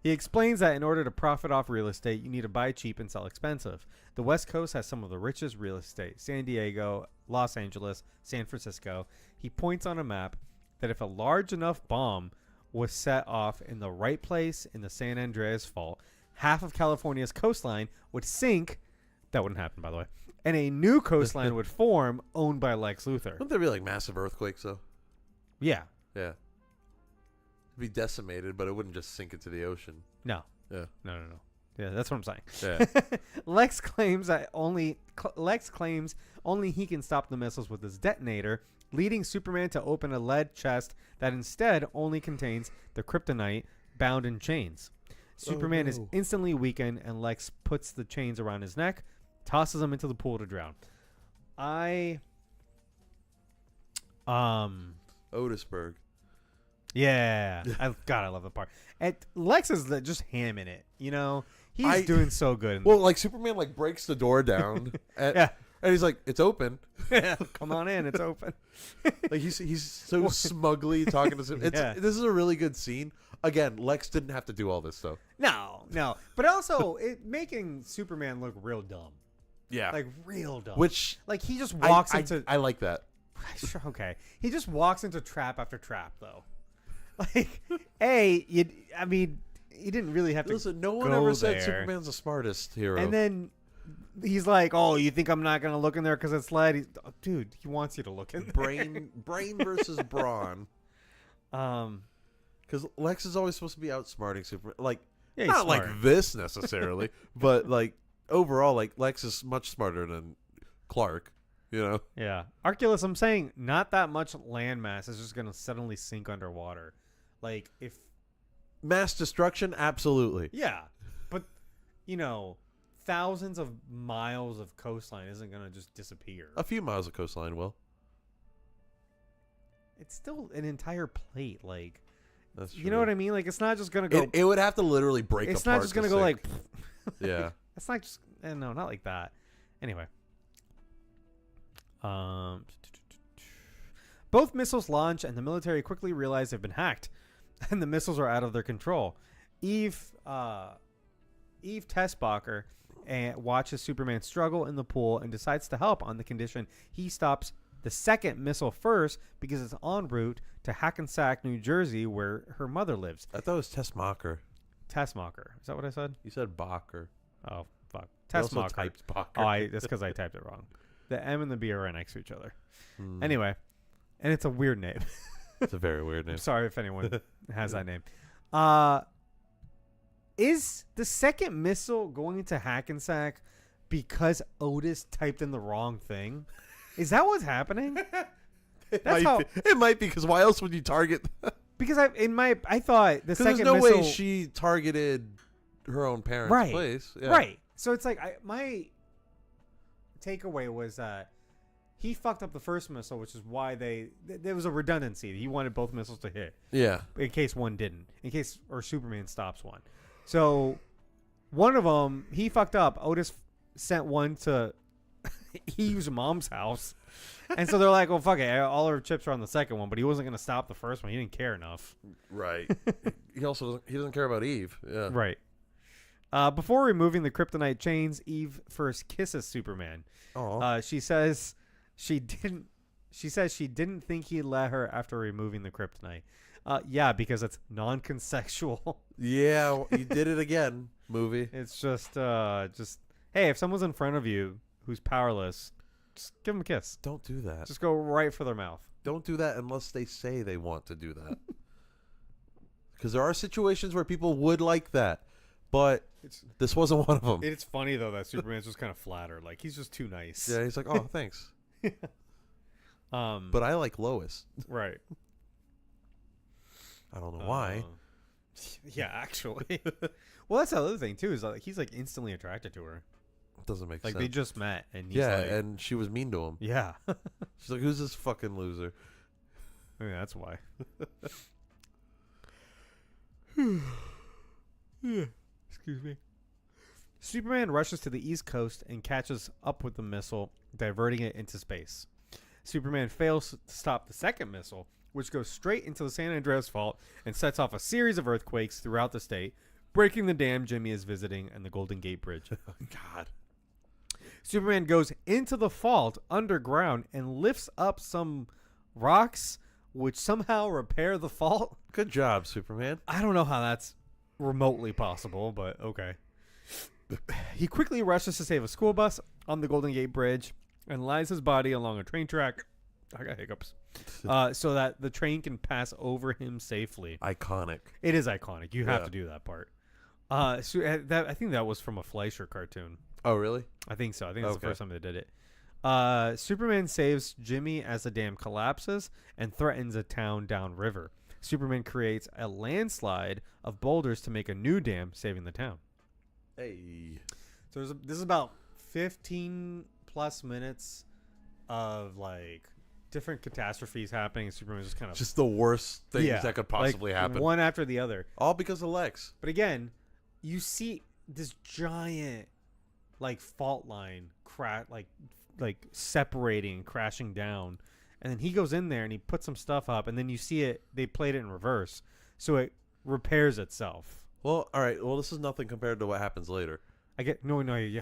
He explains that in order to profit off real estate, you need to buy cheap and sell expensive. The West Coast has some of the richest real estate: San Diego, Los Angeles, San Francisco. He points on a map that if a large enough bomb was set off in the right place in the San Andreas Fault, half of California's coastline would sink. That wouldn't happen, by the way. And a new coastline would form, owned by Lex Luthor. Wouldn't there be like massive earthquakes though? Yeah. Yeah. It'd be decimated, but it wouldn't just sink into the ocean. No. Yeah. No. Yeah, that's what I'm saying. Yeah. Lex claims only he can stop the missiles with his detonator, leading Superman to open a lead chest that instead only contains the kryptonite bound in chains. Superman is instantly weakened, and Lex puts the chains around his neck, tosses him into the pool to drown. Otisburg. Yeah. I love the part. And Lex is just hamming it, you know? He's doing so good. Well, like Superman like breaks the door down. And he's like, it's open. Come on in, it's open. Like he's so smugly talking to Superman. This is a really good scene. Again, Lex didn't have to do all this though. No. But also making Superman look real dumb. Yeah. Like real dumb. Which like he just walks into I like that. Sure, okay. He just walks into trap after trap though. Like, he didn't really have to. Listen, no one ever said Superman's the smartest hero. And then he's like, "Oh, you think I'm not gonna look in there because it's lead?" Dude, he wants you to look in there. Brain versus brawn. Because Lex is always supposed to be outsmarting Superman. Like, not smart. Like this necessarily, but like overall, like Lex is much smarter than Clark. You know? Yeah. Arculus, I'm saying not that much landmass is just gonna suddenly sink underwater. Like if Mass destruction, absolutely. Yeah, but thousands of miles of coastline isn't gonna just disappear. A few miles of coastline will. It's still an entire plate, like. That's true. You know what I mean? Like, it's not just gonna go. It would have to literally break apart. It's not just gonna go like. Yeah. It's not just. No, not like that. Anyway. Both missiles launch, and the military quickly realize they've been hacked, and the missiles are out of their control. Eve Tessbacher watches Superman struggle in the pool and decides to help on the condition he stops the second missile first because it's en route to Hackensack, New Jersey, where her mother lives. I thought it was Tessmacher. Tessmacher. Is that what I said? You said Bacher. Oh, fuck. You also Tessmacher. typed Bacher. Oh, that's because I typed it wrong. The M and the B are right next to each other. Hmm. Anyway, and it's a weird name. It's a very weird name. I'm sorry if anyone has that name. Is the second missile going to Hackensack because Otis typed in the wrong thing? Is that what's happening? It might be, because why else would you target? Because I thought the second there's no missile. way she targeted her own parents' Right. place. Yeah. Right. So it's like my takeaway was that he fucked up the first missile, which is why there was a redundancy. He wanted both missiles to hit. Yeah. In case one didn't. Or Superman stops one. So one of them, he fucked up. Otis sent one to Eve's mom's house. And so they're like, well, fuck it. All our chips are on the second one, but he wasn't going to stop the first one. He didn't care enough. Right. He doesn't care about Eve. Yeah. Right. Before removing the kryptonite chains, Eve first kisses Superman. Oh. She says she didn't think he'd let her after removing the kryptonite. Yeah, because it's non-consensual. Yeah, you did it again, movie. It's just hey, if someone's in front of you who's powerless, just give them a kiss. Don't do that. Just go right for their mouth. Don't do that unless they say they want to do that. Because there are situations where people would like that, but this wasn't one of them. It's funny though that Superman's just kind of flattered, like he's just too nice. Yeah, he's like, oh, thanks. But I like Lois. Right. I don't know why. Yeah, actually. Well, that's the other thing too. Is like he's like instantly attracted to her. Doesn't make Like sense. they just met, and he's yeah, like, and she was mean to him. yeah. She's like, "Who's this fucking loser?" Yeah, that's why. Excuse me. Superman rushes to the East Coast and catches up with the missile, diverting it into space. Superman fails to stop the second missile, which goes straight into the San Andreas Fault and sets off a series of earthquakes throughout the state, breaking the dam Jimmy is visiting and the Golden Gate Bridge. Oh, God. Superman goes into the fault underground and lifts up some rocks, which somehow repair the fault. Good job, Superman. I don't know how that's remotely possible, but okay. He quickly rushes to save a school bus on the Golden Gate Bridge and lies his body along a train track. I got hiccups. So that the train can pass over him safely. Iconic. It is iconic. You have to do that part. I think that was from a Fleischer cartoon. Oh, really? I think so. I think that's the first time they did it. Superman saves Jimmy as the dam collapses and threatens a town downriver. Superman creates a landslide of boulders to make a new dam, saving the town. Hey. So this is about 15 plus minutes of like different catastrophes happening. Superman's just kind of just the worst things that could possibly happen. One after the other. All because of Lex. But again, you see this giant like fault line like separating, crashing down. And then he goes in there and he puts some stuff up, and then you see it, they played it in reverse. So it repairs itself. Well, all right. Well, this is nothing compared to what happens later. No, yeah.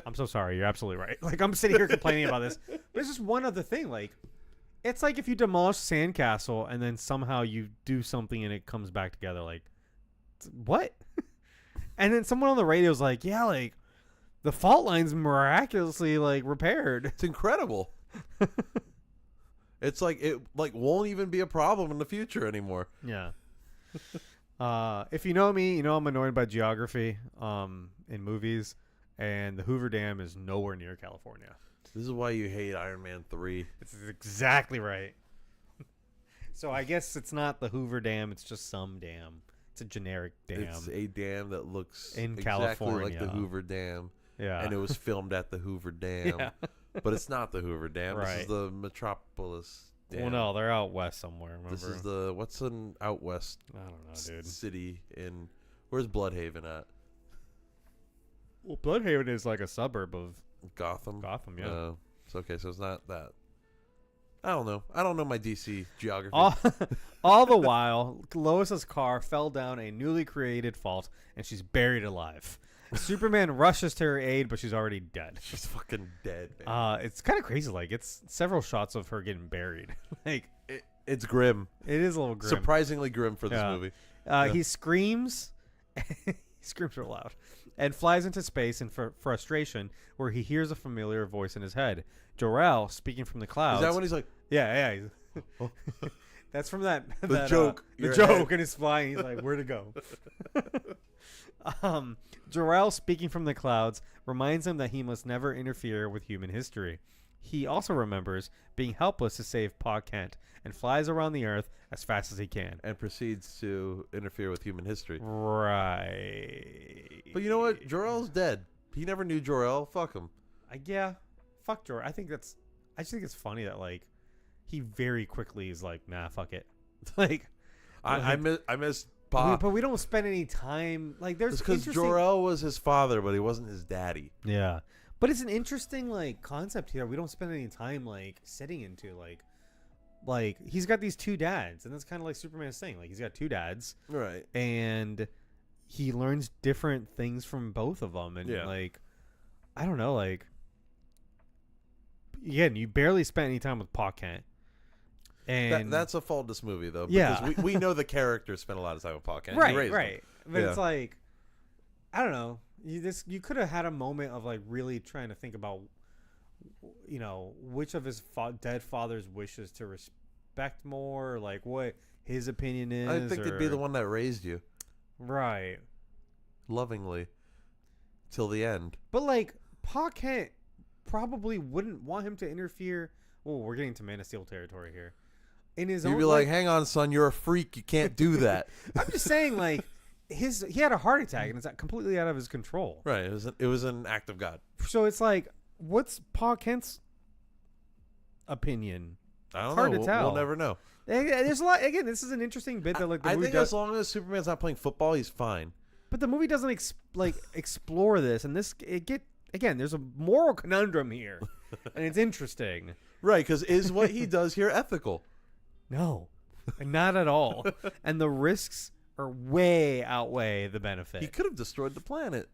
I'm so sorry. You're absolutely right. Like, I'm sitting here complaining about this. But it's just one other thing. Like, it's like if you demolish Sandcastle and then somehow you do something and it comes back together. Like, what? And then someone on the radio is like, yeah, like, the fault line's miraculously, like, repaired. It's incredible. It's like it won't even be a problem in the future anymore. Yeah. If you know me, you know I'm annoyed by geography in movies, and the Hoover Dam is nowhere near California. This is why you hate Iron Man 3. It's exactly right. So I guess it's not the Hoover Dam. It's just some dam. It's a generic dam. It's a dam that looks in exactly California, like the Hoover Dam. Yeah. And it was filmed at the Hoover Dam. Yeah. But it's not the Hoover Dam. Right. This is the Metropolis Dam. Well, no, they're out west somewhere. Remember? This is the what's an out west I don't know, dude. city in where's Bloodhaven at? Well, Bloodhaven is like a suburb of Gotham. Gotham, yeah. It's okay, so it's not that. I don't know. I don't know my DC geography. All the while, Lois's car fell down a newly created fault, and she's buried alive. Superman rushes to her aid, but she's already dead. She's fucking dead, man. It's kind of crazy. Like, it's several shots of her getting buried. Like, it's grim. it is a little grim. Surprisingly grim for this movie. He screams. He screams real loud and flies into space in frustration, where he hears a familiar voice in his head. Jor-El speaking from the clouds. Is that when he's like, yeah. That's from that joke. The joke, and he's flying. He's like, where to go? Jor-El speaking from the clouds reminds him that he must never interfere with human history. He also remembers being helpless to save Pa Kent and flies around the earth as fast as he can. and proceeds to interfere with human history. Right. But you know what? Jor-El's dead. He never knew Jor-El. Fuck him. Yeah. Fuck Jor. I just think it's funny that like he very quickly is like, nah, fuck it. Like I miss Pa. but we don't spend any time like there's because Jor-El was his father, but he wasn't his daddy. Yeah. But it's an interesting like concept here. We don't spend any time like sitting into like he's got these two dads, and that's kind of like Superman's thing. Like he's got two dads, Right. and he learns different things from both of them, and like I don't know, like again, you barely spent any time with Pa Kent. And that's a fault of this movie, though. Yeah. Because we know the characters spent a lot of time with Pa Kent. Right. But Yeah. it's like, I don't know. You could have had a moment of like really trying to think about, you know, which of his dead father's wishes to respect more, or like what his opinion is. I think it'd be the one that raised you. Right. Lovingly. Till the end. But like, Pa Kent probably wouldn't want him to interfere. Oh, we're getting to Man of Steel territory here. In his own, You'd be like, hang on, son, you're a freak. You can't do that. I'm just saying, like, he had a heart attack, and it's completely out of his control. Right. It was an act of God. So it's like, what's Pa Kent's opinion? I don't Hard know. to tell. We'll never know. There's a lot. Again, this is an interesting bit that like the I movie think does, as long as Superman's not playing football, he's fine. but the movie doesn't explore this, and there's a moral conundrum here, and it's interesting. Right, because is what he does here ethical? No, not at all. And the risks are way outweigh the benefit. He could have destroyed the planet.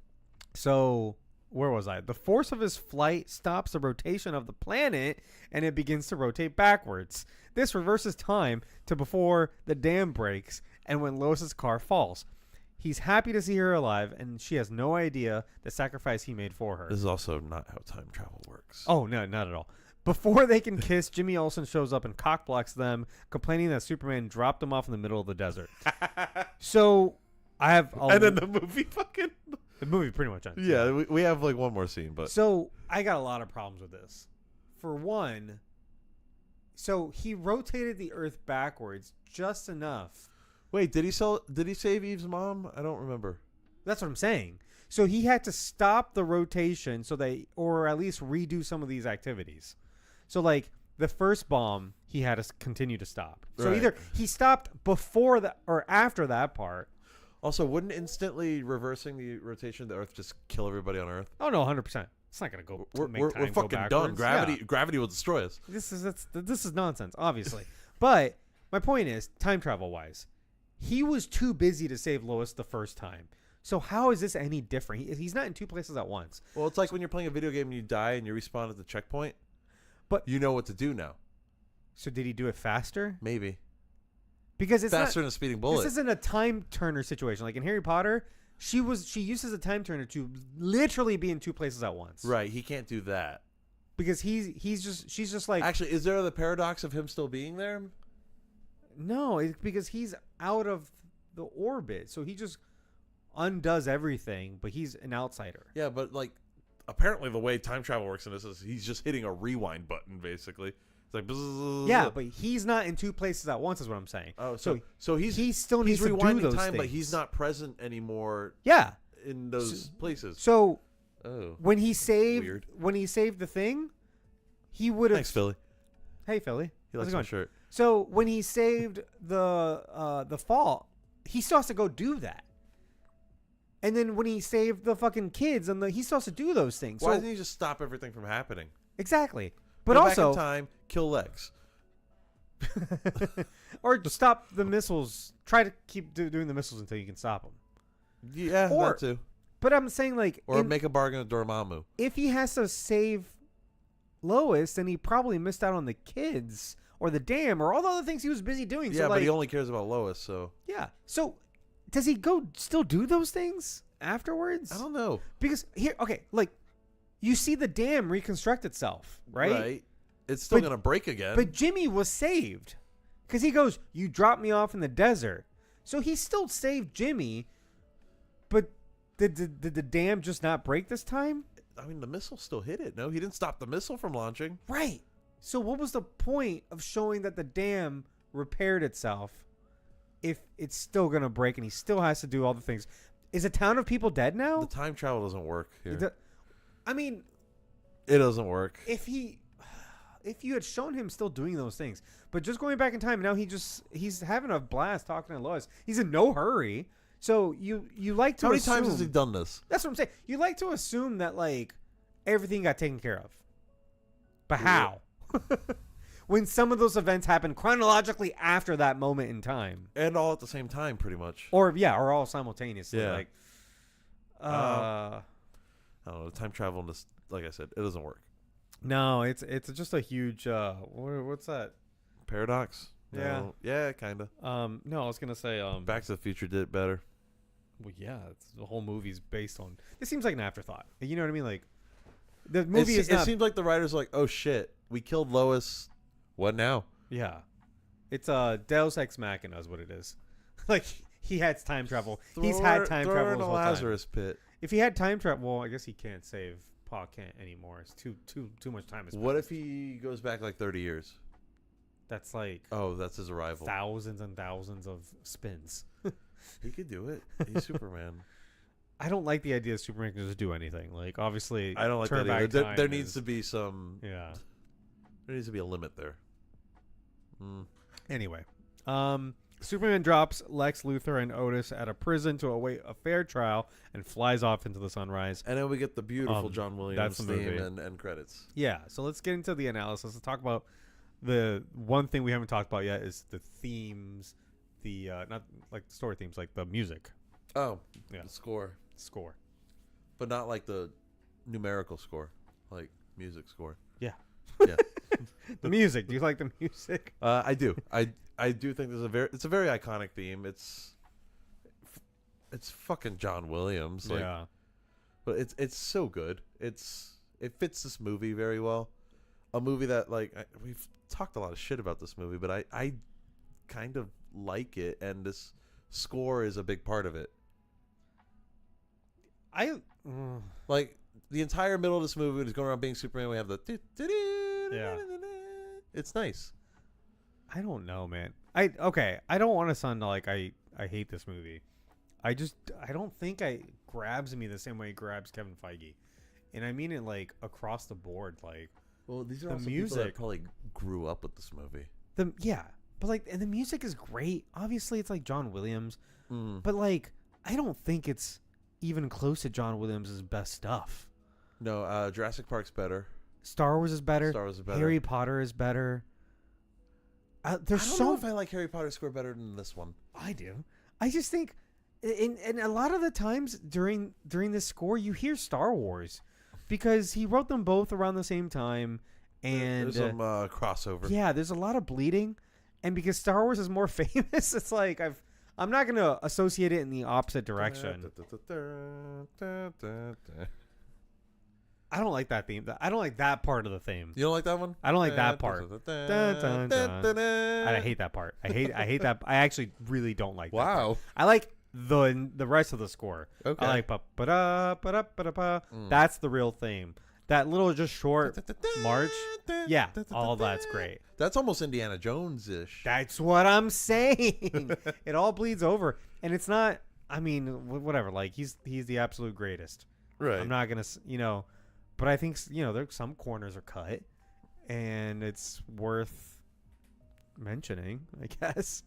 So, where was I? The force of his flight stops the rotation of the planet, and it begins to rotate backwards. This reverses time to before the dam breaks and when Lois's car falls. He's happy to see her alive, and she has no idea the sacrifice he made for her. This is also not how time travel works. Oh, no, not at all. Before they can kiss, Jimmy Olsen shows up and cockblocks them, complaining that Superman dropped him off in the middle of the desert. So, I have... And then the movie fucking... The movie pretty much ends. Yeah, we have like one more scene, but... So, I got a lot of problems with this. For one, so he rotated the Earth backwards just enough. Wait, did he save Eve's mom? I don't remember. That's what I'm saying. So he had to stop the rotation or at least redo some of these activities. So like the first bomb, he had to continue to stop. So Right. either he stopped before that or after that part. Also, wouldn't instantly reversing the rotation of the Earth just kill everybody on Earth? Oh no, 100%. It's not gonna go. We're fucking done. Gravity. Gravity will destroy us. This is nonsense, obviously. But my point is, time travel wise, he was too busy to save Lois the first time. So how is this any different? He's not in two places at once. Well, it's like when you're playing a video game and you die and you respawn at the checkpoint. But you know what to do now. So did he do it faster? Maybe. Because it's faster than a speeding bullet. This isn't a time turner situation. Like in Harry Potter, she uses a time turner to literally be in two places at once. Right. He can't do that. Because she's just like... Actually, is there the paradox of him still being there? No, it's because he's out of the orbit. So he just undoes everything, but he's an outsider. Yeah, but like apparently the way time travel works in this is he's just hitting a rewind button basically. It's like bzzz. Yeah, but he's not in two places at once, is what I'm saying. Oh, so he still needs to do rewinding those time, things. but he's not present anymore. Yeah, in those places. So when he Weird. saved the thing, he would have. Thanks, Philly. Hey, Philly. He likes my shirt. So when he saved the fall, he still has to go do that. And then when he saved the fucking kids, he still has to do those things. Why doesn't he just stop everything from happening? Exactly. But Go also, back in time, kill Lex. or stop the missiles. Try to keep doing the missiles until you can stop them. Yeah, that too. But I'm saying or make a bargain with Dormammu. If he has to save Lois, then he probably missed out on the kids or the dam or all the other things he was busy doing. Yeah, so, but he only cares about Lois, so. Yeah. So does he go still do those things afterwards? I don't know. Because you see the dam reconstruct itself, right? Right. It's still going to break again. But Jimmy was saved because he goes, "You dropped me off in the desert." So he still saved Jimmy, but did the dam just not break this time? I mean, the missile still hit it. No, he didn't stop the missile from launching. Right. So what was the point of showing that the dam repaired itself if it's still going to break and he still has to do all the things? Is a town of people dead now? The time travel doesn't work here. I mean, it doesn't work. If you had shown him still doing those things, but just going back in time, now he's having a blast talking to Lois. He's in no hurry. So you like to How many assume, times has he done this? That's what I'm saying. You like to assume that everything got taken care of. But how? When some of those events happen chronologically after that moment in time. And all at the same time, pretty much. Or all simultaneously. Yeah. I don't know. Time travel, like I said, it doesn't work. No, it's just a huge what's that? Paradox? Yeah. No. Yeah, kind of. No, I was going to say Back to the Future did it better. Well, yeah, the whole movie's based on. It seems like an afterthought. You know what I mean? Like the movie is not. It seems like the writers are like, "Oh shit, we killed Lois. What now?" Yeah. It's Deus Ex Machina is what it is. Like he had time travel. He's had time travel in the a whole Lazarus time. pit. If he had time travel, well, I guess he can't save Pa Kent anymore. It's too much time has passed. What if he goes back like 30 years? That's like that's his arrival. Thousands and thousands of spins. He could do it. He's Superman. I don't like the idea that Superman can just do anything. Like obviously, I don't like turn that either. back There time needs to be some. Yeah. There needs to be a limit there. Anyway, Superman drops Lex Luthor and Otis at a prison to await a fair trial and flies off into the sunrise. And then we get the beautiful John Williams theme and credits. Yeah, so let's get into the analysis. Let's talk about the one thing we haven't talked about yet is the themes, not like the story themes, like the music. Oh, yeah, the score, but not like the numerical score, like music score. Yeah, yeah. The music. Do you like the music? I do. I do think it's a very iconic theme. It's fucking John Williams. Like, yeah. But it's so good. It fits this movie very well. A movie that we've talked a lot of shit about this movie, but I kind of like it, and this score is a big part of it. Like the entire middle of this movie when he's going around being Superman, we have the yeah. It's nice. I don't know, man. I don't want to sound like I hate this movie. I don't think it grabs me the same way it grabs Kevin Feige. And I mean it like across the board. Like, well, these are the also music people that probably grew up with this movie. But and the music is great. Obviously it's like John Williams. But like I don't think it's even close to John Williams' best stuff. No, Jurassic Park's better. Star Wars is better. Harry Potter is better. I don't know if I like Harry Potter's score better than this one. I do. I just think, and a lot of the times during this score, you hear Star Wars, because he wrote them both around the same time, and there's some crossover. Yeah, there's a lot of bleeding, and because Star Wars is more famous, it's like I'm not gonna associate it in the opposite direction. I don't like that theme. I don't like that part of the theme. You don't like that one? I don't like that part. I hate that part. I hate that. I actually really don't like that. Wow. I like the rest of the score. Okay. I like pa-pa-da, pa-da-pa-da-pa. That's the real theme. That little just short march. Yeah, all that's great. That's almost Indiana Jones-ish. That's what I'm saying. It all bleeds over, and it's not. I mean, whatever. Like he's the absolute greatest. Right. I'm not gonna, but I think there's some corners are cut, and it's worth mentioning, I guess.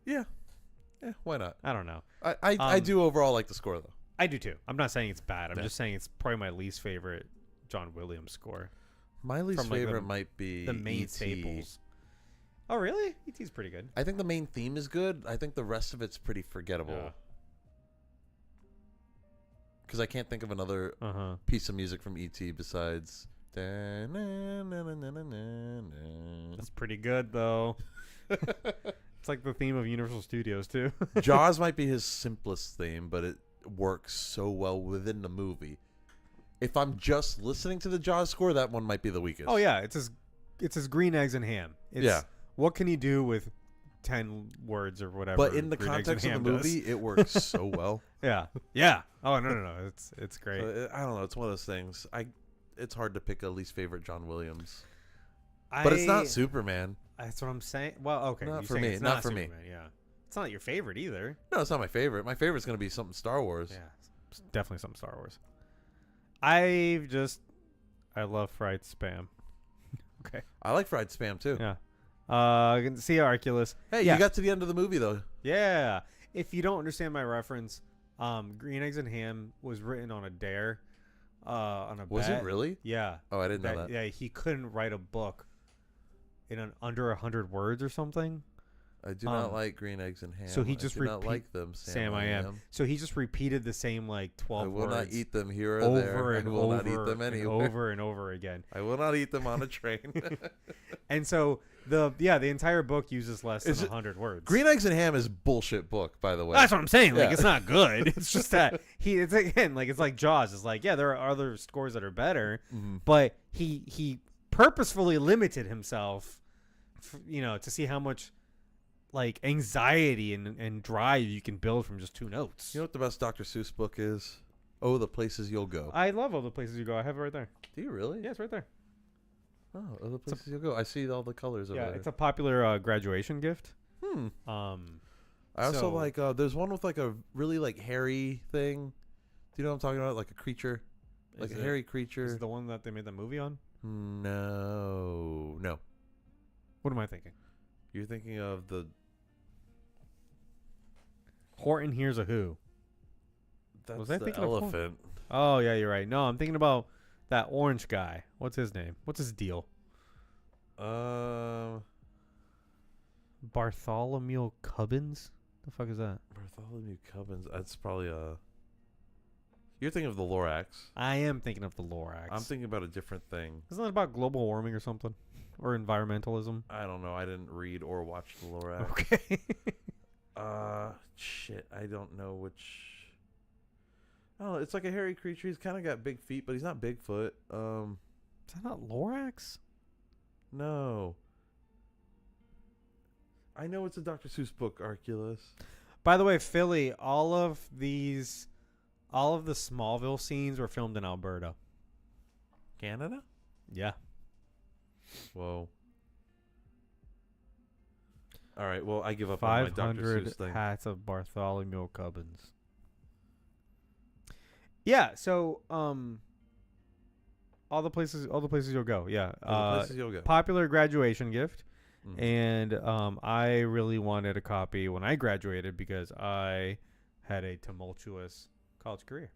Yeah. Yeah. Why not? I don't know. I do overall like the score though. I do too. I'm not saying it's bad. I'm just saying it's probably my least favorite John Williams score. My least favorite might be the main E.T. staples. Oh, really? E.T.'s pretty good. I think the main theme is good. I think the rest of it's pretty forgettable. Because I can't think of another piece of music from E.T. besides. That's pretty good, though. It's like the theme of Universal Studios, too. Jaws might be his simplest theme, but it works so well within the movie. If I'm just listening to the Jaws score, that one might be the weakest. Oh yeah, it's his green eggs and ham. What can he do with 10 words or whatever? But in the context of the movie, it works so well. Yeah. Oh no, it's great. I don't know. It's one of those things. It's hard to pick a least favorite John Williams. But it's not Superman. That's what I'm saying. Well, okay. Not for me. Not for me. Yeah. It's not your favorite either. No, it's not my favorite. My favorite's going to be something Star Wars. Yeah. It's definitely something Star Wars. I love fried spam. Okay. I like fried spam too. Yeah. I can see Arculus. Hey, you got to the end of the movie though. Yeah. If you don't understand my reference, Green Eggs and Ham was written on a dare. On a Was bet. it really? Yeah. Oh, I didn't know that. Yeah, he couldn't write a book in under 100 words or something. I do not like green eggs and ham. So he just I do not like them. Sam, I am. So he just repeated the same like 12 words. I will not eat them here or over there. And I will over not eat them anywhere. And over and over again. I will not eat them on a train. And so the entire book uses less than 100 words. Green Eggs and Ham is bullshit book, by the way. That's what I'm saying. Like it's not good. It's just that it's again like it's like Jaws. It's like there are other scores that are better, but he purposefully limited himself, to see how much like anxiety and drive you can build from just 2 notes. You know what the best Dr. Seuss book is? Oh, the Places You'll Go. I love All the Places You Go. I have it right there. Do you really? Yeah, it's right there. Oh, the Places You'll Go. I see all the colors over there. Yeah, it's a popular graduation gift. I also like. There's one with like a really like hairy thing. Do you know what I'm talking about? Like a creature, like a hairy creature. Is it the one that they made the movie on? No. What am I thinking? You're thinking of the Horton Hears a Who. That's was I the thinking elephant. Oh yeah, you're right. No, I'm thinking about that orange guy. What's his name? What's his deal? Bartholomew Cubbins? The fuck is that? Bartholomew Cubbins. That's probably You're thinking of the Lorax. I am thinking of the Lorax. I'm thinking about a different thing. Isn't that about global warming or something? Or environmentalism? I don't know. I didn't read or watch the Lorax. Okay. Shit. I don't know which. Oh, it's like a hairy creature. He's kind of got big feet, but he's not Bigfoot. Is that not Lorax? No. I know it's a Dr. Seuss book, Arculus. By the way, Philly, all of the Smallville scenes were filmed in Alberta. Canada? Yeah. Whoa. All right. Well, I give up on my Dr. Seuss thing. 500 hats of Bartholomew Cubbins. Yeah. So, all the places you'll go. Yeah. All the places you'll go. Popular graduation gift. And I really wanted a copy when I graduated because I had a tumultuous college career.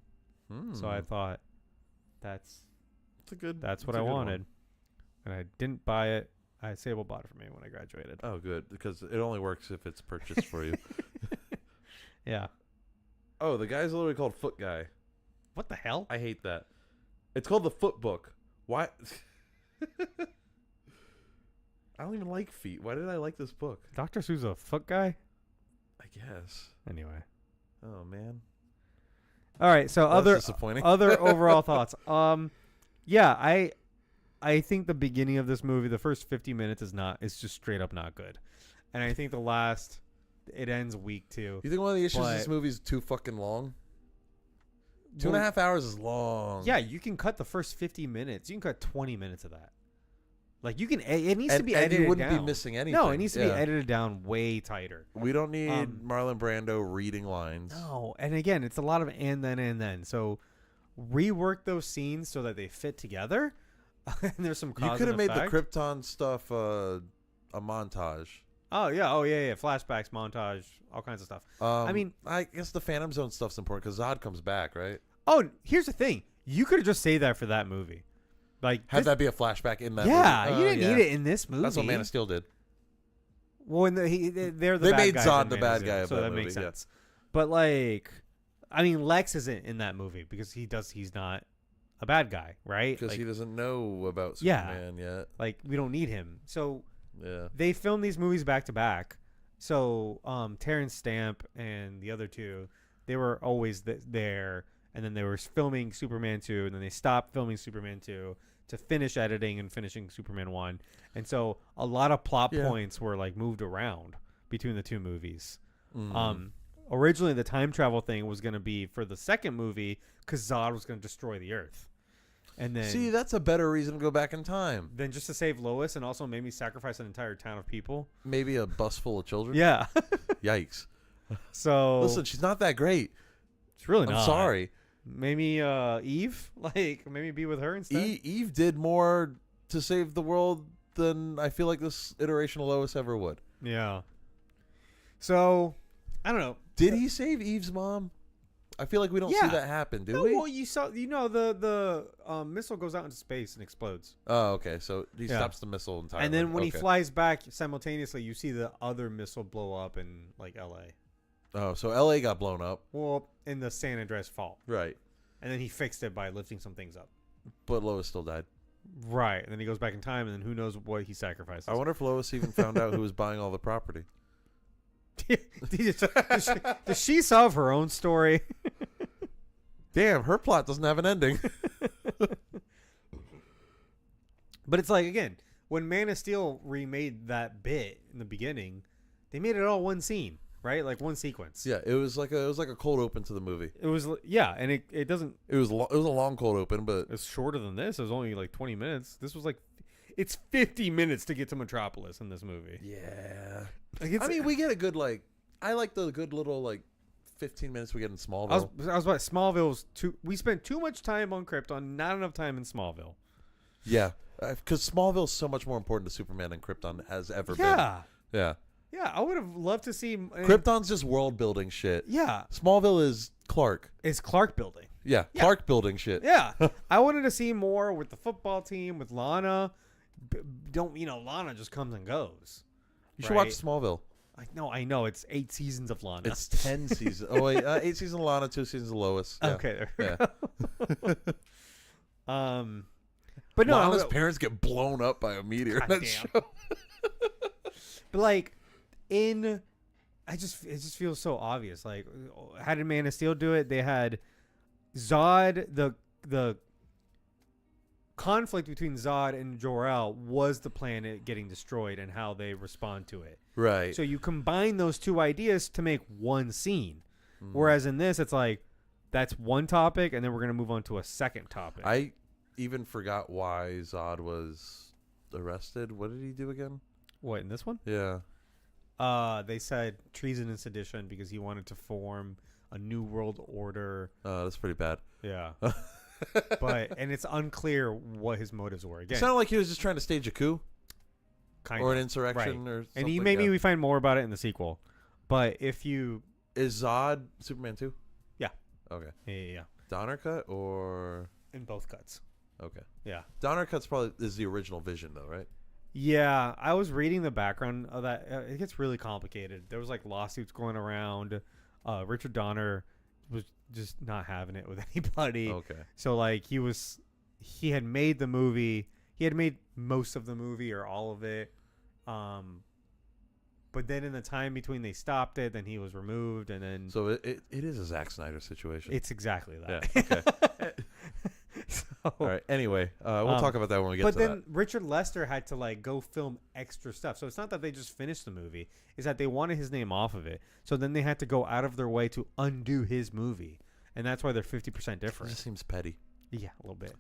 So I thought that's what I wanted. And I didn't buy it. Sable bought it for me when I graduated. Oh, good. Because it only works if it's purchased for you. Yeah. Oh, the guy's literally called Foot Guy. What the hell? I hate that. It's called the Foot Book. Why? I don't even like feet. Why did I like this book? Dr. Seuss a foot guy? I guess. Anyway. Oh, man. All right. So disappointing. other overall thoughts. Yeah, I think the beginning of this movie, the first 50 minutes is just straight up not good. And I think it ends weak too. You think one of the issues of this movie is too fucking long? 2.5 hours is long. Yeah, you can cut the first 50 minutes. You can cut 20 minutes of that. Like you can. It needs to be edited and you wouldn't down. be missing anything. No, it needs to be edited down way tighter. We don't need Marlon Brando reading lines. No, and again, it's a lot of and then. So rework those scenes so that they fit together. And there's some cause. You could have and made the effect. Krypton stuff a montage. Oh yeah, flashbacks, montage, all kinds of stuff. I mean, I guess the Phantom Zone stuff's important because Zod comes back, right? Oh, here's the thing: you could have just saved that for that movie. Like, have that be a flashback in that movie. Yeah, you didn't need it in this movie. That's what Man of Steel did. Well, they're the they bad made guys Zod in the Man bad of Steel, guy of so that that movie, makes sense. But like, I mean, Lex isn't in that movie because he's not a bad guy, right? Because like, he doesn't know about Superman yet. Like, we don't need him. So yeah, they filmed these movies back to back. So Terrence Stamp and the other two, they were always there, and then they were filming Superman 2, and then they stopped filming Superman 2 to finish editing and finishing Superman 1. And so a lot of plot points were like moved around between the two movies. Originally the time travel thing was going to be for the second movie because Zod was going to destroy the Earth. And then see, that's a better reason to go back in time. Then just to save Lois and also maybe sacrifice an entire town of people. Maybe a bus full of children. Yeah. Yikes. So listen, she's not that great. It's really not. I'm sorry. Maybe Eve, like maybe be with her instead. Eve did more to save the world than I feel like this iteration of Lois ever would. Yeah. So, I don't know. Did he save Eve's mom? I feel like we don't see that happen, do we? Well, you saw, the missile goes out into space and explodes. Oh, okay. So he stops the missile entirely. And then when he flies back simultaneously, you see the other missile blow up in like L.A. Oh, so L.A. got blown up. Well, in the San Andreas fault. Right. And then he fixed it by lifting some things up. But Lois still died. Right. And then he goes back in time, and then who knows what he sacrifices. I wonder if Lois even found out who was buying all the property. Does she solve her own story? Damn, her plot doesn't have an ending. But it's like, again, when Man of Steel remade that bit in the beginning, they made it all one scene, right? Like one sequence. Yeah, it was like a cold open to the movie. It was, yeah, and it doesn't. It was a long cold open, but it's shorter than this. It was only like 20 minutes. This was like, it's 50 minutes to get to Metropolis in this movie. Yeah. Like I mean, we get a good I like the good little 15 minutes we get in Smallville. I was about Smallville's we spent too much time on Krypton, not enough time in Smallville. Yeah, because Smallville's so much more important to Superman than Krypton has ever been. Yeah. Yeah, I would have loved to see. Krypton's just world building shit. Yeah. Smallville is Clark. It's Clark building. Yeah, Clark building shit. Yeah. I wanted to see more with the football team, with Lana. Lana just comes and goes. You should watch Smallville. I know. It's 8 seasons of Lana. It's 10 seasons. Oh, wait. 8 seasons of Lana, 2 seasons of Lois. Yeah. Okay. There we go. But no. Lana's parents get blown up by a meteor in that show. But it just feels so obvious. Like, how did Man of Steel do it? They had Zod, the conflict between Zod and Jor-El was the planet getting destroyed and how they respond to it. Right. So you combine those two ideas to make one scene. Whereas in this, it's like, that's one topic, and then we're going to move on to a second topic. I even forgot why Zod was arrested. What did he do again? What, in this one? Yeah. They said treason and sedition because he wanted to form a new world order. Oh, that's pretty bad. Yeah. And it's unclear what his motives were. Again, it sounded like he was just trying to stage a coup. Or an insurrection or something. And maybe we find more about it in the sequel. But if you... Is Zod Superman 2? Yeah. Okay. Yeah. Donner cut or... In both cuts. Okay. Yeah. Donner cut's probably is the original vision though, right? Yeah. I was reading the background of that. It gets really complicated. There was lawsuits going around. Richard Donner was just not having it with anybody. Okay. So he had made the movie. He had made most of the movie or all of it. But then in the time between they stopped it, then he was removed, and then... So it is a Zack Snyder situation. It's exactly that. Yeah, okay. All right, anyway, we'll talk about that when we get to that. But then Richard Lester had to go film extra stuff. So it's not that they just finished the movie. It's that they wanted his name off of it. So then they had to go out of their way to undo his movie. and that's why they're 50% It different. just seems petty. Yeah, a little bit.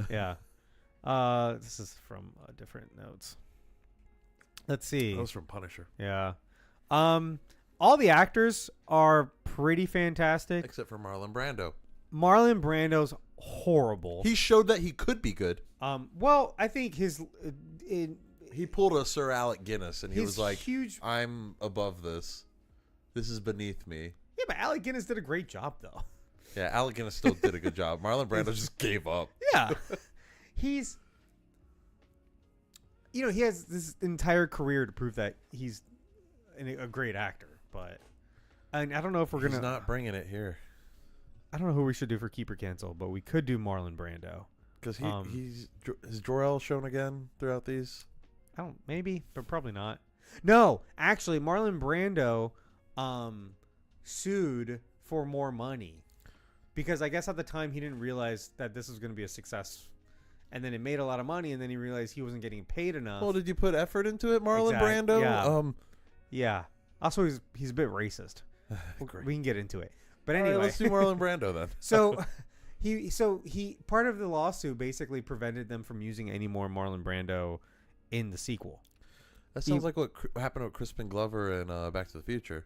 Yeah. This is from different notes. Let's see. That was from Punisher. Yeah. All the actors are pretty fantastic. Except for Marlon Brando. Marlon Brando's horrible. He showed that he could be good. Well, I think He pulled a Sir Alec Guinness, and he his was like, huge. I'm above this. This is beneath me. Yeah, but Alec Guinness did a great job, though. Yeah, Alec Guinness still did a good job. Marlon Brando just gave up. Yeah. He's. He has this entire career to prove that he's a great actor, but and I don't know if we're He's gonna. not bringing it here. I don't know who we should do for keep or cancel, but we could do Marlon Brando. Because is Jor-El shown again throughout these? I don't, maybe, but probably not. No, actually, Marlon Brando, sued for more money, because I guess at the time he didn't realize that this was going to be a success, and then it made a lot of money, and then he realized he wasn't getting paid enough. Well, did you put effort into it, Marlon Brando? Yeah. Yeah. Also, he's a bit racist. We can get into it, but anyway, right, let's do Marlon Brando then. So he part of the lawsuit basically prevented them from using any more Marlon Brando in the sequel. That sounds like what happened with Crispin Glover in Back to the Future.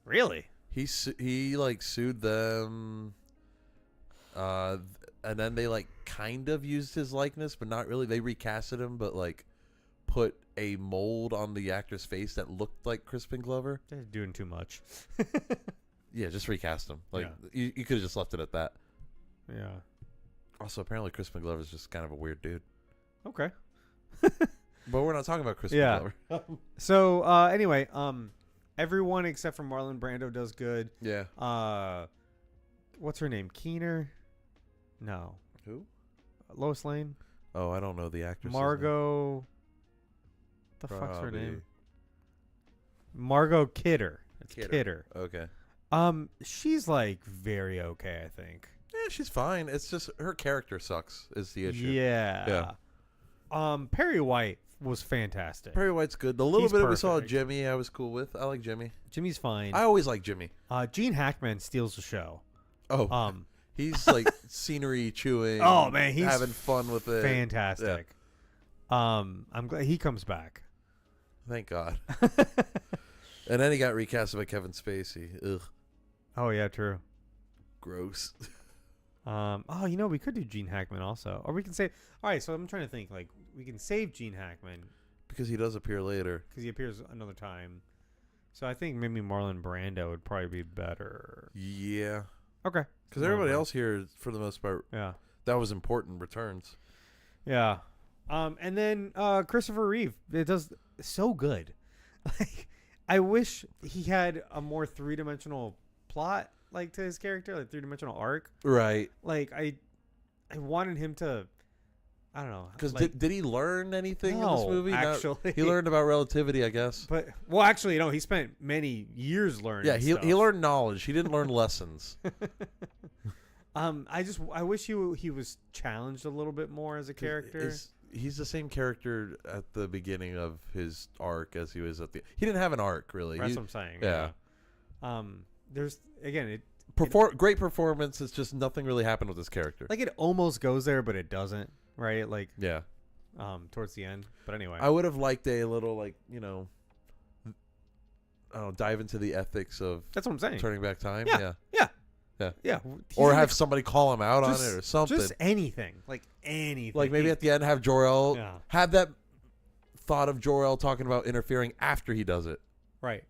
Really? He sued them, and then they kind of used his likeness, but not really. They recasted him, but put a mold on the actor's face that looked like Crispin Glover. They're doing too much. Yeah, just recast him. Yeah. You could have just left it at that. Yeah. Also, apparently Crispin Glover is just kind of a weird dude. Okay. But we're not talking about Crispin Glover. So anyway, everyone except for Marlon Brando does good. Yeah. What's her name? Keener? No. Who? Lois Lane? Oh, I don't know the actress. Margot. The fuck's her name? Margot Kidder. It's Kidder. Okay. She's very okay, I think. Yeah, she's fine. It's just her character sucks is the issue. Yeah. Perry White was fantastic. Perry White's good. The little He's bit we saw of perfect. Jimmy, I was cool with. I like Jimmy. Jimmy's fine. I always like Jimmy. Gene Hackman steals the show. Oh. He's scenery chewing. Oh man, he's having fun with it. Fantastic. Yeah. I'm glad he comes back. Thank God. And then he got recast by Kevin Spacey. Ugh. Oh yeah, true. Gross. We could do Gene Hackman also, or we can say. All right, so I'm trying to think. We can save Gene Hackman because he does appear later. Because he appears another time. So I think maybe Marlon Brando would probably be better. Yeah. Okay. Because everybody else here, for the most part, that was important, returns. Yeah. And then Christopher Reeve, it does so good. I wish he had a more three-dimensional plot, to his character, three-dimensional arc. Right. I wanted him to, I don't know. Because did he learn anything in this movie? Actually. He learned about relativity, I guess. But actually, no. He spent many years learning. Yeah, he learned knowledge. He didn't learn lessons. I wish he was challenged a little bit more as a character. He's the same character at the beginning of his arc as he was at the. He didn't have an arc really. That's what I'm saying. Yeah. There's again great performance. It's just nothing really happened with this character. It almost goes there, but it doesn't. Right? Yeah. Towards the end. But anyway, I would have liked a little dive into the ethics of. That's what I'm saying. Turning back time. Yeah. Or have somebody call him out on it or something. Just anything. Anything. Maybe at the end have Jor-El have that thought of Jor-El talking about interfering after he does it. Right.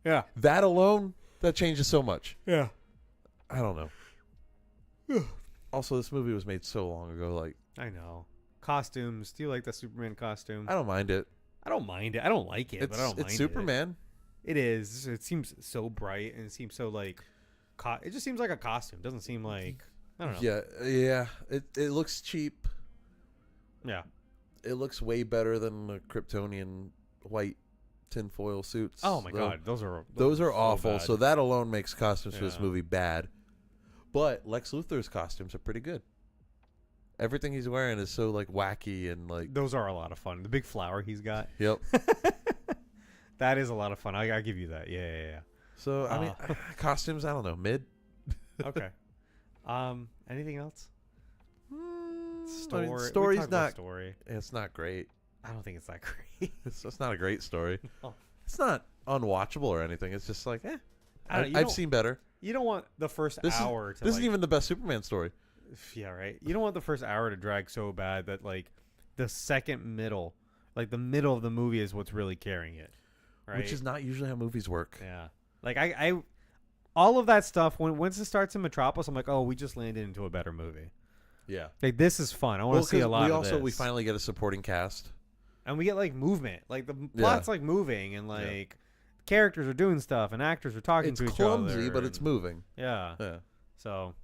Yeah. That alone, that changes so much. Yeah. I don't know. Also, this movie was made so long ago. I know. Costumes. Do you like the Superman costume? I don't mind it. I don't mind it. I don't like it, but I don't mind it. It's Superman. It is. It seems so bright, and it seems so it just seems like a costume. It doesn't seem like, I don't know. Yeah. It looks cheap. Yeah. It looks way better than the Kryptonian white tinfoil suits. Oh my God, those are awful. So so that alone makes costumes for this movie bad. But Lex Luthor's costumes are pretty good. Everything he's wearing is so wacky and those are a lot of fun. The big flower he's got. Yep. That is a lot of fun. I give you that. Yeah. So I mean, costumes. I don't know. Mid. Okay. Anything else? Story's not. Story. It's not great. I don't think it's that great. It's not a great story. No. It's not unwatchable or anything. It's just like, I've seen better. You don't want the first hour to. This isn't even the best Superman story. Yeah, right. You don't want the first hour to drag so bad that like the middle of the movie is what's really carrying it. Right? Which is not usually how movies work. Yeah. Like I all of that stuff once it starts in Metropolis, I'm like, oh, we just landed into a better movie. Yeah. Like this is fun. I want to see a lot of this. We finally get a supporting cast. And we get like movement. Like the plot's like moving and like characters are doing stuff and actors are talking to each other. It's clumsy, but it's moving. Yeah. Yeah. So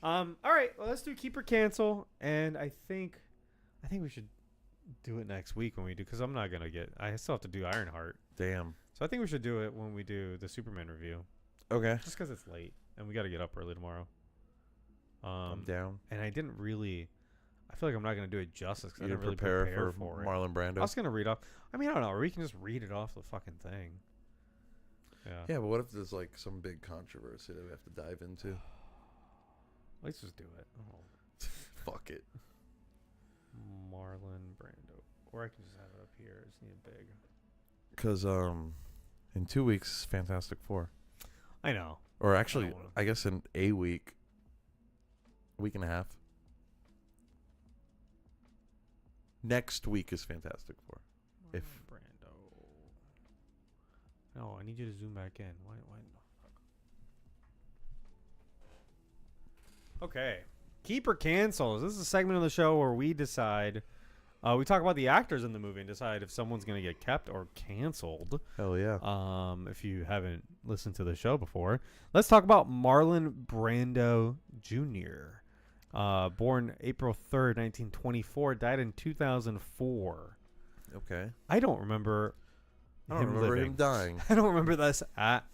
all right, well, let's do Keep or Cancel, and I think we should do it next week when we do, because I still have to do Ironheart. Damn. So I think we should do it when we do the Superman review. Okay. Just because it's late and we got to get up early tomorrow. I'm down. And I feel like I'm not going to do it justice because I didn't really prepare for it. Marlon Brando. I was going to read off. I mean, I don't know. Or we can just read it off the fucking thing. Yeah. Yeah, but what if there's like some big controversy that we have to dive into? Let's just do it. Oh. Fuck it. Marlon Brando. Or I can just have it up here. I just need it big. Because in 2 weeks, Fantastic Four. I know. Or actually, I guess in a week and a half. Next week is Fantastic Four. Marlon Brando. No, I need you to zoom back in. Why? Okay. Keep or Cancel. This is a segment of the show where we decide. We talk about the actors in the movie and decide if someone's going to get kept or canceled. Hell yeah. If you haven't listened to the show before, let's talk about Marlon Brando Jr. Born April 3rd, 1924, died in 2004. Okay. I don't remember him dying. I don't remember this at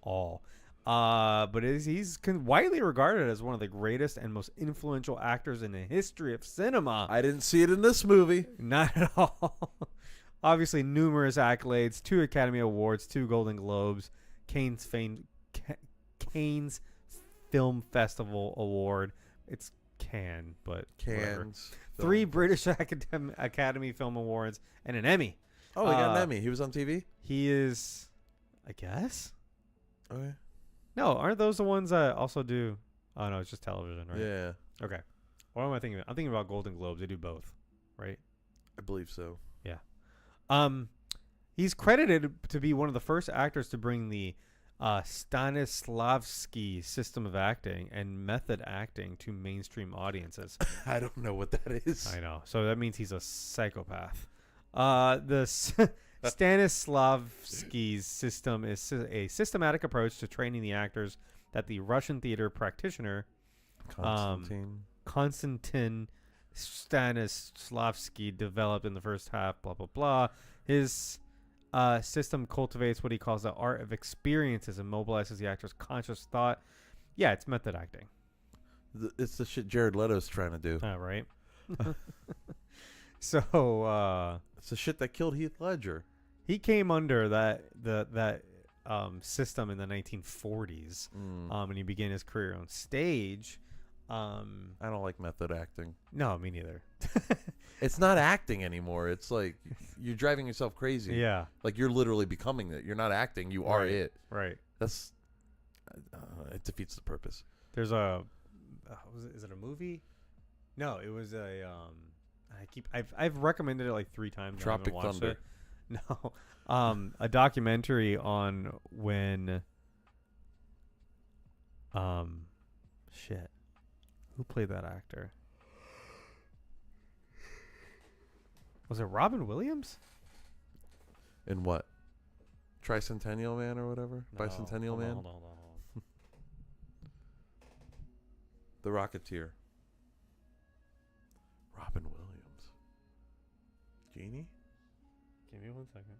all. But he's widely regarded as one of the greatest and most influential actors in the history of cinema. I didn't see it in this movie. Not at all. Obviously, numerous accolades, 2 Academy Awards, 2 Golden Globes, Cannes Film Festival Award. It's Cannes, but Cannes. 3 British Academy Film Awards, and an Emmy. Oh, he got an Emmy. He was on TV? He is, I guess. Okay. No, aren't those the ones that also do? Oh, no, it's just television, right? Yeah. Okay. What am I thinking about? I'm thinking about Golden Globes. They do both, right? I believe so. Yeah. He's credited to be one of the first actors to bring the Stanislavski system of acting and method acting to mainstream audiences. I don't know what that is. I know. So that means he's a psychopath. Stanislavski's system is a systematic approach to training the actors that the Russian theater practitioner Konstantin Stanislavski developed in the first half, blah, blah, blah. His system cultivates what he calls the art of experiences and mobilizes the actor's conscious thought. Yeah, it's method acting. It's the shit Jared Leto's trying to do. Right. So it's the shit that killed Heath Ledger. He came under that system in the 1940s, and he began his career on stage. I don't like method acting. No, me neither. It's not acting anymore. It's like you're driving yourself crazy. Yeah, like you're literally becoming it. You're not acting. You are it. Right. That's it defeats the purpose. There's is it a movie? No, it was a I've recommended it like 3 times. Tropic Thunder. It. No, a documentary on when shit, who played that actor? Was it Robin Williams? In what? Tricentennial Man or whatever? No, Bicentennial Man? Hold on. The Rocketeer. Robin Williams. Genie? Give me 1 second.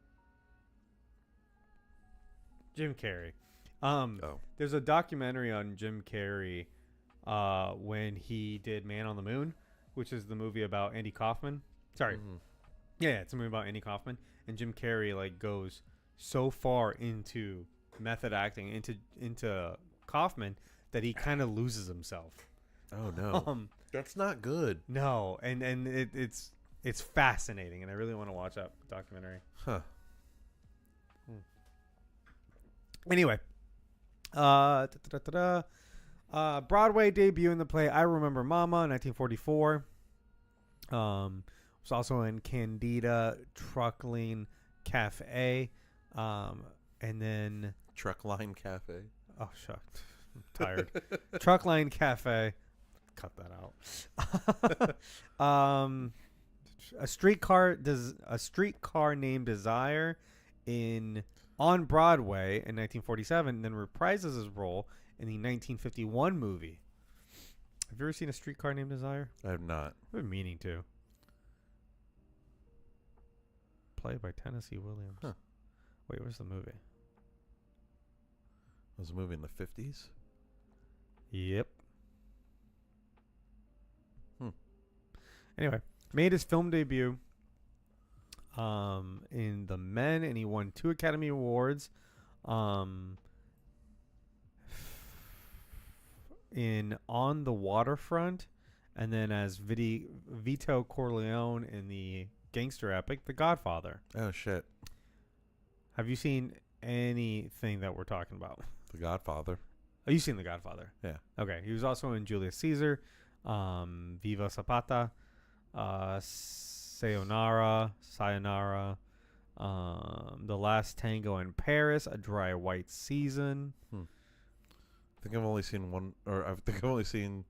Jim Carrey. There's a documentary on Jim Carrey when he did Man on the Moon, which is the movie about Andy Kaufman. Sorry. Mm-hmm. Yeah, it's a movie about Andy Kaufman, and Jim Carrey like goes so far into method acting into Kaufman that he kind of loses himself. Oh no, that's not good. No, and it's fascinating, and I really want to watch that documentary. Huh. Anyway, Broadway debut in the play I Remember Mama, 1944. Was also in Candida, Truckling Cafe, and then Truckline Cafe. oh shucks, I'm tired. Truckline Cafe, cut that out. A streetcar named Desire on Broadway in 1947, and then reprises his role in the 1951 movie. Have you ever seen A Streetcar Named Desire? I have not. I've been meaning to. Played by Tennessee Williams. Huh. Wait, where's the movie? Was a movie in the 50s? Yep. Anyway, made his film debut in The Men, and he won 2 Academy Awards in On the Waterfront, and then as Vito Corleone in the gangster epic The Godfather. Oh shit. Have you seen anything that we're talking about? The Godfather. Oh, you've seen The Godfather? Yeah. Okay. He was also in Julius Caesar, Viva Zapata, Sayonara, The Last Tango in Paris, A Dry White Season. I think I've only seen one, or I think I've only seen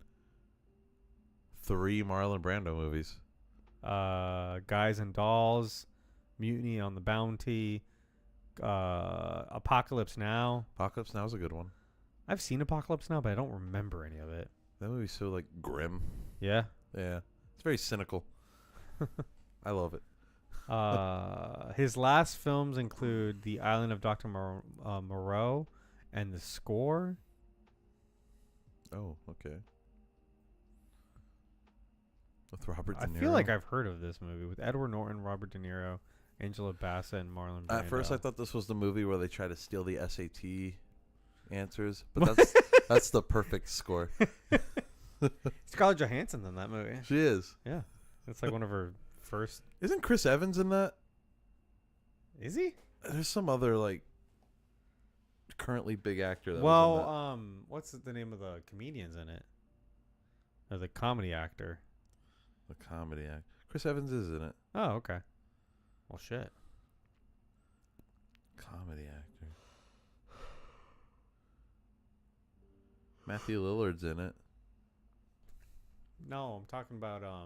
3 Marlon Brando movies. Guys and Dolls, Mutiny on the Bounty, Apocalypse Now. Apocalypse Now is a good one. I've seen Apocalypse Now, but I don't remember any of it. That movie's so like grim. Yeah? Yeah. It's very cynical. I love it. His last films include The Island of Dr. Moreau and The Score. Oh, okay. With Robert De Niro. I feel like I've heard of this movie with Edward Norton, Robert De Niro, Angela Bassett, and Marlon Brando. At first, I thought this was the movie where they try to steal the SAT answers, but that's the perfect score. Scarlett Johansson's in that movie. She is. Yeah, it's like one of her first. Isn't Chris Evans in that? Is he? There's some other like currently big actor. That was in that. What's the name of the comedians in it? Or the comedy actor? The comedy actor. Chris Evans is in it. Oh, okay. Well, shit. Comedy actor. Matthew Lillard's in it. No, I'm talking about I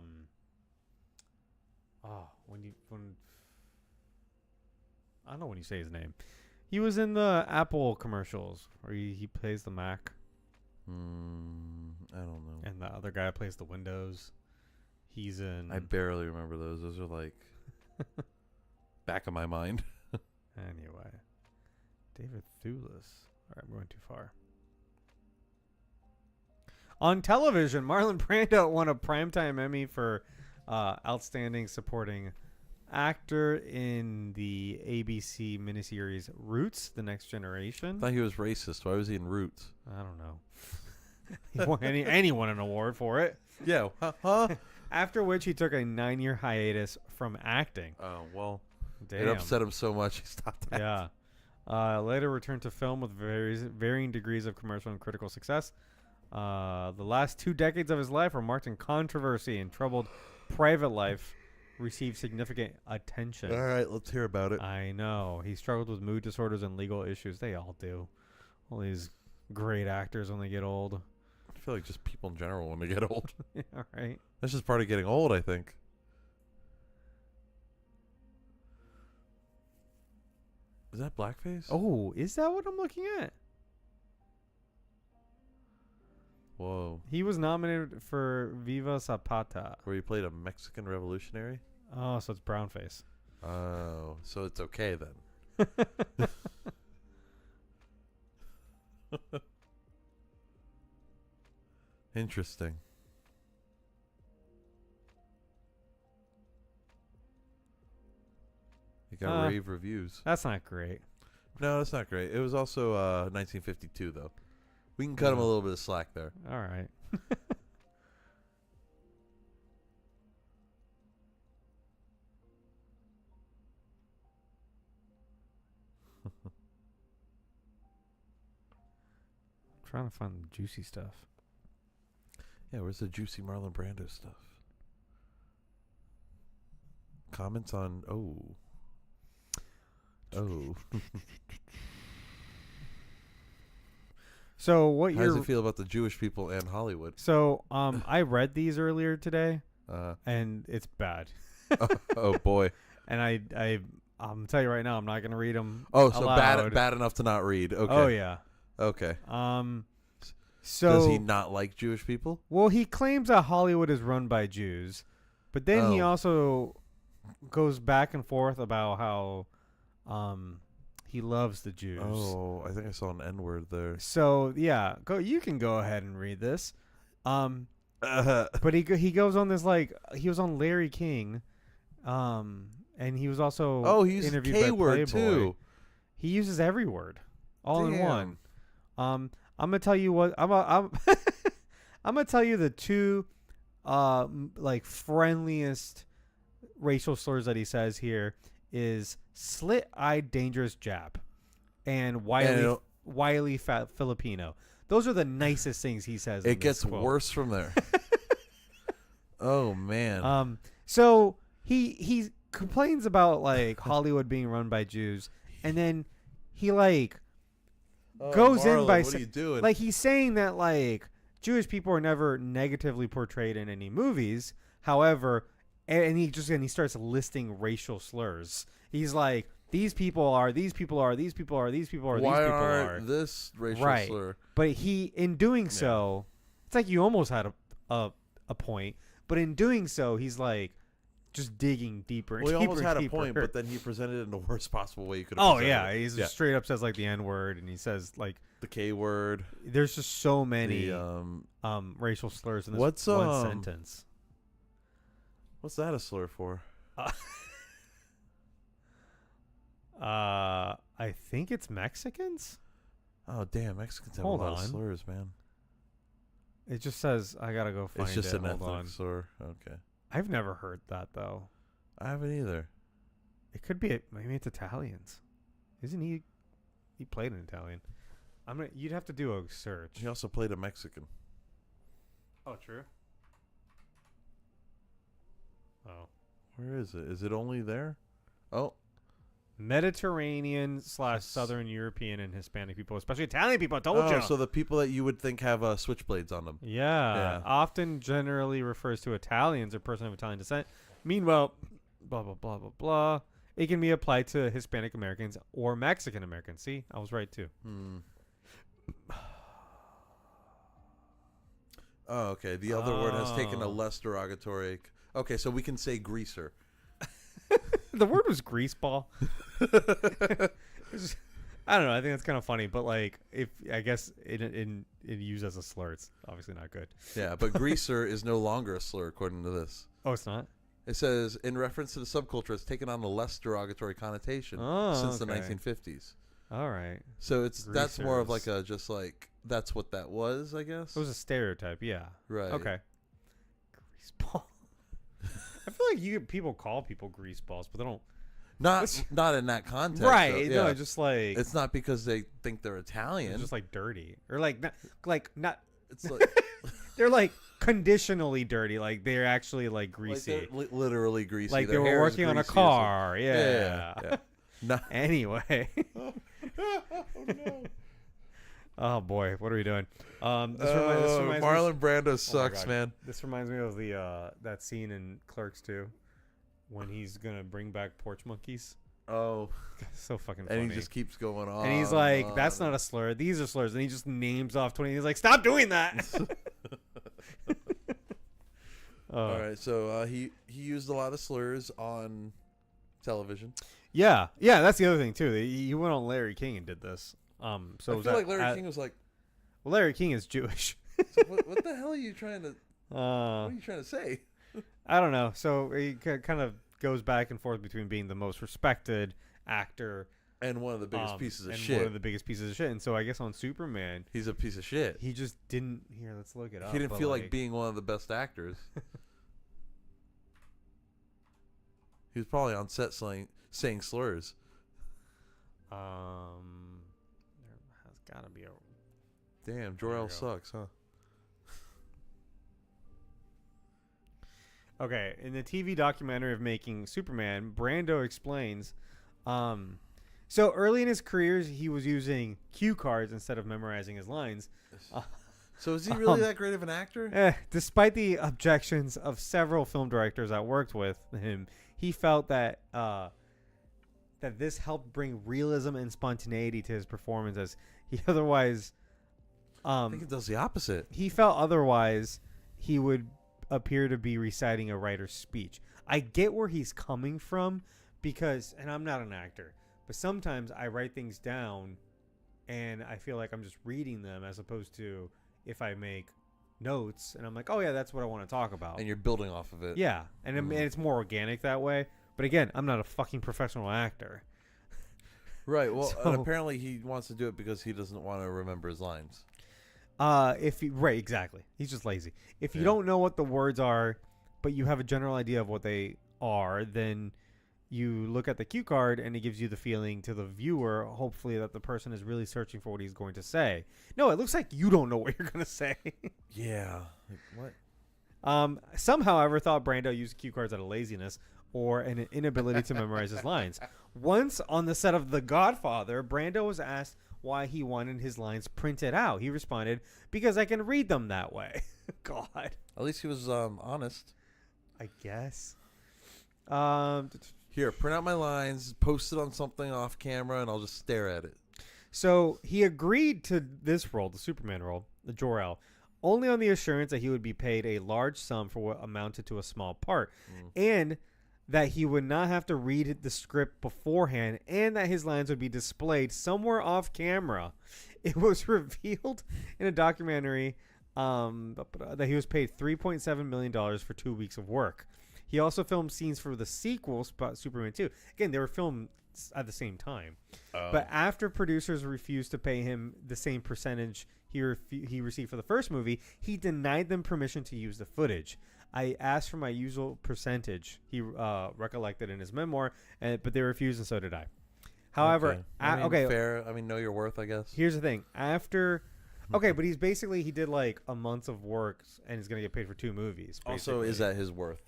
don't know when you say his name. He was in the Apple commercials where he plays the Mac. I don't know. And the other guy plays the Windows. He's in. I barely remember those. Those are like back of my mind. Anyway, David Thewlis. All right, I'm going too far. On television, Marlon Brando won a Primetime Emmy for Outstanding Supporting Actor in the ABC miniseries Roots: The Next Generation. I thought he was racist. Why was he in Roots? I don't know. He won anyone an award for it. Yeah. Huh? After which he took a 9-year hiatus from acting. Oh, well. Damn. It upset him so much he stopped acting. Yeah. Later returned to film with varying degrees of commercial and critical success. The last 2 decades of his life were marked in controversy, and troubled private life received significant attention. All right, let's hear about it. I know. He struggled with mood disorders and legal issues. They all do. All these great actors when they get old. I feel like just people in general when they get old. Yeah, right. That's just part of getting old, I think. Is that blackface? Oh, is that what I'm looking at? Whoa. He was nominated for Viva Zapata. Where he played a Mexican revolutionary? Oh, so it's brownface. Oh, so it's okay then. Interesting. It got rave reviews. That's not great. No, that's not great. It was also 1952, though. We can cut him a little bit of slack there. All right. Trying to find the juicy stuff. Yeah, where's the juicy Marlon Brando stuff? Comments on So what How does it feel about the Jewish people and Hollywood? So I read these earlier today, and it's bad. Oh boy. And I'm tell you right now, I'm not gonna read them. Oh, so aloud. bad enough to not read. Okay. Oh yeah. Okay. So does he not like Jewish people? Well, he claims that Hollywood is run by Jews, but then he also goes back and forth about how he loves the Jews. Oh, I think I saw an N-word there. So yeah, you can go ahead and read this. But he goes on this, like, he was on Larry King, and he was also he uses interviewed K by word Playboy. too. He uses every word all in Damn. one. I'm gonna tell you what I'm gonna tell you the two like friendliest racial slurs that he says here is slit-eyed dangerous Jap and wily fat Filipino. Those are the nicest things he says. It gets worse from there. Oh man. So he complains about like Hollywood being run by Jews, and then he like goes Marlon, in by what are you doing? like he's saying that like Jewish people are never negatively portrayed in any movies. However, and he starts listing racial slurs. He's like, these people are, these people are, these people are, these people are, Why these people aren't are. this racial right. slur? But he, in doing so, it's like you almost had a point. But in doing so, he's like just digging deeper. And Well, he deeper almost and had deeper. a point, but then he presented it in the worst possible way you could have. Oh yeah, he's yeah. straight up says like the N word, and he says like the K word. There's just so many the, racial slurs in this what's, one sentence. What's that a slur for? I think it's Mexicans. Oh damn, Mexicans have Hold a lot on. of slurs, man. It just says I gotta go find it. It's just an Hold ethnic on. slur. Okay. I've never heard that though. I haven't either. It could be. Maybe it's Italians. Isn't he? He played an Italian. You'd have to do a search. He also played a Mexican. Oh, true. Oh. Where is it? Is it only there? Oh. Mediterranean / Southern European and Hispanic people, especially Italian people. I told you. So the people that you would think have switchblades on them. Yeah. Often generally refers to Italians or person of Italian descent. Meanwhile, blah, blah, blah, blah, blah. It can be applied to Hispanic Americans or Mexican Americans. See, I was right too. Oh, okay. The other word has taken a less derogatory. Okay, so we can say greaser. The word was greaseball. I don't know. I think that's kind of funny, but like, if I guess in used as a slur, it's obviously not good. Yeah, but greaser is no longer a slur according to this. Oh, it's not? It says, in reference to the subculture, it's taken on a less derogatory connotation since the 1950s. All right. So that's more of like a just like that's what that was, I guess. It was a stereotype, yeah. Right. Okay. Greaseball. I feel like people call people greaseballs, but they don't. Not in that context. Right. So, yeah. No, just like it's not because they think they're Italian. It's just like dirty or like not. It's like they're like conditionally dirty. Like they're actually like greasy. Like they're literally greasy. Like Their they were hair is working on a greasy car. Yeah. Anyway. Oh no. Oh boy, what are we doing? This reminds Marlon me, Brando sucks, man. This reminds me of the that scene in Clerks 2 when he's gonna bring back porch monkeys. Oh, so fucking funny. And he just keeps going on. And he's like, "That's not a slur. These are slurs." And he just names off 20. He's like, "Stop doing that." All right, so he used a lot of slurs on television. Yeah, that's the other thing too. He went on Larry King and did this. So I feel like Larry King was like, well, Larry King is Jewish. So what the hell are you trying to? What are you trying to say? I don't know. So he kind of goes back and forth between being the most respected actor And one of the biggest pieces of and shit. one of the biggest pieces of shit. And so I guess on Superman, he's a piece of shit. he just didn't. Here, let's look it up. He didn't feel like being one of the best actors. He was probably on set saying slurs. There has got to be a. Damn, Jor-El sucks, huh? Okay, in the TV documentary of making Superman, Brando explains, so early in his career, he was using cue cards instead of memorizing his lines. So is he really that great of an actor? Despite the objections of several film directors that worked with him, he felt that that this helped bring realism and spontaneity to his performance, as he otherwise. I think it does the opposite. He felt otherwise he would appear to be reciting a writer's speech. I get where he's coming from because, and I'm not an actor, but sometimes I write things down and I feel like I'm just reading them as opposed to if I make notes and I'm like, oh yeah, that's what I want to talk about. And you're building off of it. Yeah, and it's more organic that way. But again, I'm not a fucking professional actor. Right, well, and apparently he wants to do it because he doesn't want to remember his lines. Right, exactly. He's just lazy. If you don't know what the words are, but you have a general idea of what they are, then you look at the cue card and it gives you the feeling to the viewer, hopefully, that the person is really searching for what he's going to say. No, it looks like you don't know what you're going to say. Yeah. Like, what? Some, however, thought Brando used cue cards out of laziness or an inability to memorize his lines. Once on the set of The Godfather, Brando was asked why he wanted his lines printed out. He responded, because I can read them that way. God. At least he was honest. I guess. Here, print out my lines, post it on something off camera, and I'll just stare at it. So he agreed to this role, the Superman role, the Jor-El, only on the assurance that he would be paid a large sum for what amounted to a small part, and that he would not have to read the script beforehand, and that his lines would be displayed somewhere off camera. It was revealed in a documentary that he was paid $3.7 million for 2 weeks of work. He also filmed scenes for the sequel, Superman 2. Again, they were filmed at the same time. But after producers refused to pay him the same percentage he received for the first movie, he denied them permission to use the footage. I asked for my usual percentage, he recollected in his memoir, but they refused, and so did I. However, okay. Fair. I mean, know your worth, I guess. Here's the thing. But he's basically, he did like a month of work and he's going to get paid for 2 movies. Basically. Also, is that his worth?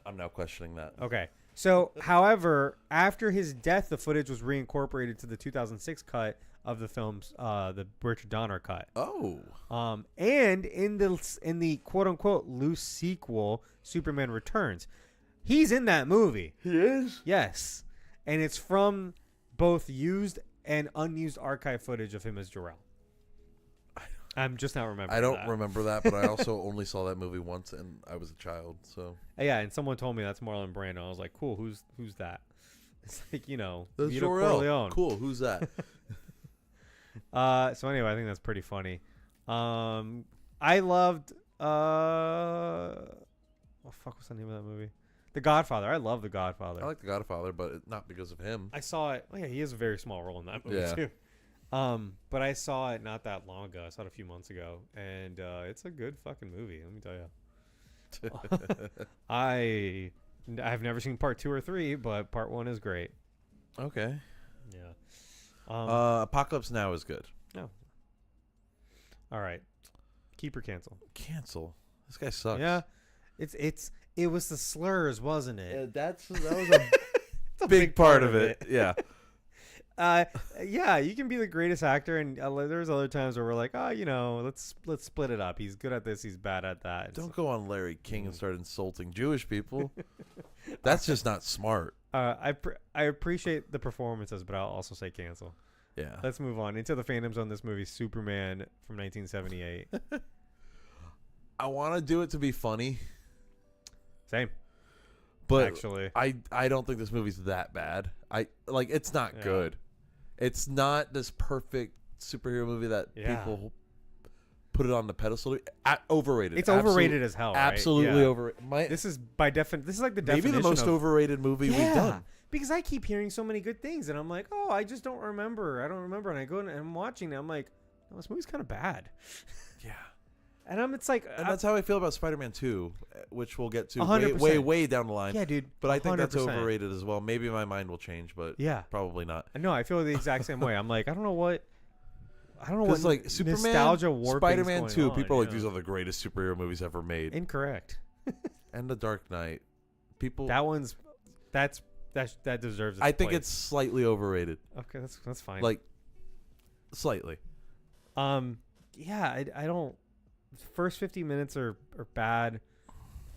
I'm now questioning that. Okay. So, however, after his death, the footage was reincorporated to the 2006 cut of the film's the Richard Donner cut. Oh. And in the quote unquote loose sequel, Superman Returns, he's in that movie. He is? Yes. And it's from both used and unused archive footage of him as Jor-El. I'm just not remembering. I don't remember that, but I also only saw that movie once, and I was a child. So yeah, and someone told me that's Marlon Brando. I was like, cool. Who's that? It's like, that's Jor-El. Cool. Who's that? So anyway, I think that's pretty funny. I loved. What fuck was the name of that movie? The Godfather. I love The Godfather. I like The Godfather, but not because of him. I saw it. Oh yeah, he has a very small role in that movie too. But I saw it not that long ago. I saw it a few months ago, and it's a good fucking movie. Let me tell you. I've never seen part 2 or 3, but part 1 is great. Okay. Yeah. Apocalypse Now is good. No. All right. Keep or cancel. Cancel. This guy sucks. Yeah. It was the slurs, wasn't it? Yeah, that was a big part of it. Yeah. Yeah, you can be the greatest actor, and there's other times where we're like, let's split it up. He's good at this, he's bad at that. Don't go on Larry King and start insulting Jewish people. That's just not smart. I appreciate the performances, but I'll also say cancel. Yeah. Let's move on into the fandoms on this movie, Superman from 1978. I want to do it to be funny. Same. But actually, I don't think this movie's that bad. It's not good. It's not this perfect superhero movie that people put it on the pedestal. Overrated. It's overrated as hell. Absolutely right? overrated. This is by definition. This is like the definition. Maybe the most overrated movie we've done. Because I keep hearing so many good things, and I'm like, oh, I just don't remember. I don't remember. And I go and I'm watching it. I'm like, oh, this movie's kind of bad. Yeah. And it's like, and that's how I feel about Spider-Man 2, which we'll get to 100%. way down the line. Yeah, dude. But I think that's 100%. overrated as well. Maybe my mind will change, but yeah, probably not. No, I feel the exact same way. I'm like, I don't know what like Superman, nostalgia warping's Spider-Man going 2, on, people are like, these are the greatest superhero movies ever made. Incorrect. And The Dark Knight, people. That deserves. I think it's slightly overrated. Okay, that's fine. Like, slightly. Yeah, I don't. The first 50 minutes are bad.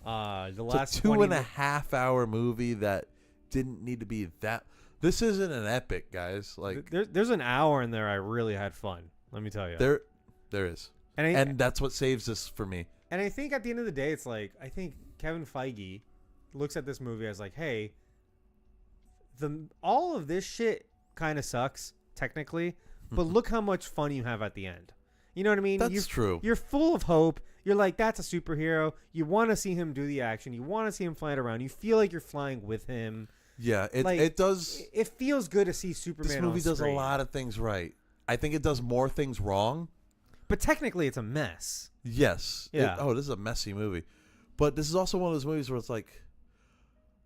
The last it's a 2.5 hour movie that didn't need to be that. This isn't an epic, guys. Like, there's an hour in there I really had fun. Let me tell you. There is, and that's what saves this for me. And I think at the end of the day, it's like, I think Kevin Feige looks at this movie as like, hey, all of this shit kind of sucks technically, but look how much fun you have at the end. You know what I mean? That's true. You're full of hope. You're like, that's a superhero. You want to see him do the action. You want to see him flying around. You feel like you're flying with him. Yeah, like, it does. It feels good to see Superman. This movie does a lot of things right. I think it does more things wrong. But technically, it's a mess. Yes. Yeah. This is a messy movie. But this is also one of those movies where it's like,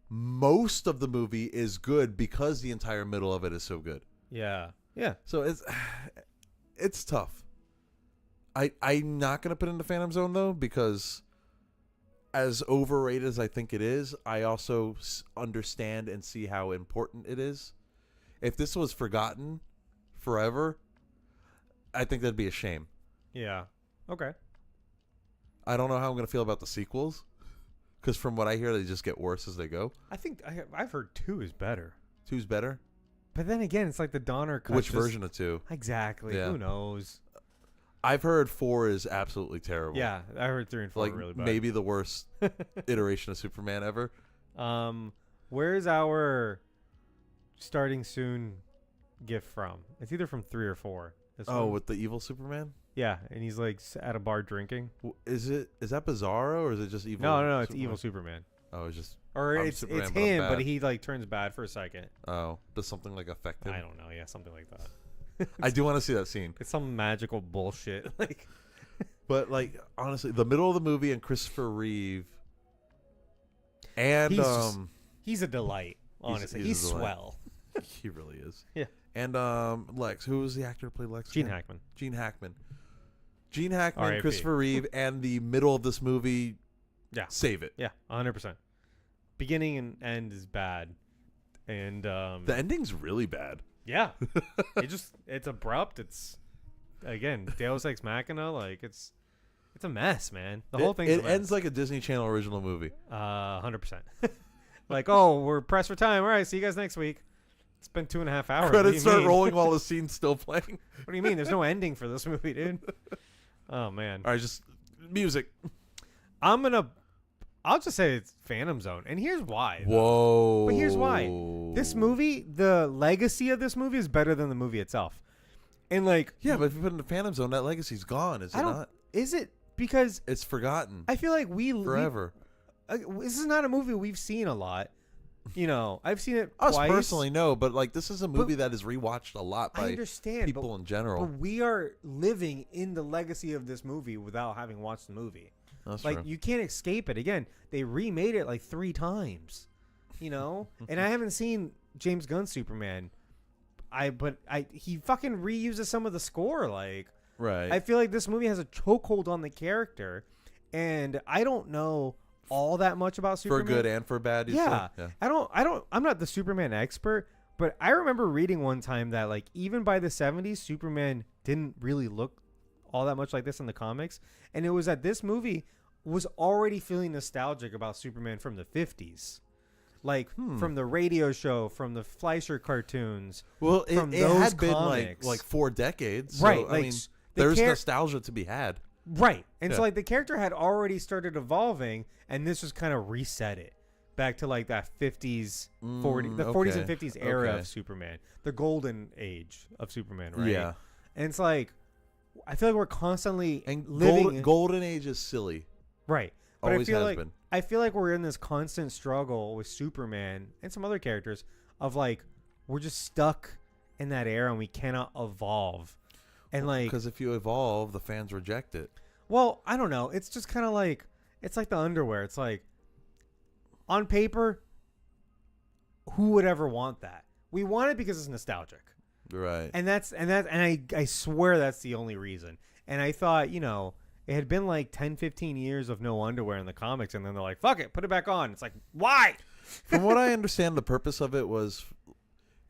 most of the movie is good because the entire middle of it is so good. Yeah. Yeah. So it's tough. I'm not going to put it in the Phantom Zone, though, because as overrated as I think it is, I also understand and see how important it is. If this was forgotten forever, I think that'd be a shame. Yeah. Okay. I don't know how I'm going to feel about the sequels, because from what I hear, they just get worse as they go. I think I've heard 2 is better. 2's better? But then again, it's like the Donner cut. Which version of 2? Exactly. Yeah. Who knows? I've heard 4 is absolutely terrible. Yeah, I heard 3 and 4 like, are really bad. Maybe the worst iteration of Superman ever. Where's our starting soon gift from? It's either from 3 or 4. With the evil Superman? Yeah, and he's like at a bar drinking. Is that Bizarro or is it just evil? No, it's evil Superman. Oh, it's just. Or it's Superman, him, but he like turns bad for a second. Oh, does something like affect him? I don't know. Yeah, something like that. I do want to see that scene. It's some magical bullshit. Like, but like honestly, the middle of the movie and Christopher Reeve, and he's a delight. Honestly, he's swell. He really is. Yeah. And Lex, who was the actor who played Lex? Gene Hackman. Gene Hackman, Christopher Reeve, and the middle of this movie. Yeah. Save it. Yeah, 100%. Beginning and end is bad, and the ending's really bad. Yeah, it's abrupt. It's again Deus Ex Machina. Like it's a mess, man. The whole thing. It ends like a Disney Channel original movie. 100%. Like, oh, we're pressed for time. All right, see you guys next week. It's been 2.5 hours. Credits start rolling while the scene's still playing. What do you mean? There's no ending for this movie, dude. Oh man. All right, just music. I'll just say it's Phantom Zone, and here's why. Whoa! But here's why. This movie, the legacy of this movie is better than the movie itself. And like, yeah, but if you put it in the Phantom Zone, that legacy's gone, is it not? Is it? Because it's forgotten. I feel like forever. This is not a movie we've seen a lot. You know, I've seen it Us twice. personally, no, but like this is a movie that is rewatched a lot by people in general. But we are living in the legacy of this movie without having watched the movie. That's like true. You can't escape it. Again, they remade it like 3 times. You know, and I haven't seen James Gunn's Superman. He fucking reuses some of the score. Like, right. I feel like this movie has a chokehold on the character, and I don't know all that much about Superman. For good and for bad. Yeah. I'm not the Superman expert, but I remember reading one time that like even by the 70s, Superman didn't really look all that much like this in the comics, and it was that this movie was already feeling nostalgic about Superman from the 50s. Like from the radio show, from the Fleischer cartoons. Well, it had been comics. like 4 decades. Right. So, I mean, there's nostalgia to be had. Right. And so like the character had already started evolving, and this was kind of reset it back to like that 50s, 40s and 50s era of Superman. The golden age of Superman, right? Yeah. And it's like, I feel like we're constantly living. Golden age is silly. Right. But Always has been. I feel like we're in this constant struggle with Superman and some other characters of like we're just stuck in that era and we cannot evolve. And like, because if you evolve, the fans reject it. well, I don't know. It's just kind of like it's like the underwear. It's like on paper, who would ever want that? We want it because it's nostalgic. Right. And I swear that's the only reason. And I thought, you know, it had been like 10, 15 years of no underwear in the comics, and then they're like, fuck it, put it back on. It's like, why? From what I understand, the purpose of it was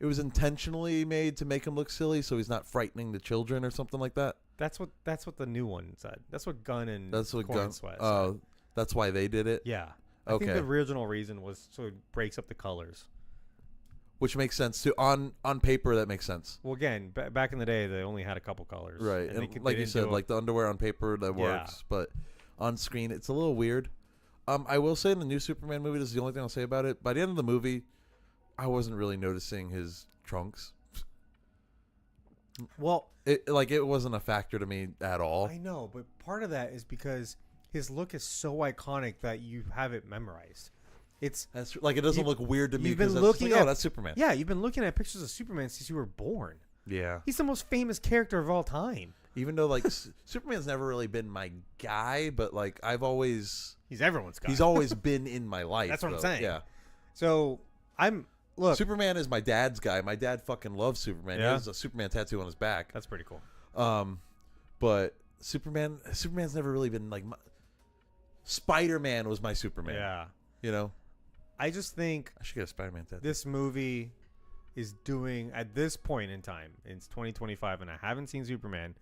intentionally made to make him look silly, so he's not frightening the children or something like that. That's what the new one said. That's what Gunn and That's what Corn Gunn. Sweat said. Oh, that's why they did it. Yeah. I Okay. think the original reason was so it breaks up the colors. Which makes sense too. On paper, that makes sense. Well, again, back in the day, they only had a couple colors. Right. And And like you said, like the underwear on paper, that works. But on screen, it's a little weird. I will say in the new Superman movie, this is the only thing I'll say about it. By the end of the movie, I wasn't really noticing his trunks. Well, it wasn't a factor to me at all. I know, but part of that is because his look is so iconic that you have it memorized. That's like it doesn't look weird to me. You've been that's looking like, at that's Superman. Yeah, you've been looking at pictures of Superman since you were born. Yeah. He's the most famous character of all time. Even though like Superman's never really been my guy, but like he's everyone's guy. He's always been in my life. That's what though. I'm saying. Yeah. So look. Superman is my dad's guy. My dad fucking loves Superman. Yeah? He has a Superman tattoo on his back. That's pretty cool. But Superman's never really been like Spider-Man was my Superman. Yeah. You know? I just think I should get a Spider-Man tattoo. this movie is doing at this point in time, it's 2025 and I haven't seen Superman.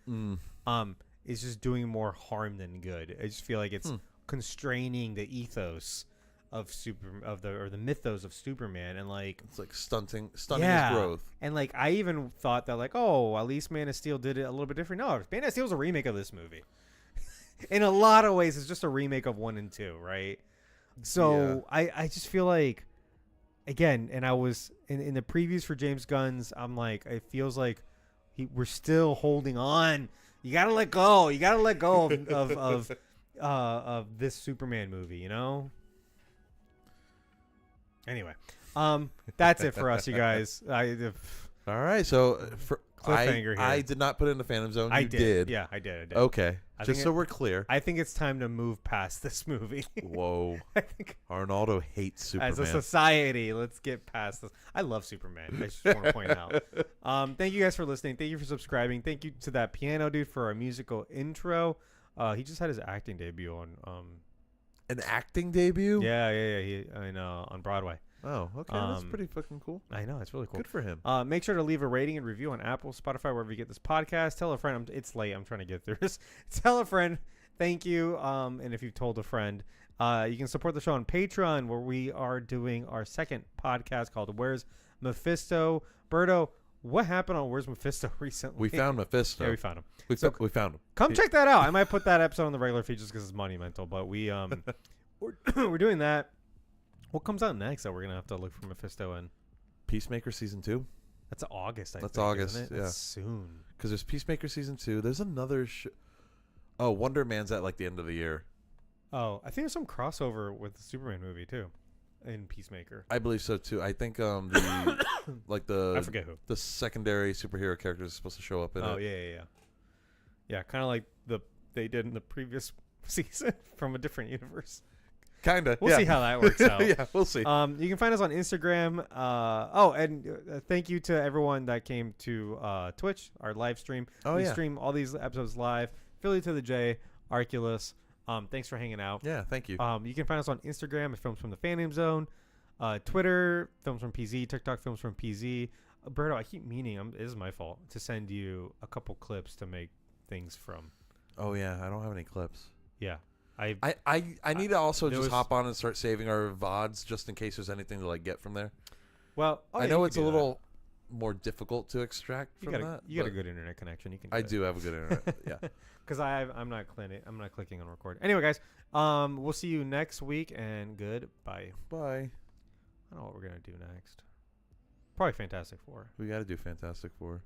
It's just doing more harm than good. I just feel like it's constraining the ethos of the mythos of Superman, and like it's like stunting his growth. And like I even thought that like, oh, at least Man of Steel did it a little bit different. No, Man of Steel is a remake of this movie. In a lot of ways, it's just a remake of 1 and 2, right? So yeah. I just feel like, again, and I was in the previews for James Gunn's, I'm like, it feels like we're still holding on. You gotta let go. You gotta let go of this Superman movie, you know. Anyway, that's it for us, you guys. All right, so for cliffhanger here. I did not put it in the Phantom Zone. I You did. Yeah, I did. Okay. Just so we're clear. I think it's time to move past this movie. Whoa. I think Arnaldo hates Superman. as a society, let's get past this. I love Superman. I just want to point out. Thank you guys for listening. Thank you for subscribing. Thank you to that piano dude for our musical intro. He just had his acting debut on an acting debut? Yeah. He on Broadway. Oh, okay. That's pretty fucking cool. I know, it's really cool. Good for him. Make sure to leave a rating and review on Apple, Spotify, wherever you get this podcast. Tell a friend. It's late. I'm trying to get through this. Tell a friend. Thank you. And if you've told a friend, you can support the show on Patreon, where we are doing our second podcast called Where's Mephisto? Berto, what happened on Where's Mephisto recently? We found Mephisto. Yeah, we found him. We found him. Come check that out. I might put that episode on the regular feed just because it's monumental, but we we're doing that. What comes out next that we're going to have to look for Mephisto in? Peacemaker Season 2? That's August, I think. That's August, isn't it? yeah. That's soon. Because there's Peacemaker Season 2. There's another Oh, Wonder Man's at like the end of the year. Oh, I think there's some crossover with the Superman movie, too, in Peacemaker. I believe so, too. I think I forget who. The secondary superhero character is supposed to show up in it. Oh, yeah. Yeah, kind of like they did in the previous season from a different universe. Kind of. We'll see how that works out. Yeah, we'll see. You can find us on Instagram. Thank you to everyone that came to Twitch, our live stream. We stream all these episodes live. Philly to the J, Arculus. Thanks for hanging out. Yeah, thank you. You can find us on Instagram at Films from the Phantom Zone, Twitter, Films from PZ, TikTok, Films from PZ. Berto, I keep meaning, it is my fault, to send you a couple clips to make things from. Oh, yeah, I don't have any clips. Yeah. I need to also just hop on and start saving our VODs just in case there's anything to like get from there. Well, I know it's a little more difficult to extract from that. You got a good internet connection. You can. I do have a good internet. Yeah. Because I'm not clicking on record. Anyway, guys, we'll see you next week, and goodbye. Bye. I don't know what we're gonna do next. Probably Fantastic Four. We got to do Fantastic Four.